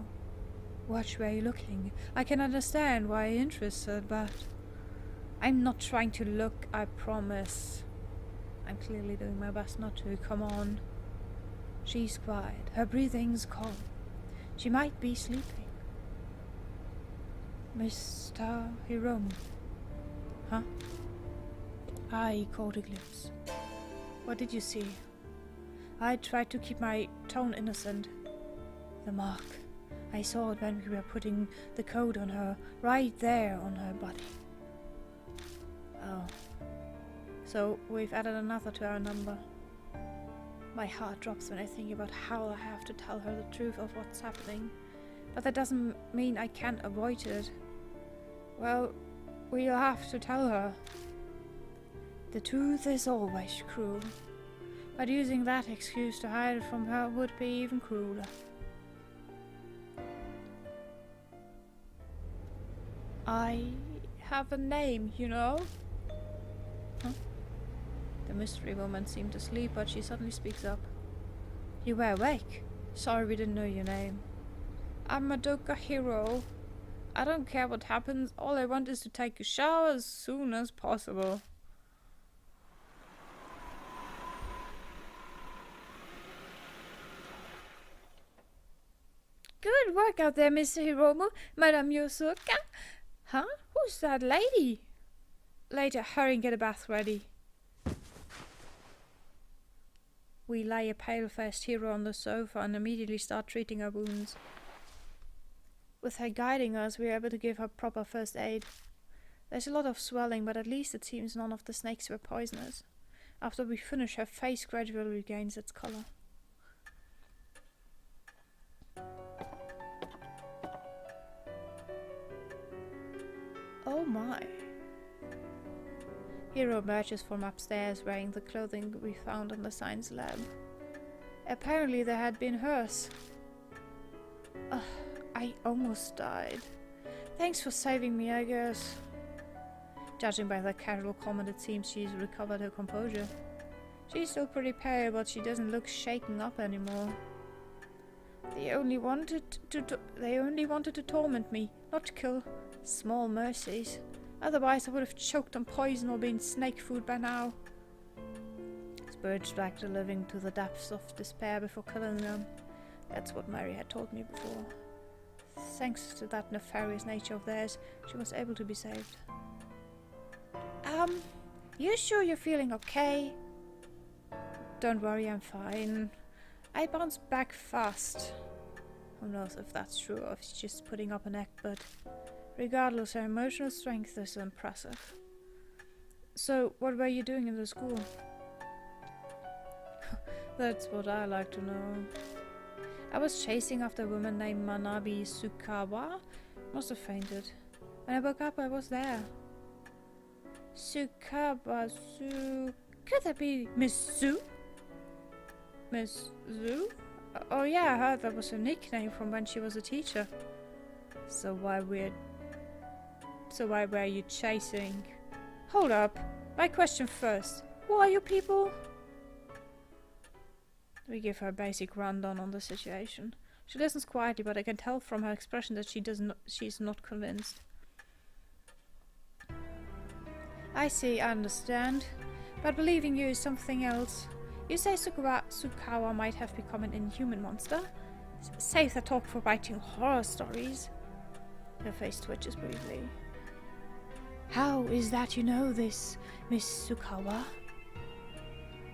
Watch where you're looking. I can understand why you're interested, but I'm not trying to look, I promise. I'm clearly doing my best not to. Come on. She's quiet. Her breathing's calm. She might be sleeping. Mr. Hiromu. Huh? I caught a glimpse. What did you see? I tried to keep my tone innocent. The mark. I saw it when we were putting the coat on her, right there on her body. Oh, So we've added another to our number. My heart drops when I think about how I have to tell her the truth of what's happening. But that doesn't mean I can't avoid it. Well, we'll have to tell her. The truth is always cruel. But using that excuse to hide it from her would be even crueler. I have a name, you know? Huh? The mystery woman seemed asleep, but she suddenly speaks up. You were awake. Sorry we didn't know your name. I'm Madoka Hiro. I don't care what happens, all I want is to take a shower as soon as possible. Good work out there, Mr. Hiromu, Madame Yosuka. Huh? Who's that lady? Later, hurry and get a bath ready. We lay a pale-faced hero on the sofa and immediately start treating her wounds. With her guiding us, we are able to give her proper first aid. There's a lot of swelling, but at least it seems none of the snakes were poisonous. After we finish, her face gradually regains its color. Oh my. Hiro emerges from upstairs wearing the clothing we found in the science lab. Apparently they had been hers. I almost died. Thanks for saving me, I guess. Judging by the casual comment, it seems she's recovered her composure. She's still pretty pale, but she doesn't look shaken up anymore. They only wanted to torment me, not to kill. Small mercies. Otherwise I would have choked on poison or been snake food by now. Spirits drag the living to the depths of despair before killing them. That's what Mary had told me before. Thanks to that nefarious nature of theirs, she was able to be saved. You sure you're feeling okay? Don't worry, I'm fine. I bounce back fast. Who knows if that's true or if she's just putting up an act, but regardless, her emotional strength is impressive. So, what were you doing in the school? That's what I like to know. I was chasing after a woman named Manabi Tsukawa. Must have fainted. When I woke up, I was there. Tsukawa. Could that be Miss Zu? Miss Zu? Oh yeah, I heard that was her nickname from when she was a teacher. So why were you chasing? Hold up. My question first. Who are you people? We give her a basic rundown on the situation. She listens quietly, but I can tell from her expression that she's not convinced. I see, I understand. But believing you is something else. You say Tsukawa might have become an inhuman monster? Save the talk for writing horror stories. Her face twitches briefly. How is that you know this, Miss Tsukawa?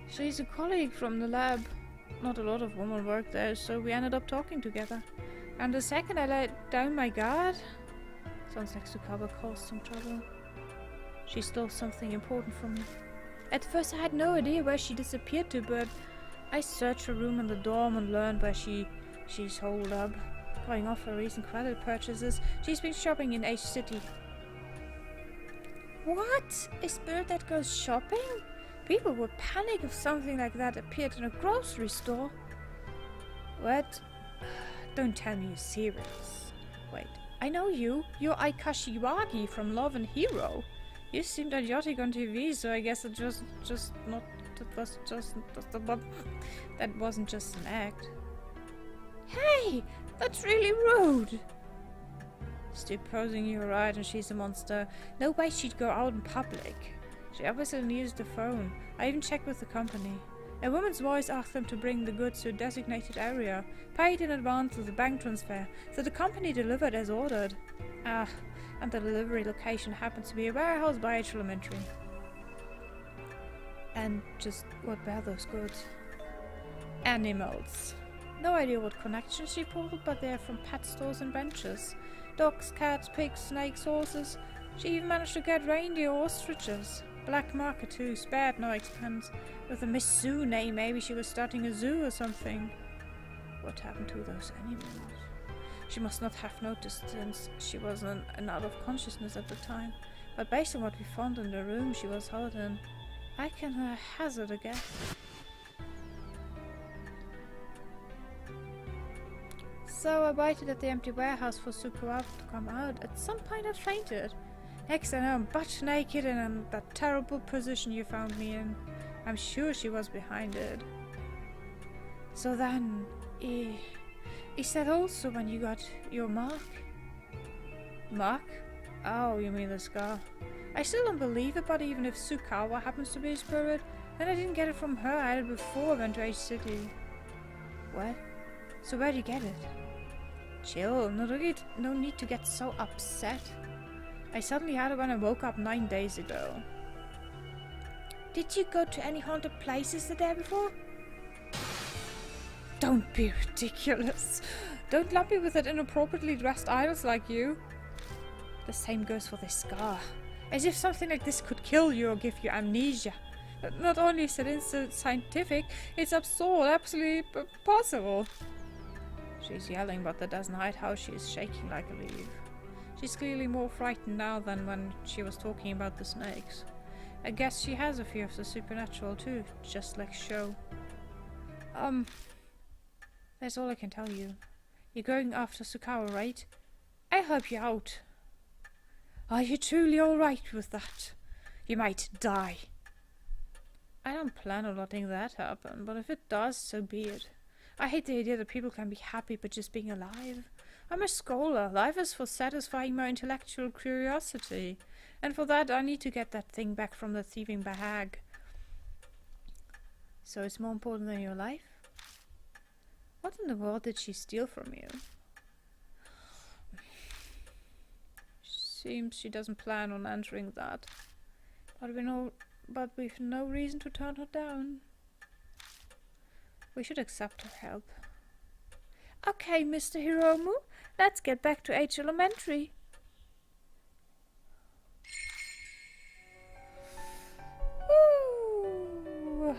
She's a colleague from the lab. Not a lot of women work there, so we ended up talking together. And the second I let down my guard... Sounds like Tsukawa caused some trouble. She stole something important from me. At first I had no idea where she disappeared to, but I searched her room in the dorm and learned where she's holed up. Going off her recent credit purchases, she's been shopping in H City. What? A spirit that goes shopping? People would panic if something like that appeared in a grocery store. What? Don't tell me you're serious. Wait, I know you. You're Aikashi Wagi from Love and Hero. You seemed idiotic on TV, so I guess that wasn't just an act. Hey, that's really rude. Supposing you're right and she's a monster, no way she'd go out in public. She obviously used the phone. I even checked with the company. A woman's voice asked them to bring the goods to a designated area, paid in advance with a bank transfer, so the company delivered as ordered. And the delivery location happens to be a warehouse by H Elementary. And just what were those goods? Animals. No idea what connections she pulled, but they're from pet stores and ranches. Dogs, cats, pigs, snakes, horses. She even managed to get reindeer ostriches. Black market too, spared no expense. With a Miss Sue name, maybe she was starting a zoo or something. What happened to those animals? She must not have noticed since she was out of consciousness at the time. But based on what we found in the room she was held in, I can hazard a guess. So I waited at the empty warehouse for Sukawa to come out. At some point I fainted. Next I know I'm butt naked and in that terrible position you found me in. I'm sure she was behind it. So then, is that also when you got your mark? Mark? Oh, you mean the scar. I still don't believe it, but even if Sukawa happens to be a spirit, then I didn't get it from her, I had it before I went to H City. What? So where'd you get it? Chill, no need to get so upset. I suddenly had it when I woke up 9 days ago. Did you go to any haunted places the day before? Don't be ridiculous. Don't lump me with that inappropriately dressed idols like you. The same goes for this scar. As if something like this could kill you or give you amnesia. Not only is it instant scientific, it's absurd, absolutely impossible. She's yelling, but that doesn't hide how she is shaking like a leaf. She's clearly more frightened now than when she was talking about the snakes. I guess she has a fear of the supernatural too, just like Sho. That's all I can tell you. You're going after Sukawa, right? I'll help you out. Are you truly alright with that? You might die. I don't plan on letting that happen, but if it does, so be it. I hate the idea that people can be happy but just being alive. I'm a scholar. Life is for satisfying my intellectual curiosity. And for that I need to get that thing back from the thieving bag. So it's more important than your life? What in the world did she steal from you? Seems she doesn't plan on answering that. But we've no reason to turn her down. We should accept her help. Okay, Mr. Hiromu, let's get back to H Elementary. Woo!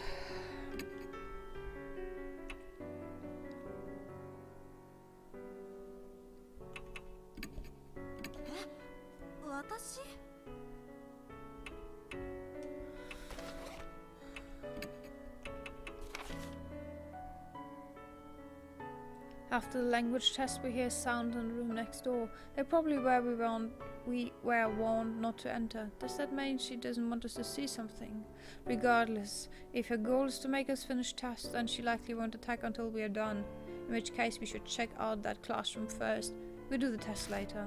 私 After the language test, we hear sound in the room next door. They're probably where we were warned not to enter. Does that mean she doesn't want us to see something? Regardless, if her goal is to make us finish tests, then she likely won't attack until we are done. In which case, we should check out that classroom first. We'll do the test later.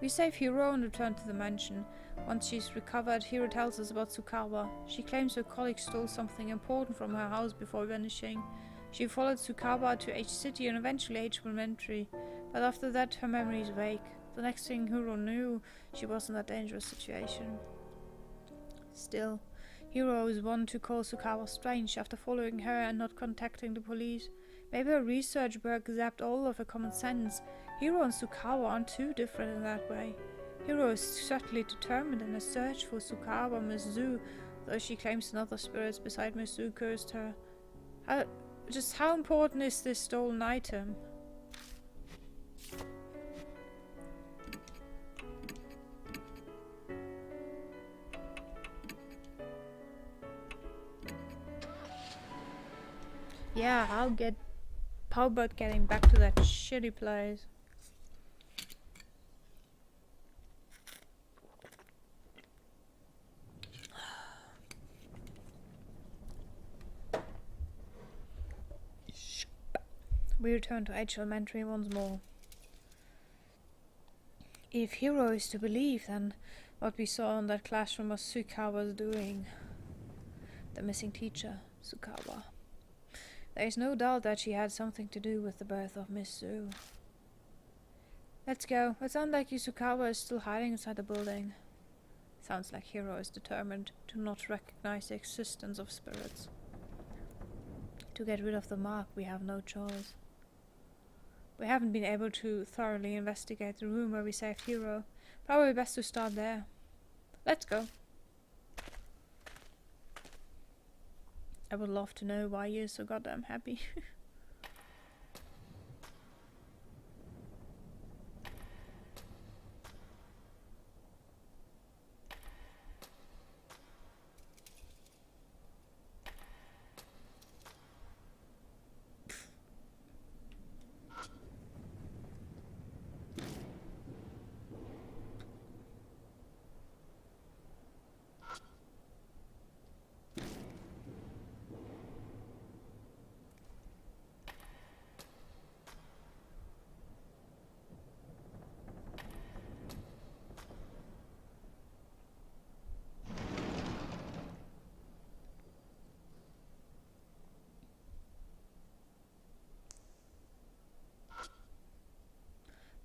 We save Hiro and return to the mansion. Once she's recovered, Hiro tells us about Sukawa. She claims her colleague stole something important from her house before vanishing. She followed Sukawa to H City and eventually H Elementary, but after that her memory is vague. The next thing Hiro knew, she was in a dangerous situation. Still, Hiro is one to call Sukawa strange after following her and not contacting the police. Maybe her research work zapped all of her common sense. Hiro and Sukawa aren't too different in that way. Hiro is certainly determined in her search for Sukawa Mizu, though she claims another spirits beside Mizu cursed her. Just how important is this stolen item? Yeah, how about getting back to that shitty place? We return to H Elementary once more. If Hiro is to believe, then what we saw in that classroom was Sukawa's doing. The missing teacher, Sukawa. There is no doubt that she had something to do with the birth of Miss Sue. Let's go. It sounds like Sukawa is still hiding inside the building. Sounds like Hiro is determined to not recognize the existence of spirits. To get rid of the mark, we have no choice. We haven't been able to thoroughly investigate the room where we saved Hiro. Probably best to start there. Let's go. I would love to know why you're so goddamn happy.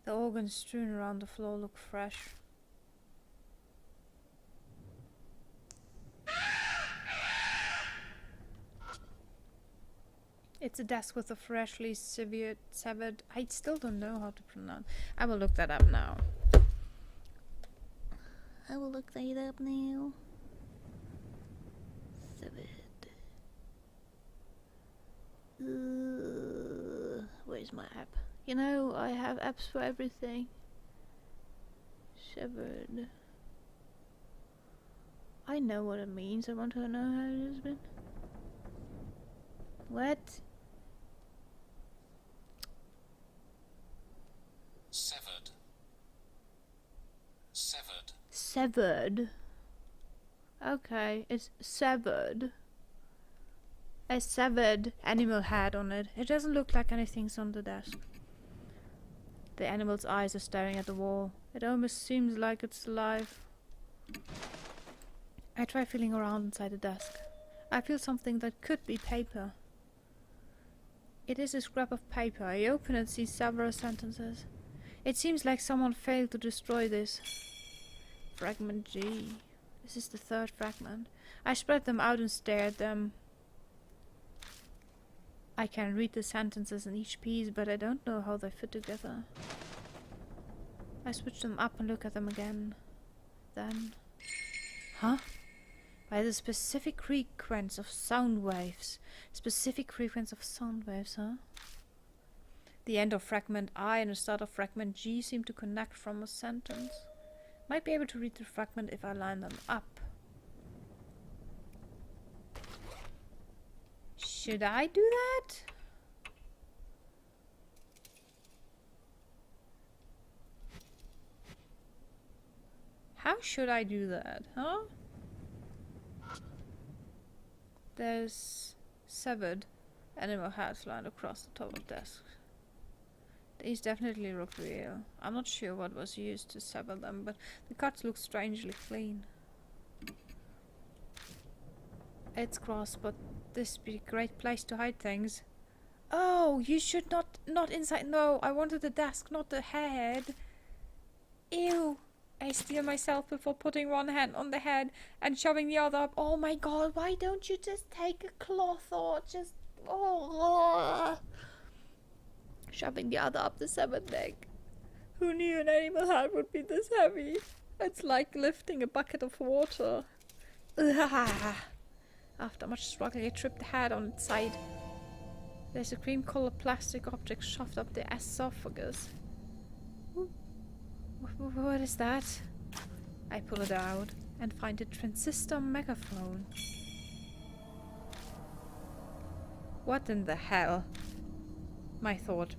The organs strewn around the floor look fresh. It's a desk with a freshly severed. I still don't know how to pronounce. I will look that up now. Severed. Where's my app? You know, I have apps for everything. Severed. I know what it means. I want to know how it has been. What? Severed. Severed. Severed. Okay, it's severed. A severed animal head on it. It doesn't look like anything's on the desk. The animal's eyes are staring at the wall. It almost seems like it's alive. I try feeling around inside the desk. I feel something that could be paper. It is a scrap of paper. I open and see several sentences. It seems like someone failed to destroy this. Fragment G. This is the third fragment. I spread them out and stare at them. I can read the sentences in each piece, but I don't know how they fit together. I switch them up and look at them again. Then... Huh? By the specific frequency of sound waves. Specific frequency of sound waves, huh? The end of fragment I and the start of fragment G seem to connect from a sentence. Might be able to read the fragment if I line them up. Should I do that? How should I do that, huh? There's severed animal heads lined across the top of the desk. These definitely look real. I'm not sure what was used to sever them, but the cuts look strangely clean. It's gross, but this would be a great place to hide things. Oh, you should not inside. No, I wanted the desk, not the head. Ew. I steal myself before putting one hand on the head and shoving the other up. Oh my god, why don't you just take a cloth or just... Oh, shoving the other up the severed neck. Who knew an animal head would be this heavy? It's like lifting a bucket of water. After much struggling, I tripped the head on its side. There's a cream-colored plastic object shoved up the esophagus. What is that? I pull it out and find a transistor megaphone. What in the hell? My thought.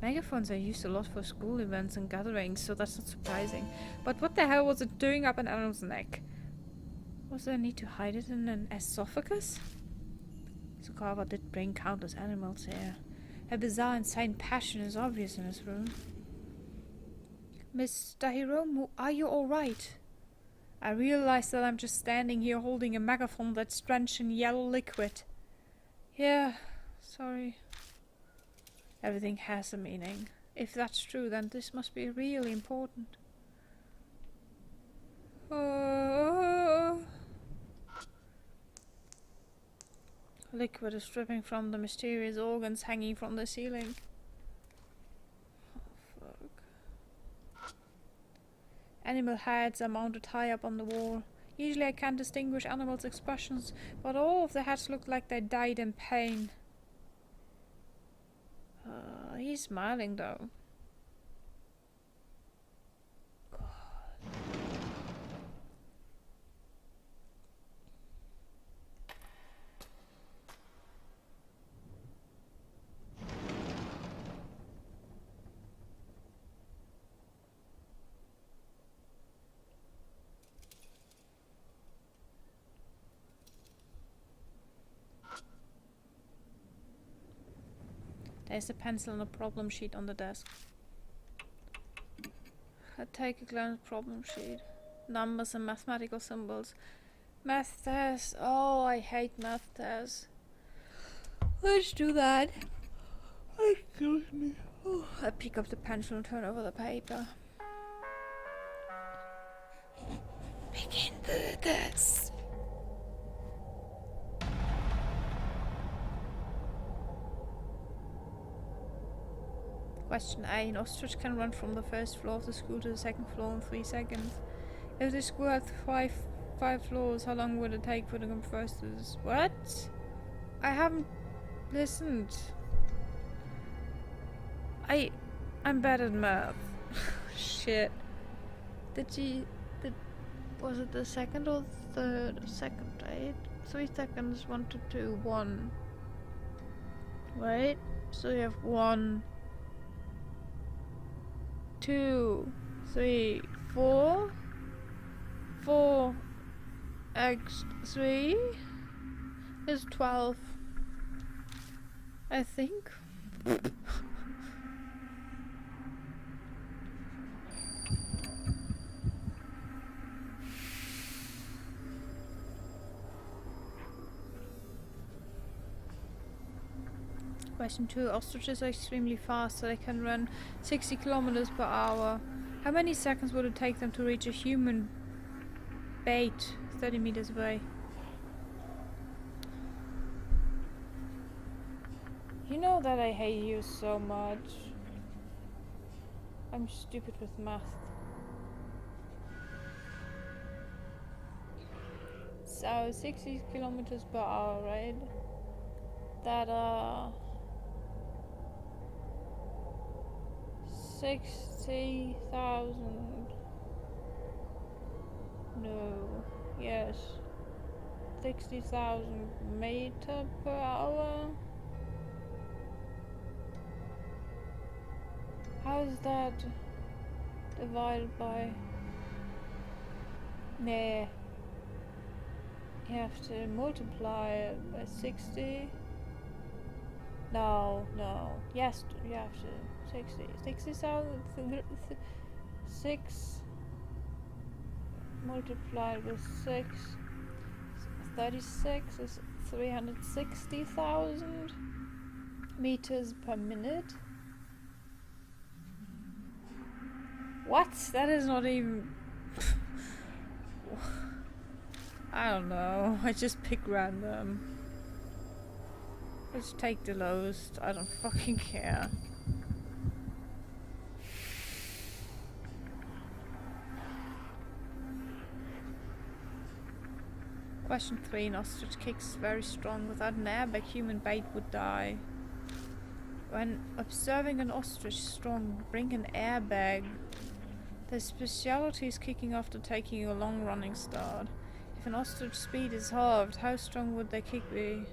Megaphones are used a lot for school events and gatherings, so that's not surprising. But what the hell was it doing up an animal's neck? Was there a need to hide it in an esophagus? Sukawa did bring countless animals here. A bizarre, insane passion is obvious in this room. Mr. Hiromu, are you alright? I realize that I'm just standing here holding a megaphone that's drenched in yellow liquid. Yeah, sorry. Everything has a meaning. If that's true, then this must be really important. Liquid is dripping from the mysterious organs hanging from the ceiling. Oh, fuck. Animal heads are mounted high up on the wall. Usually I can't distinguish animals' expressions, but all of the heads looked like they died in pain. He's smiling though. There's a pencil and a problem sheet on the desk. I take a glance at the problem sheet. Numbers and mathematical symbols. Math test. Oh, I hate math tests. Let's do that. Excuse me. Oh, I pick up the pencil and turn over the paper. Begin the test. Question A. An ostrich can run from the first floor of the school to the second floor in 3 seconds. If the school had five floors, how long would it take for the first to this? What? I haven't listened. I'm bad at math. Shit. Was it the second or third? Second, right? 3 seconds, 1 to 2, 1. Right? So you have 1, 2, 3, 4. 4 x 3 is 12. I think. Question 2. Ostriches are extremely fast, so they can run 60 kilometers per hour. How many seconds would it take them to reach a human bait 30 meters away? You know that I hate you so much. I'm stupid with math. So 60 kilometers per hour, right? That 60,000. No. Yes. 60,000 meter per hour. How is that divided by? Nah. You have to multiply it by 60. No. Yes, you have to. 60,000. 6 multiplied with 6. 36 is 360,000 meters per minute. What? That is not even... I don't know. I just pick random. Let's take the lowest. I don't fucking care. Question 3. An ostrich kicks very strong. Without an airbag, human bait would die. When observing an ostrich strong, bring an airbag. The speciality is kicking after taking a long running start. If an ostrich speed is halved, how strong would their kick be?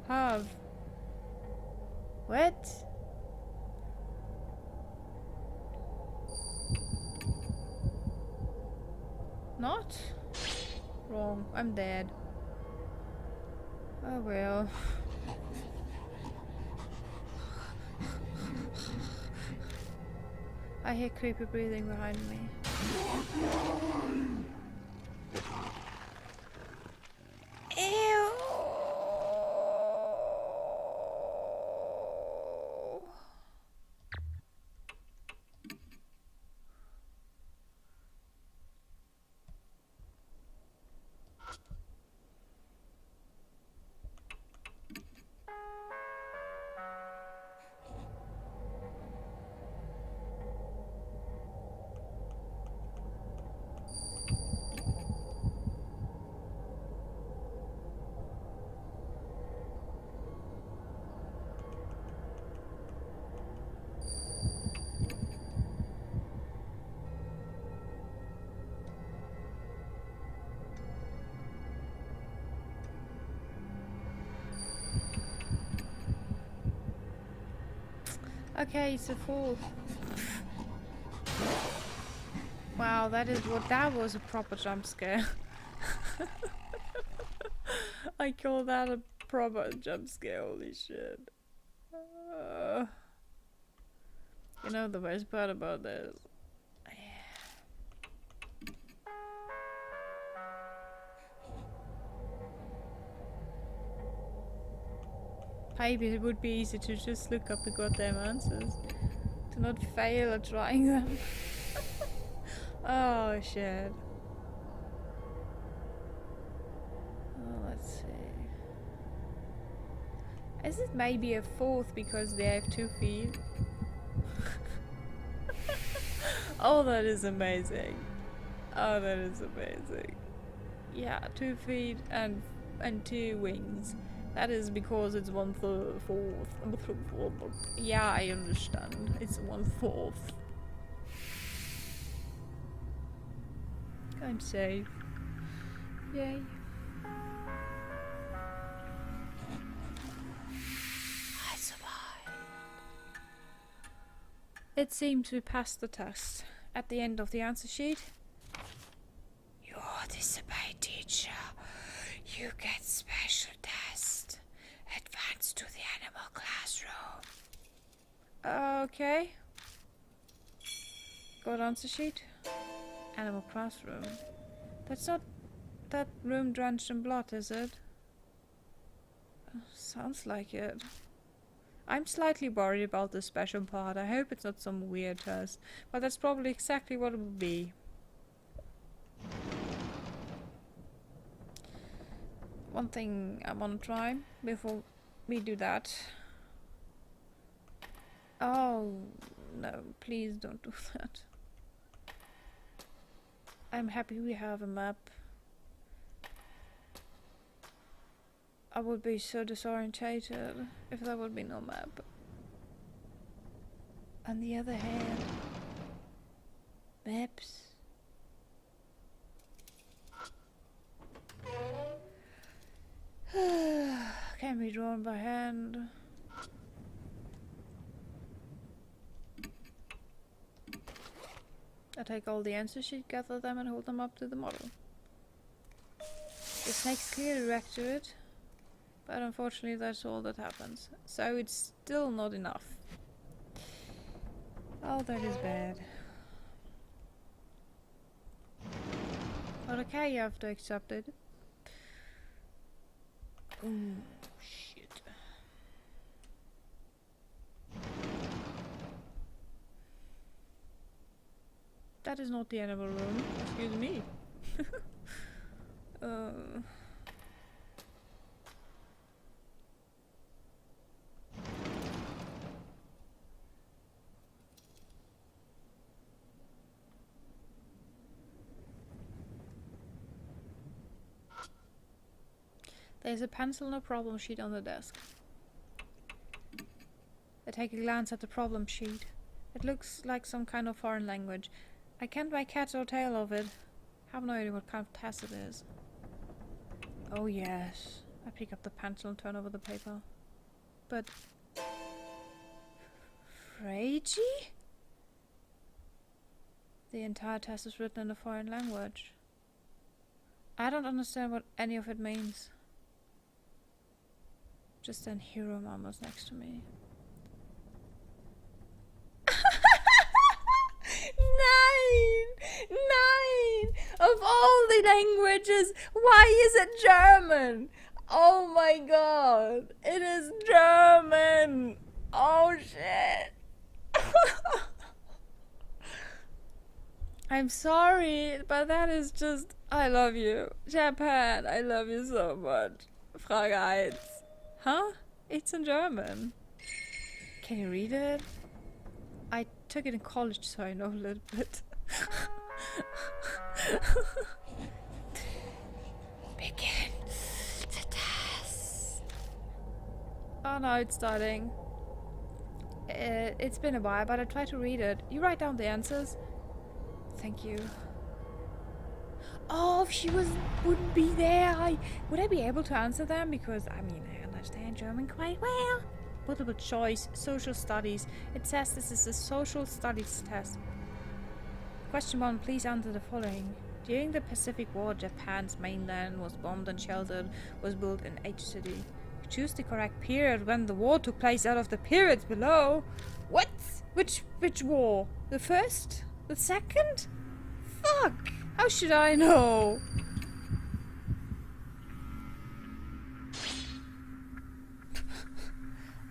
Halve. What? Not? Wrong. I'm dead. Oh well. I hear creepy breathing behind me. Ew! Okay, it's a fourth. Wow, that was a proper jump scare. I call that a proper jump scare, holy shit. You know the worst part about this? Maybe it would be easy to just look up the goddamn answers. To not fail at trying them. Oh shit. Oh, let's see. Is it maybe a fourth because they have 2 feet? Oh, that is amazing. Oh, that is amazing. Yeah, 2 feet and 2 wings. That is because it's 1/4. Yeah, I understand. It's 1/4. I'm safe. Yay. I survived. It seems we passed the test. At the end of the answer sheet, you disobeyed, teacher. You get special test. Advance to the animal classroom. Okay. Got answer sheet. Animal classroom. That's not that room drenched in blood, is it? Sounds like it. I'm slightly worried about the special part. I hope it's not some weird test, but that's probably exactly what it will be. One thing I want to try before we do that. Oh, no, please don't do that. I'm happy we have a map. I would be so disorientated if there would be no map. On the other hand, maps. Can be drawn by hand. I take all the answer sheet, gather them and hold them up to the model. The snakes clearly react to it, but unfortunately that's all that happens. So it's still not enough. Oh, that is bad. But okay, you have to accept it. Ooh, shit. That is not the animal room. Excuse me. There's a pencil and a problem sheet on the desk. I take a glance at the problem sheet. It looks like some kind of foreign language. I can't make head or tail of it. I have no idea what kind of test it is. Oh yes. I pick up the pencil and turn over the paper. But... Freiji? The entire test is written in a foreign language. I don't understand what any of it means. Just then Hero murmurs next to me. 9! Of all the languages, why is it German? Oh my god, it is German! Oh shit! I'm sorry, but that is just... I love you. Japan, I love you so much. Frage 1. Huh? It's in German. Can you read it? I took it in college, so I know a little bit. Begin the test. Oh no, it's starting. It's been a while, but I tried to read it. You write down the answers? Thank you. Oh, if she wouldn't be there, would I be able to answer them? Because, I mean, I understand German quite well. multiple choice, social studies. It says this is a social studies test. Question 1, please answer the following. During the Pacific War, Japan's mainland was bombed and sheltered was built in H city. Choose the correct period when the war took place out of the periods below. What? Which war? The first? The second? Fuck! How should I know?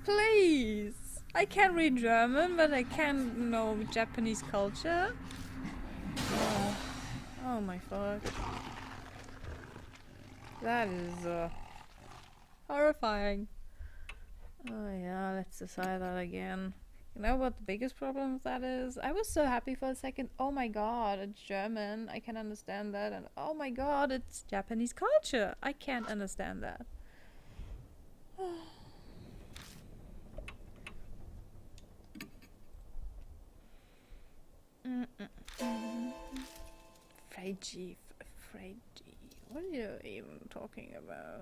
Please! I can read German, but I can't know Japanese culture. Oh my fuck. That is horrifying. Oh yeah, let's decide that again. You know what the biggest problem with that is? I was so happy for a second. Oh my god, it's German. I can understand that. And oh my god, it's Japanese culture. I can't understand that. Freiji. What are you even talking about?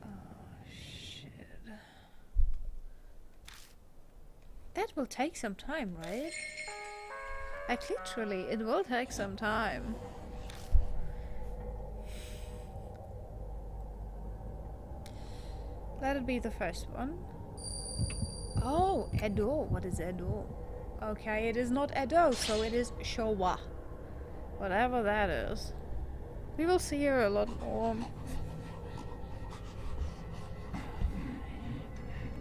Oh shit. That will take some time, right? Like literally, it will take some time. Let it be the first one. Oh, Edo. What is Edo? Okay, it is not Edo, so it is Showa. Whatever that is. We will see her a lot more.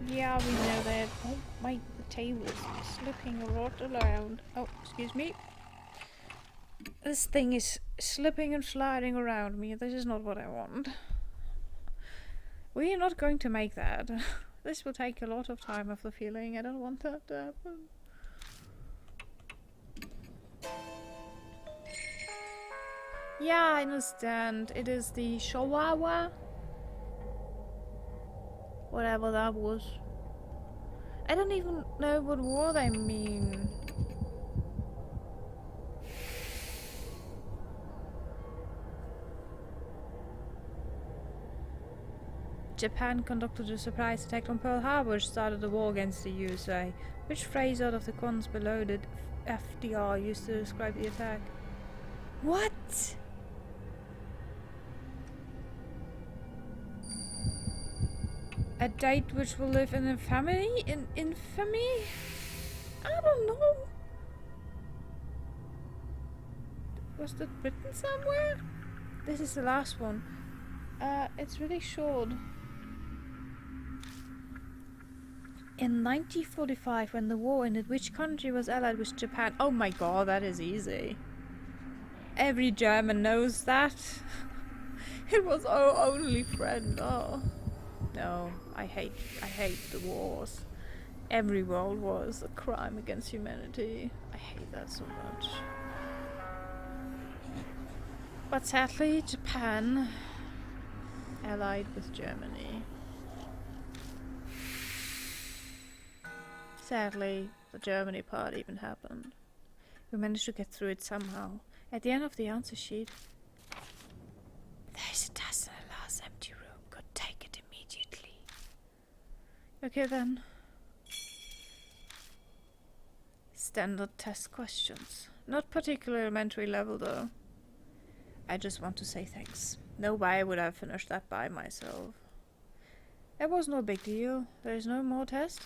Yeah, we know that. Oh, my table is slipping a lot around. Oh, excuse me. This thing is slipping and sliding around me. This is not what I want. We are not going to make that. This will take a lot of time, I have the feeling. I don't want that to happen. Yeah, I understand. It is the Showa. Whatever that was. I don't even know what war they mean. Japan conducted a surprise attack on Pearl Harbor, which started the war against the USA. Which phrase out of the ones below did FDR use to describe the attack? What? A date which will live in infamy? In infamy? I don't know. Was that written somewhere? This is the last one. It's really short. In 1945, when the war ended, which country was allied with Japan? Oh my god, that is easy. Every German knows that. It was our only friend. Oh. No, I hate the wars. Every world war is a crime against humanity. I hate that so much. But sadly, Japan allied with Germany. Sadly, the Germany part even happened. We managed to get through it somehow. At the end of the answer sheet, there's a task in the last empty room. Go take it immediately. Okay then. Standard test questions. Not particularly elementary level though. I just want to say thanks. No way would I finish that by myself. It was no big deal. There is no more test?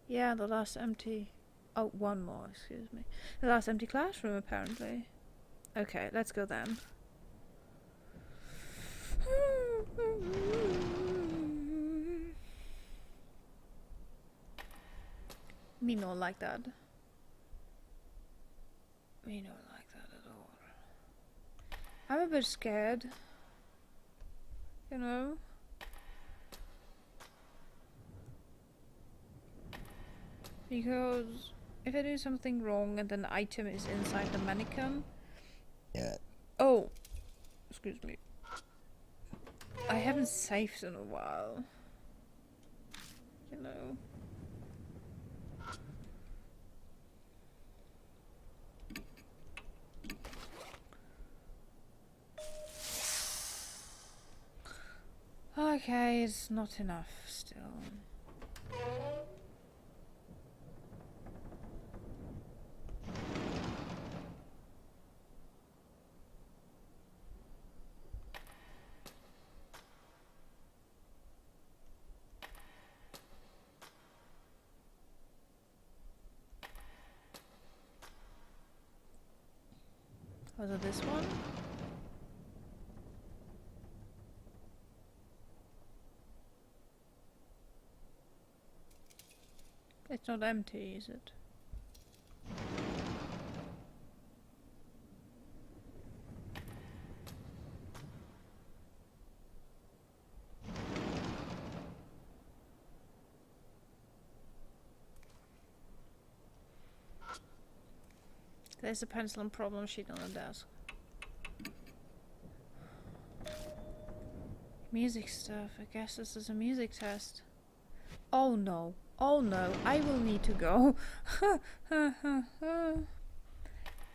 Yeah, the last empty... Oh, one more, excuse me. The last empty classroom, apparently. Okay, let's go then. Me not like that. Me not like that at all. I'm a bit scared. You know? Because if I do something wrong and an item is inside the mannequin... Yeah. Oh! Excuse me. I haven't saved in a while. You know. Okay. Okay, it's not enough still. Was it this one? It's not empty, is it? There's a pencil and problem sheet on the desk. Music stuff. I guess this is a music test. Oh no. Oh no. I will need to go.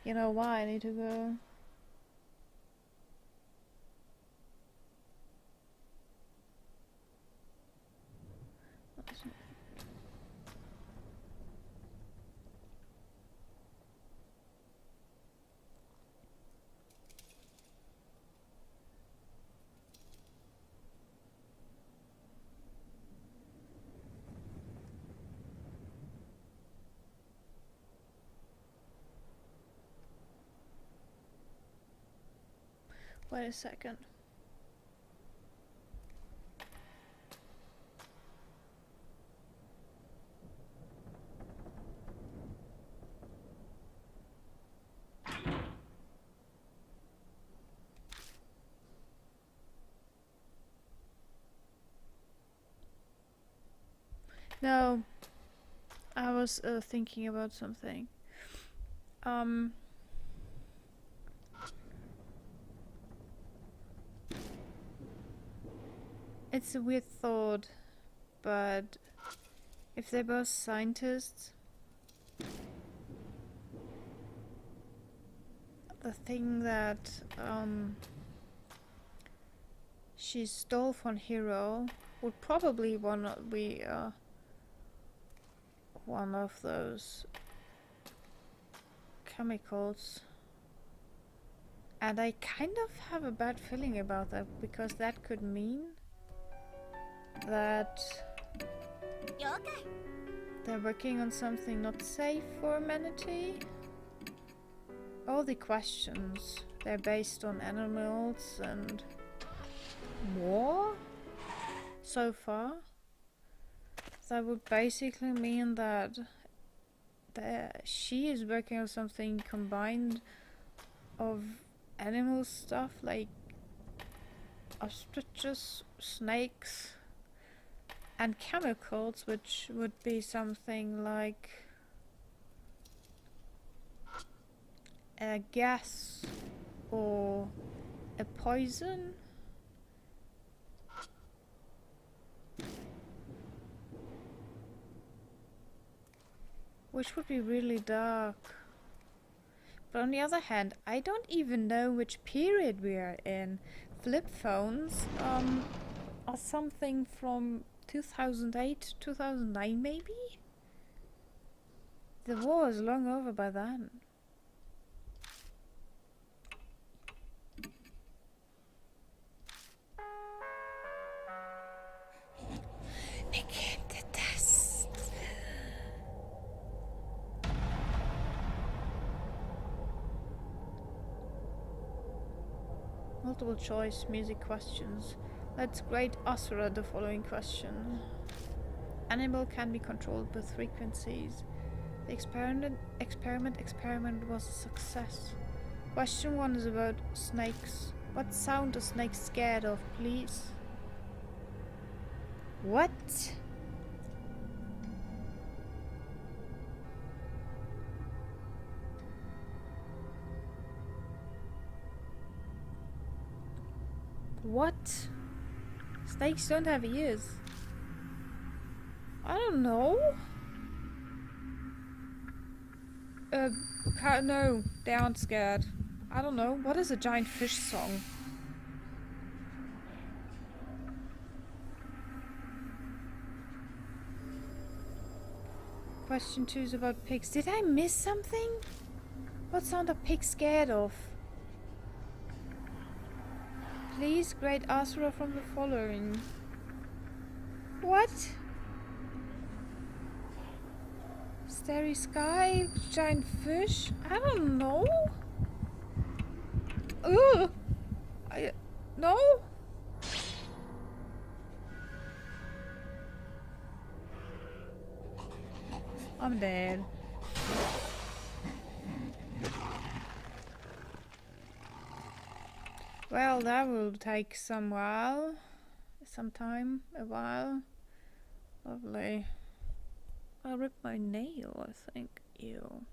You know why I need to go? Wait a second. No, I was thinking about something. It's a weird thought, but if they're both scientists, the thing that she stole from Hero would probably be one of those chemicals. And I kind of have a bad feeling about that, because that could mean that they're working on something not safe for humanity. All the questions, they're based on animals and more so far. That would basically mean that she is working on something combined of animal stuff like ostriches, snakes, and chemicals, which would be something like a gas or a poison. Which would be really dark. But on the other hand, I don't even know which period we are in. Flip phones are something from 2008, 2009 maybe? The war is long over by then. Multiple choice music questions. Let's grade Asura the following question. Animal can be controlled with frequencies. The experiment was a success. Question 1 is about snakes. What sound are snakes scared of, please? What? What? Snakes don't have ears. I don't know. No, they aren't scared. I don't know. What is a giant fish song? Question 2 is about pigs. Did I miss something? What sound are pigs scared of? Please grade Asura from the following. What? Starry sky? Giant fish? I don't know. Ugh! No? I'm dead. Well, that will take a while. Lovely. I ripped my nail, I think. Ew.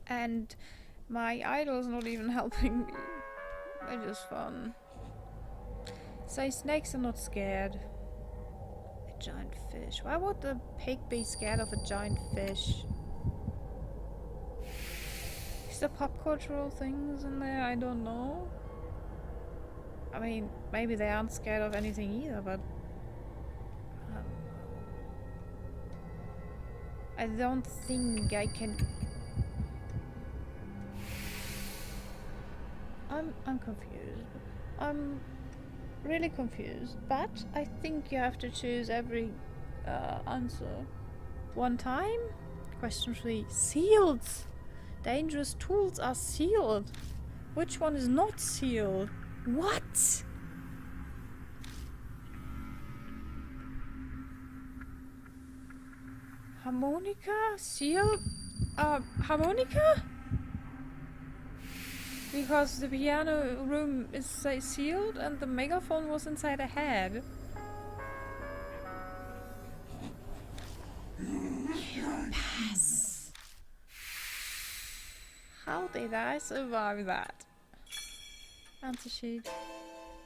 And my idol's not even helping me. They're just fun. Say snakes are not scared. A giant fish. Why would the pig be scared of a giant fish? Is there pop cultural things in there? I don't know. I mean, maybe they aren't scared of anything either, but I don't think I can. I'm confused. I'm really confused, but I think you have to choose every answer one time. Question 3. Sealed. Dangerous tools are sealed. Which one is not sealed? What? Harmonica? Sealed? Harmonica? Because the piano room is sealed and the megaphone was inside a head. You pass. How did I survive that? Answer sheet.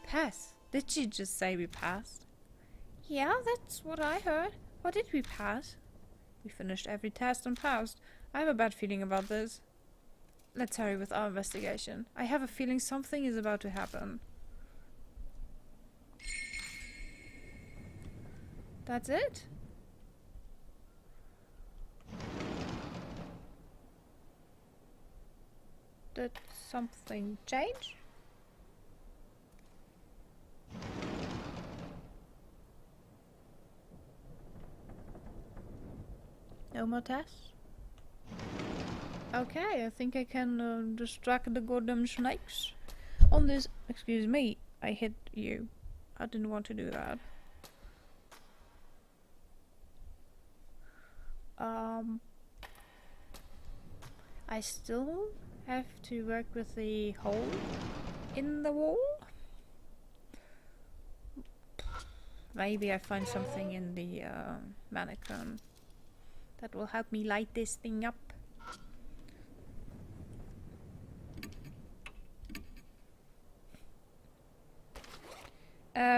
Pass. Did she just say we passed? Yeah, that's what I heard. What did we pass? We finished every test and passed. I have a bad feeling about this. Let's hurry with our investigation. I have a feeling something is about to happen. That's it? Did something change? No more tests? Okay, I think I can distract the goddamn snakes. On this... Excuse me, I hit you. I didn't want to do that. I still have to work with the hole in the wall. Maybe I find something in the mannequin that will help me light this thing up.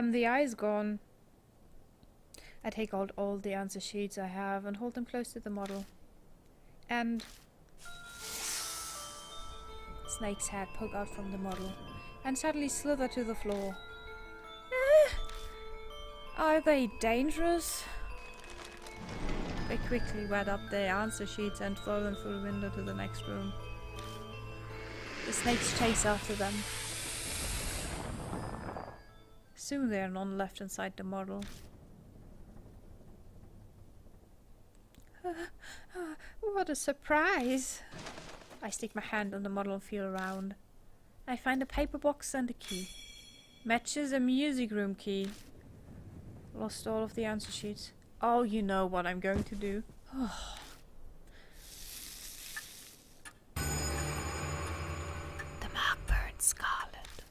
The eye is gone. I take out all the answer sheets I have and hold them close to the model. And snake's head poke out from the model and suddenly slither to the floor. Are they dangerous? They quickly wet up their answer sheets and throw them through the window to the next room. The snakes chase after them. Soon there are none left inside the model. What a surprise! I stick my hand on the model and feel around. I find a paper box and a key. Matches a music room key. Lost all of the answer sheets. Oh, you know what I'm going to do. The mark burns scarlet.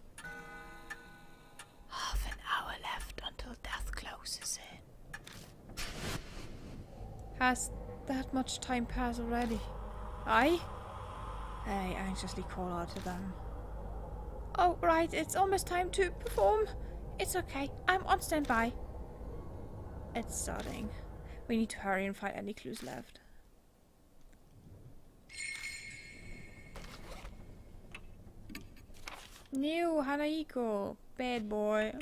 Half an hour left until death closes in. Has that much time passed already? I anxiously call out to them. Oh, right, it's almost time to perform. It's okay, I'm on standby. It's starting. We need to hurry and find any clues left. New Hanaiko, bad boy.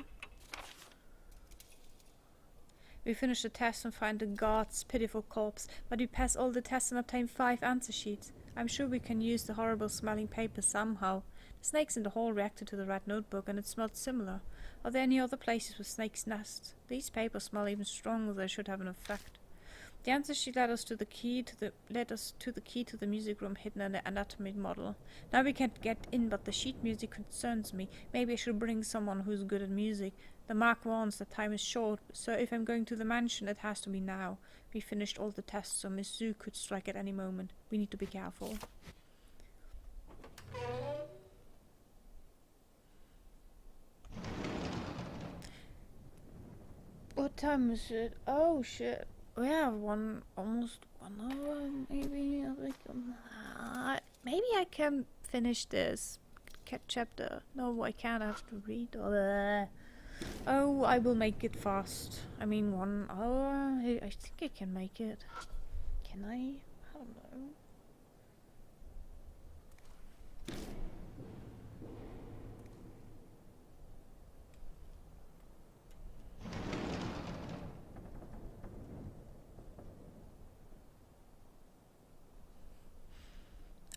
We finish the test and find the god's pitiful corpse, but we pass all the tests and obtain 5 answer sheets. I'm sure we can use the horrible smelling paper somehow. The snakes in the hall reacted to the red notebook and it smelled similar. Are there any other places with snakes' nests? These papers smell even stronger, they should have an effect. The answer sheet led us to the key to the music room hidden in the anatomy model. Now we can't get in, but the sheet music concerns me. Maybe I should bring someone who's good at music. The mark warns that time is short, so if I'm going to the mansion, it has to be now. We finished all the tests, so Miss Zhu could strike at any moment. We need to be careful. What time is it? Oh shit. We have almost 1 hour, maybe. Maybe I can finish this chapter. No, I can't. I have to read. Oh, I will make it fast. I mean, 1 hour. I think I can make it. Can I? I don't know.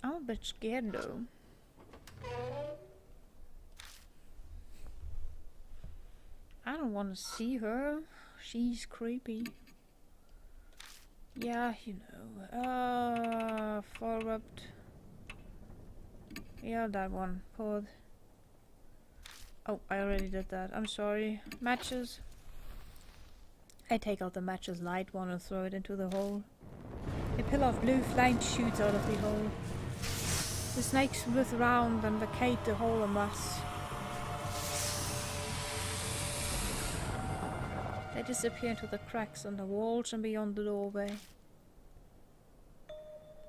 I'm a bit scared though. I don't want to see her. She's creepy. Yeah, you know. Follow up. Yeah, that one. Pause. Oh, I already did that. I'm sorry. Matches. I take out the matches light one and throw it into the hole. A pillar of blue flame shoots out of the hole. The snakes writhe around and vacate the hole en masse. They disappear into the cracks on the walls and beyond the doorway.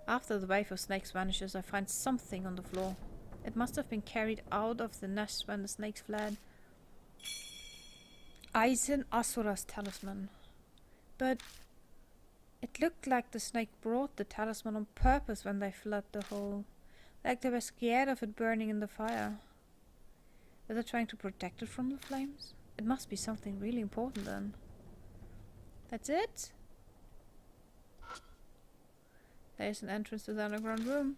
After the wave of snakes vanishes, I find something on the floor. It must have been carried out of the nest when the snakes fled. Aizen Asura's talisman. But it looked like the snake brought the talisman on purpose when they fled the hole. Like they were scared of it burning in the fire. Were they trying to protect it from the flames? It must be something really important then. That's it? There's an entrance to the underground room.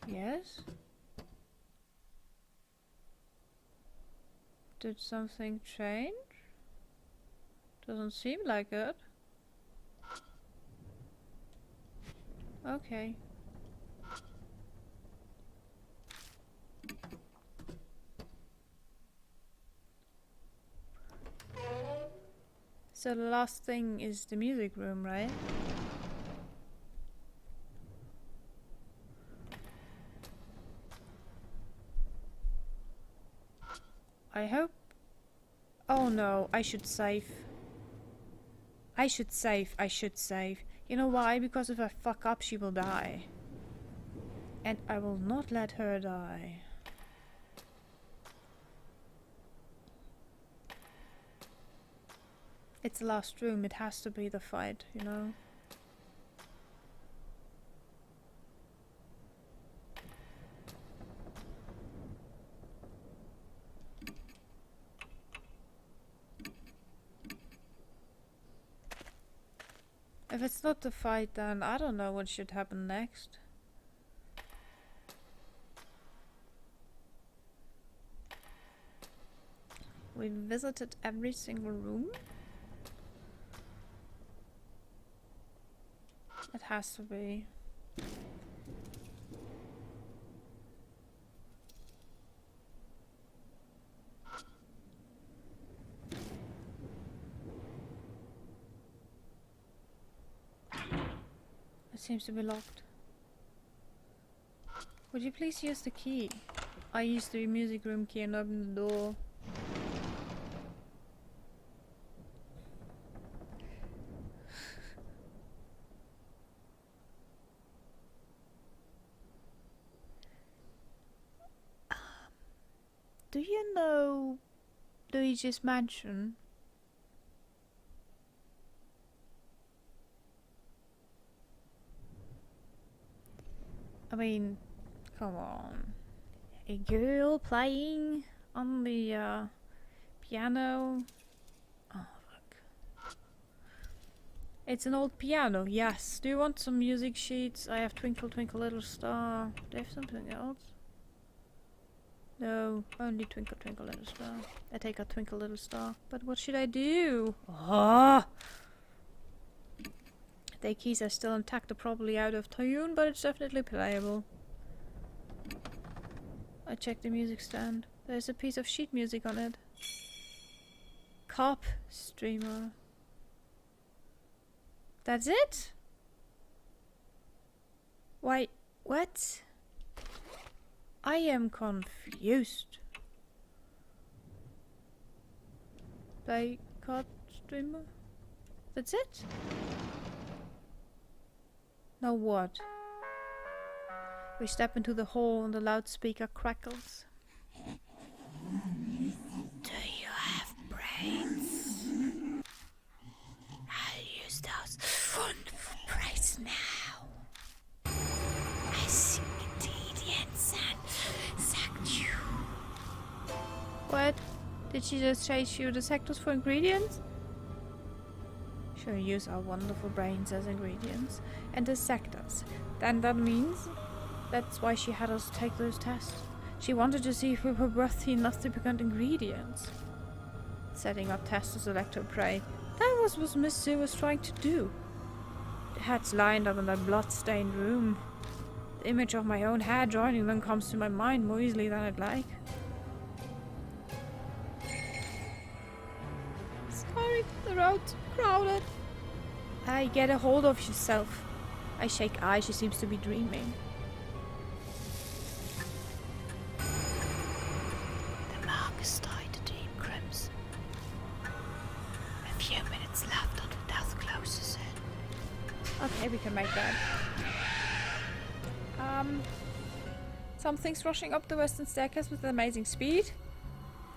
Yes? Did something change? Doesn't seem like it. Okay. So the last thing is the music room, right? I hope... Oh no, I should save. I should save. You know why? Because if I fuck up, she will die. And I will not let her die. It's the last room, it has to be the fight, you know? If it's not the fight, then I don't know what should happen next. We visited every single room. It has to be. It seems to be locked. Would you please use the key? I used the music room key and opened the door. Do you know Luigi's mansion? I mean, come on. A girl playing on the piano It's an old piano, yes. Do you want some music sheets? I have Twinkle Twinkle Little Star. Do I have something else? No, only Twinkle Twinkle Little Star. I take out Twinkle Little Star. But what should I do? Ah! The keys are still intact, are probably out of tune, but it's definitely playable. I check the music stand. There's a piece of sheet music on it. Cop streamer. That's it? Why, what? I am confused. Play card streamer? That's it? Now what? We step into the hall and the loudspeaker crackles. Do you have brains? I'll use those wonderful brains now. I sing ingredients and sacked you. What? Did she just chase you the sectors for ingredients? She'll use our wonderful brains as ingredients and the sectors. Then that means that's why she had us take those tests. She wanted to see if we were worthy enough to become ingredients. Setting up tests to select her prey. That was what Miss Sue was trying to do. The heads lined up in that blood-stained room. The image of my own hair joining them comes to my mind more easily than I'd like. Sorry, the road's crowded. Get a hold of yourself. I shake eye, she seems to be dreaming. The mark is tied to deep crimson. A few minutes left until death closes in. Okay, we can make that. Something's rushing up the western staircase with amazing speed.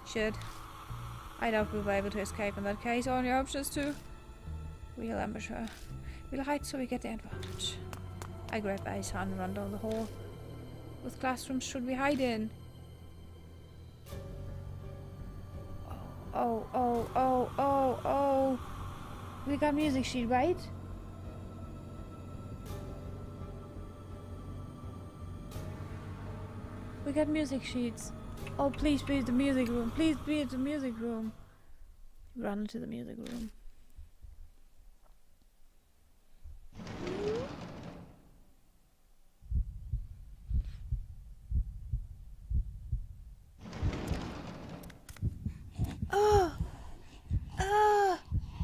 Should. I doubt we'll be able to escape in that case. Only option is to... We'll ambush her. We'll hide so we get the advantage. I grab Asa and run down the hall. What classrooms should we hide in? Oh. We got music sheet, right? We got music sheets. Oh, please be at the music room. Please be at the music room. Run into the music room.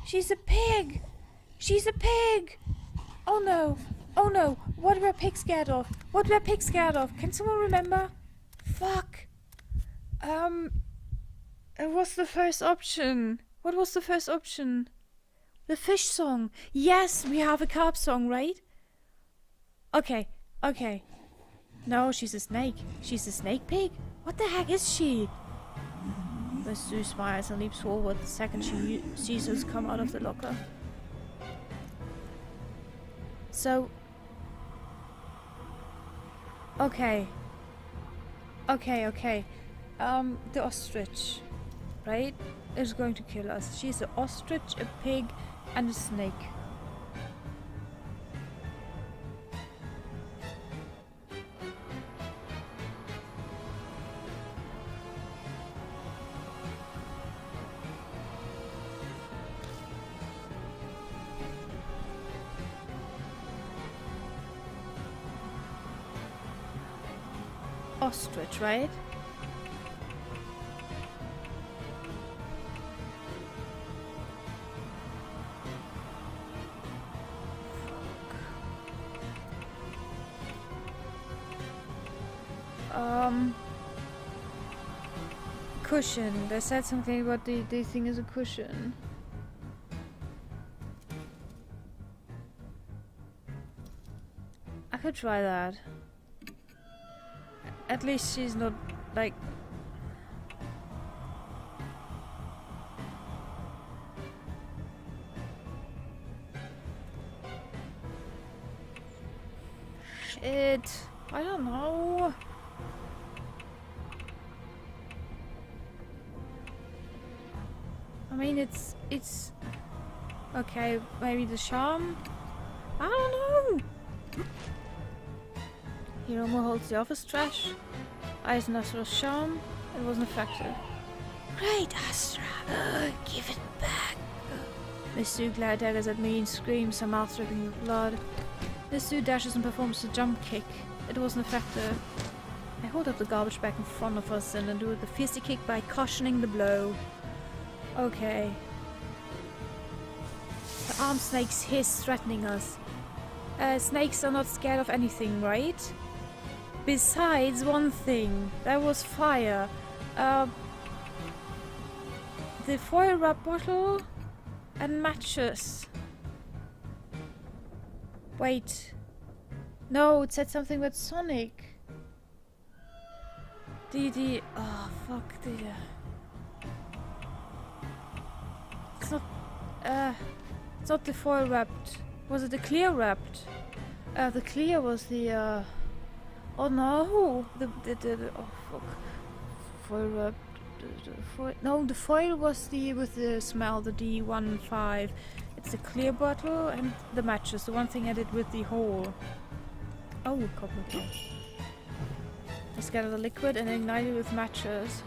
She's a pig! She's a pig! Oh no! Oh no! What were pigs scared of? What were pigs scared of? Can someone remember? Fuck! It was the first option. What was the first option? The fish song. Yes, we have a carp song, right? Okay. No, she's a snake. She's a snake pig? What the heck is she? Miss Sue smiles and leaps forward the second she sees us come out of the locker. So... Okay. The ostrich, right, is going to kill us. She's an ostrich, a pig, and a snake. Ostrich, right? Cushion. They said something about the thing is a cushion. I could try that. At least she's not like... Shit. I don't know. I mean, it's... Okay, maybe the charm? I don't know! Hiromu holds the office trash. Eyes on Astra's charm. It wasn't effective. Great, Astra! Give it back! Miss Sue glared daggers at me and screams, her mouth dripping with blood. Miss Sue dashes and performs a jump kick. It wasn't effective. I hold up the garbage bag in front of us and do the fisty kick by cushioning the blow. Okay. The armed snakes hiss, threatening us. Snakes are not scared of anything, right? Besides one thing. There was fire. The foil wrap bottle and matches. Wait. No, it said something about Sonic. Oh, fuck it's not the foil wrapped. Was it the clear wrapped? The clear was the, oh no! Oh fuck. Foil wrapped. No, the foil was with the smell, the D15. It's the clear bottle and the matches, the one thing I did with the hole. Oh, copper. I scattered the liquid and ignited with matches.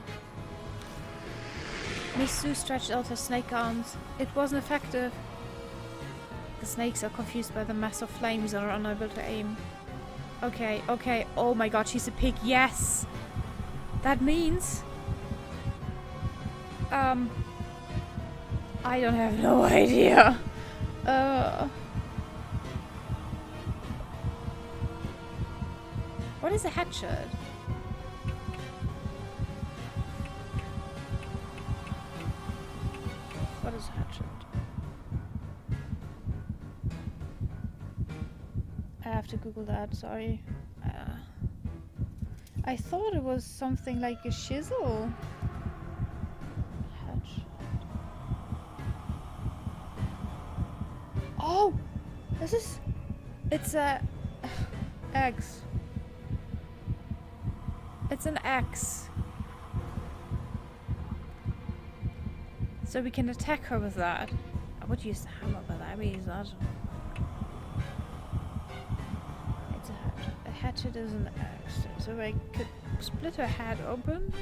Miss Sue stretched out her snake arms. It wasn't effective. The snakes are confused by the mass of flames and are unable to aim. Okay. Oh my god, she's a pig. Yes! That means... I don't have no idea. What is a hatchet? What is a hatchet? I have to Google that, sorry. I thought it was something like a chisel. Hatchet. Oh! This is... It's a... Axe. It's an axe. So we can attack her with that. I would use the hammer, but I will use that. It's a hatchet. A hatchet is an axe. So I could split her head open.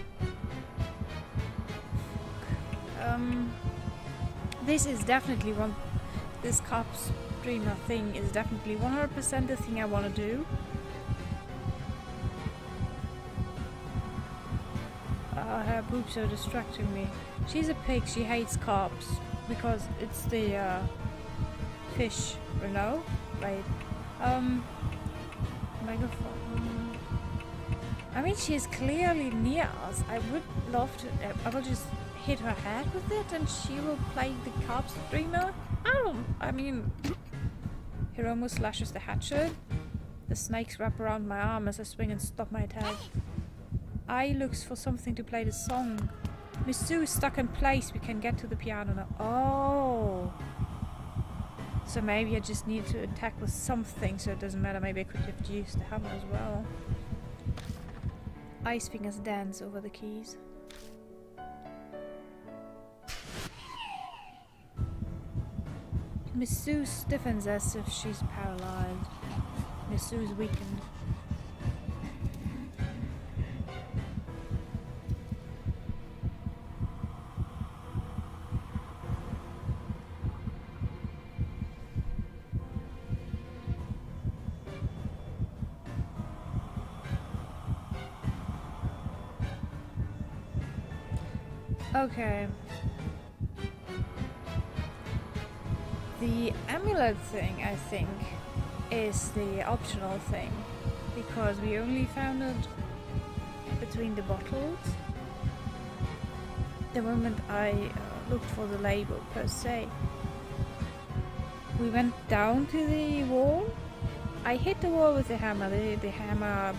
This is definitely one... This corpse dreamer thing is definitely 100% the thing I want to do. Her boobs are distracting me. She's a pig, she hates carbs because it's the fish, you know? Right. Megaphone. I mean, she is clearly near us. I would love to. I will just hit her head with it and she will play the corpse dreamer. I mean, Hiromu slashes the hatchet. The snakes wrap around my arm as I swing and stop my attack. I looks for something to play the song. Miss Sue is stuck in place. We can get to the piano now. Oh. So maybe I just need to attack with something so it doesn't matter. Maybe I could have used the hammer as well. Ice fingers dance over the keys. Miss Sue stiffens as if she's paralyzed. Miss Sue's weakened. Okay. The amulet thing, I think, is the optional thing, because we only found it between the bottles. The moment I looked for the label per se, we went down to the wall. I hit the wall with the hammer. The hammer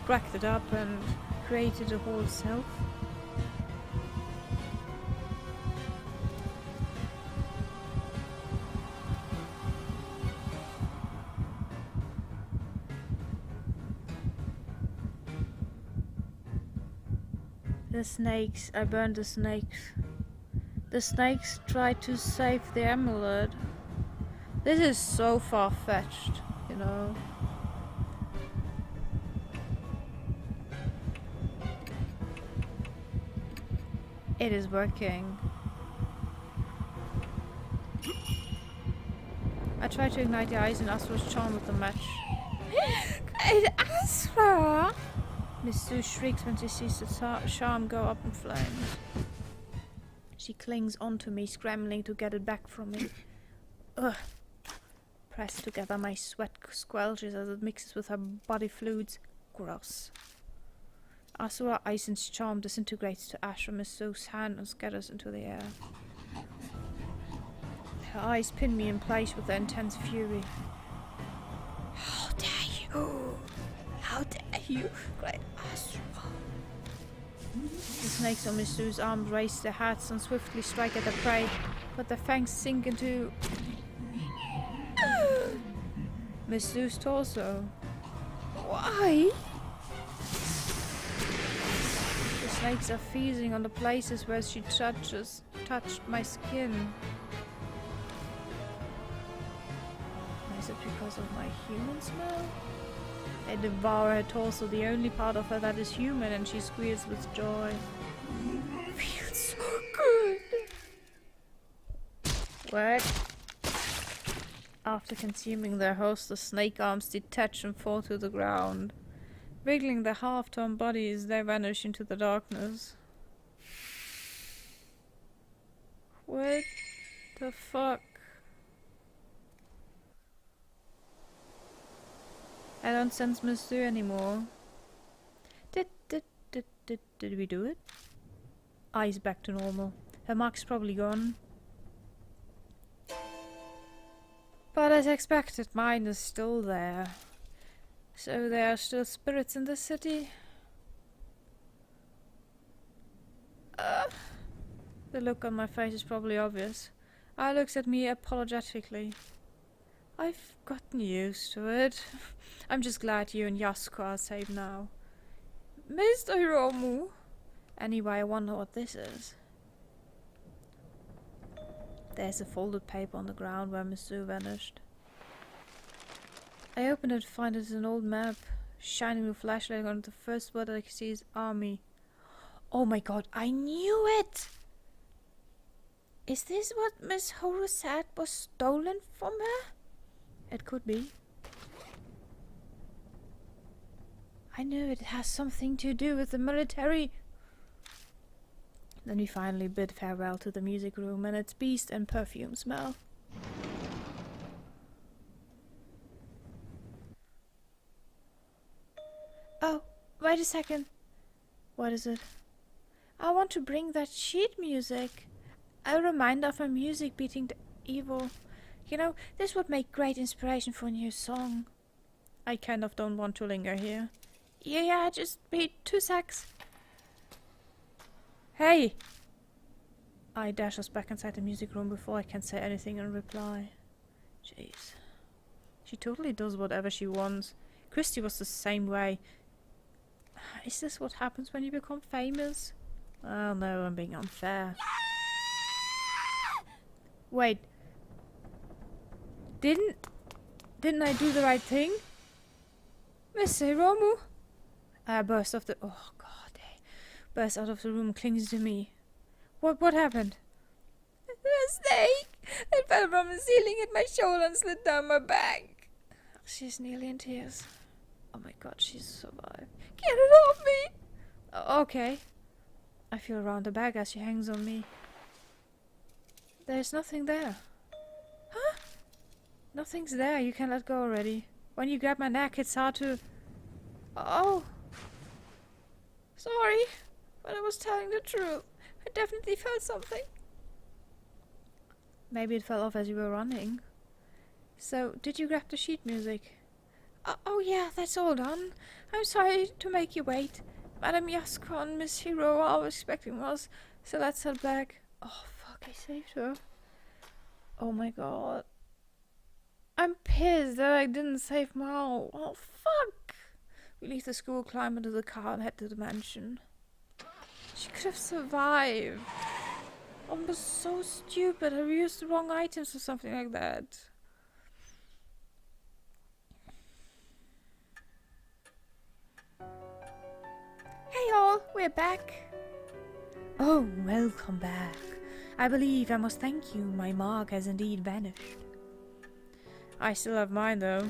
cracked it up and created a hole itself. The snakes, I burned the snakes. The snakes tried to save the amulet. This is so far-fetched, you know. It is working. I tried to ignite the ice in Asra's charm with the match. Great Asra! Miss Sue shrieks when she sees the charm go up in flames. She clings onto me, scrambling to get it back from me. Ugh. Pressed together, my sweat squelches as it mixes with her body fluids. Gross. Asura Isen's charm disintegrates to ash from Miss Sue's hand and scatters into the air. Her eyes pin me in place with their intense fury. How dare you! How dare you, great Asra! The snakes on Miss Sue's arms raise their hats and swiftly strike at the prey, but their fangs sink into Miss Sue's torso. Why? The snakes are feasting on the places where she touched my skin. Is it because of my human smell? They devour her torso, the only part of her that is human, and she squeals with joy. Feels so good. What? After consuming their host, the snake arms detach and fall to the ground. Wriggling their half-torn bodies, they vanish into the darkness. What the fuck? I don't sense Miss Sue anymore. Did we do it? Eyes back to normal. Her mark's probably gone. But as expected, mine is still there. So there are still spirits in the city. The look on my face is probably obvious. I looks at me apologetically. I've gotten used to it. I'm just glad you and Yasuko are safe now. Mr. Hiromu! Anyway, I wonder what this is. There's a folded paper on the ground where Miss Sue vanished. I open it to find it is an old map. Shining the flashlight on the first word I see is army. Oh my god, I knew it! Is this what Miss Horu said was stolen from her? It could be. I knew it has something to do with the military. Then we finally bid farewell to the music room and its beast and perfume smell. Oh, wait a second. What is it? I want to bring that sheet music. A reminder of my music beating the evil. You know, this would make great inspiration for a new song. I kind of don't want to linger here. Yeah, just be 2 secs. Hey! I dash us back inside the music room before I can say anything in reply. Jeez. She totally does whatever she wants. Christy was the same way. Is this what happens when you become famous? Oh no, I'm being unfair. Wait. Didn't I do the right thing? Miss Hiromu? I burst off the... Oh god, burst out of the room, clings to me. What happened? A snake! It fell from the ceiling at my shoulder and slid down my back. She's nearly in tears. Oh my god, she's survived. Get it off me! Okay. I feel around the bag as she hangs on me. There's nothing there. Huh? Nothing's there. You can let go already. When you grab my neck, it's hard to... Oh. Sorry, but I was telling the truth. I definitely felt something. Maybe it fell off as you were running. So, did you grab the sheet music? Oh yeah, that's all done. I'm sorry to make you wait. Madame Yasuko and Miss Hiro are expecting us, so let's head back. Oh fuck, I saved her. Oh my god. I'm pissed that I didn't save Mao. Oh fuck. We leave the school, climb into the car and head to the mansion. She could have survived. Almost so stupid. I used the wrong items or something like that. Hey all, we're back. Oh, welcome back. I believe I must thank you. My mark has indeed vanished. I still have mine though.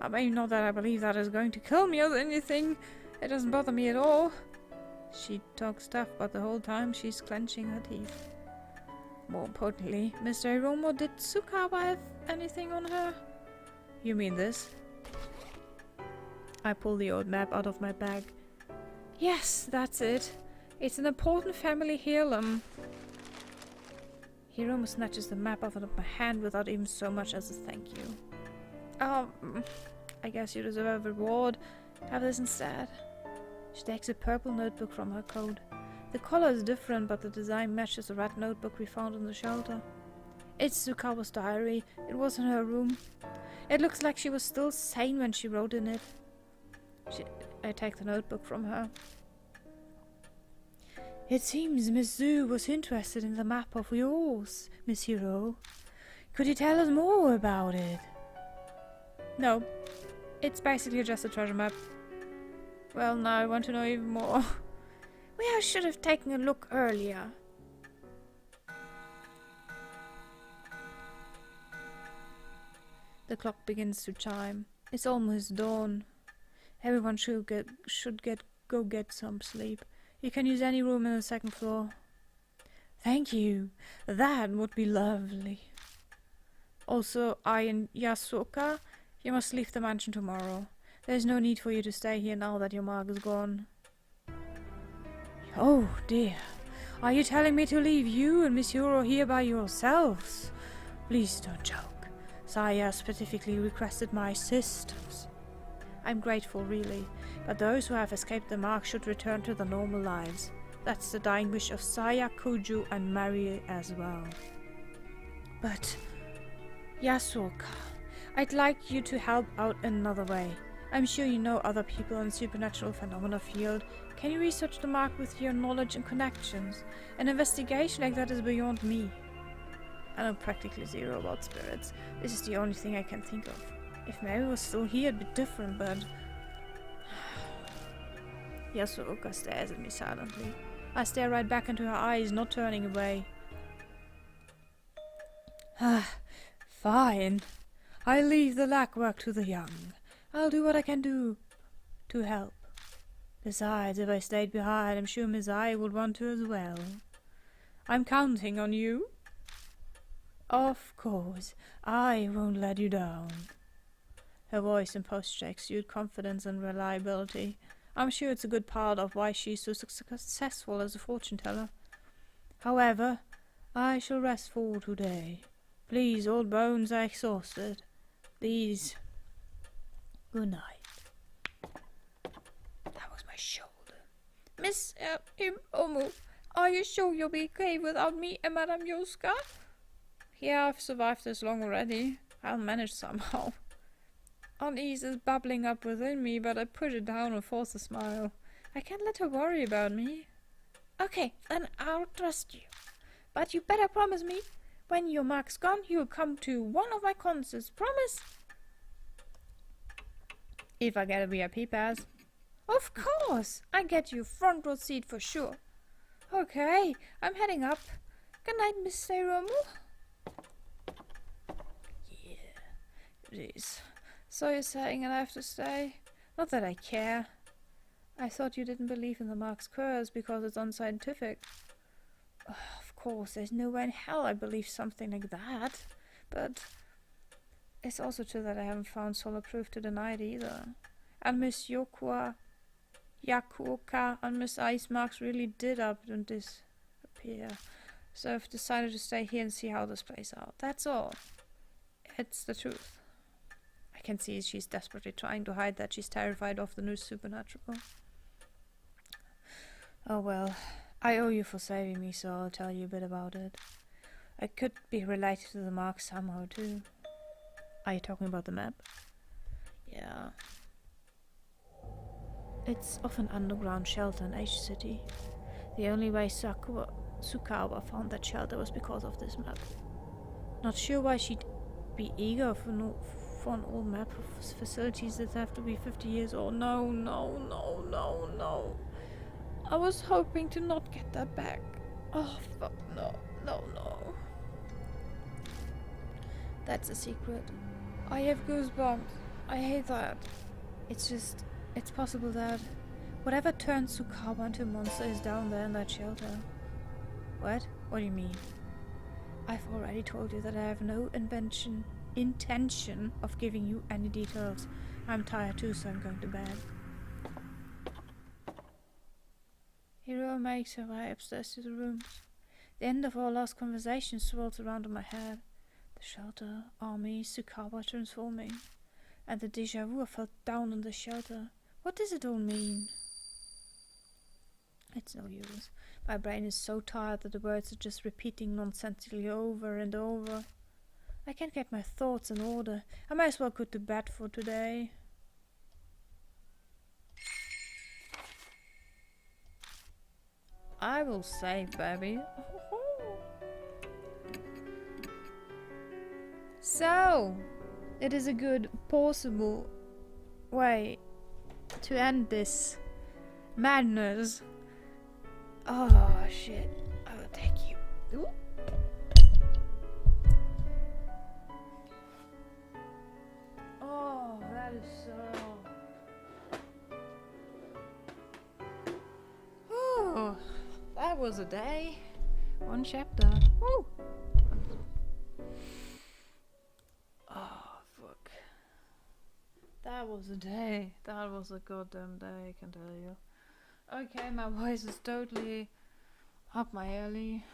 I mean, not that I believe that is going to kill me or anything. It doesn't bother me at all. She talks tough, but the whole time she's clenching her teeth. More importantly, Mr. Hiromo, did Tsukawa have anything on her? You mean this? I pull the old map out of my bag. Yes, that's it. It's an important family heirloom. Hiromo snatches the map out of my hand without even so much as a thank you. I guess you deserve a reward. Have this instead. She takes a purple notebook from her coat. The color is different, but the design matches the red notebook we found in the shelter. It's Tsukawa's diary. It was in her room. It looks like she was still sane when she wrote in it. I take the notebook from her. It seems Miss Zhu was interested in the map of yours, Miss Hiro. Could you tell us more about it? No. It's basically just a treasure map. Well, now I want to know even more. Well, I should have taken a look earlier. The clock begins to chime. It's almost dawn. Everyone should go get some sleep. You can use any room in the second floor. Thank you. That would be lovely. Also, I and Yasuoka, you must leave the mansion tomorrow. There's no need for you to stay here now that your mark is gone. Oh dear. Are you telling me to leave you and Miss Hiro here by yourselves? Please don't joke. Saya specifically requested my assistance. I'm grateful, really, but those who have escaped the mark should return to their normal lives. That's the dying wish of Saya, Kuju, and Mari as well. But, Yasuoka, I'd like you to help out another way. I'm sure you know other people in the supernatural phenomena field. Can you research the mark with your knowledge and connections? An investigation like that is beyond me. I know practically zero about spirits. This is the only thing I can think of. If Mary was still here, it'd be different, but... Yasuoka stares at me silently. I stare right back into her eyes, not turning away. Fine. I'll leave the legwork to the young. I'll do what I can do to help. Besides, if I stayed behind, I'm sure Miss Ai would want to as well. I'm counting on you. Of course, I won't let you down. Her voice and posture exude confidence and reliability. I'm sure it's a good part of why she's so successful as a fortune teller. However, I shall rest for today. Please, old bones are exhausted. Please. Good night. That was my shoulder. Miss Omu, are you sure you'll be okay without me and Madame Yosuka? Yeah, I've survived this long already. I'll manage somehow. Unease is bubbling up within me, but I push it down and force a smile. I can't let her worry about me. Okay, then I'll trust you. But you better promise me, when your mark's gone, you'll come to one of my concerts. Promise? If I get a VIP pass. Of course! I get you front row seat for sure. Okay, I'm heading up. Good night, Miss Seiromu. Yeah, it is. So you're saying I have to stay? Not that I care. I thought you didn't believe in the mark's curse because it's unscientific. Of course, there's no way in hell I believe something like that. But it's also true that I haven't found solid proof to deny it either. And Miss Yakuoka and Miss Ice Marks really did up and disappear. So I've decided to stay here and see how this plays out. That's all. It's the truth. I can see she's desperately trying to hide that she's terrified of the new supernatural. Oh well, I owe you for saving me, so I'll tell you a bit about it. I could be related to the mark somehow too. Are you talking about the map? Yeah. It's of an underground shelter in H City. The only way Tsukawa found that shelter was because of this map. Not sure why she'd be eager for an old map of facilities that have to be 50 years old. No, no, no, no, no. I was hoping to not get that back. Oh, fuck, no, no, no. That's a secret. I have goosebumps. I hate that. It's possible that whatever turned Tsukawa into a monster is down there in that shelter. What? What do you mean? I've already told you that I have no intention of giving you any details. I'm tired too, so I'm going to bed. Hiro makes her way upstairs to the room. The end of our last conversation swirls around in my head. The shelter, army, Tsukawa transforming, and the déjà vu I felt down in the shelter. What does it all mean? It's no use. My brain is so tired that the words are just repeating nonsensically over and over. I can't get my thoughts in order. I might as well go to bed for today. I will save, baby. So, it is a good possible way to end this madness. Oh shit, I will take you. Ooh. Oh, that is so... Oh, that was a day. One chapter. Woo! Oh, fuck. That was a day. That was a goddamn day, I can tell you. Okay, my voice is totally up my alley.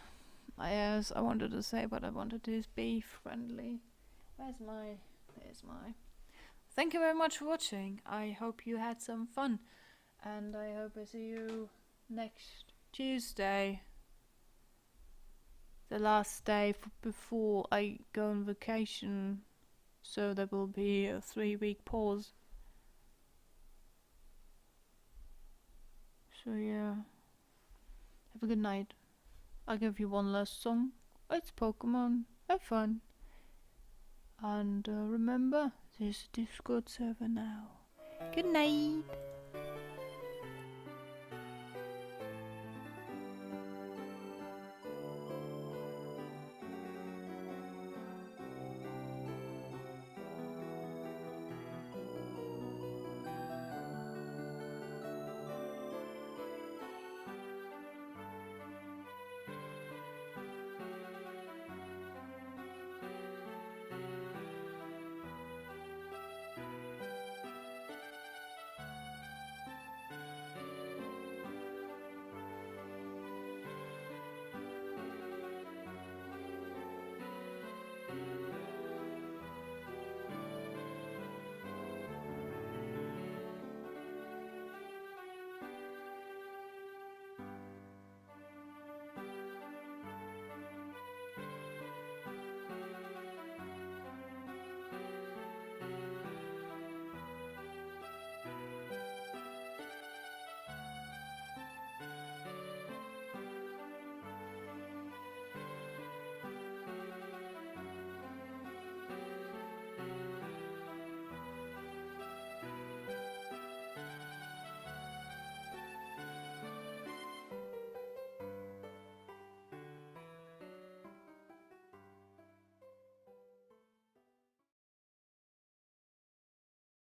My ass, I wanted to say what I wanted to be friendly. There's my... Thank you very much for watching. I hope you had some fun. And I hope I see you next Tuesday. The last day before I go on vacation. So there will be a 3-week pause. So yeah. Have a good night. I'll give you one last song. It's Pokemon. Have fun. And remember, there's a Discord server now. Good night.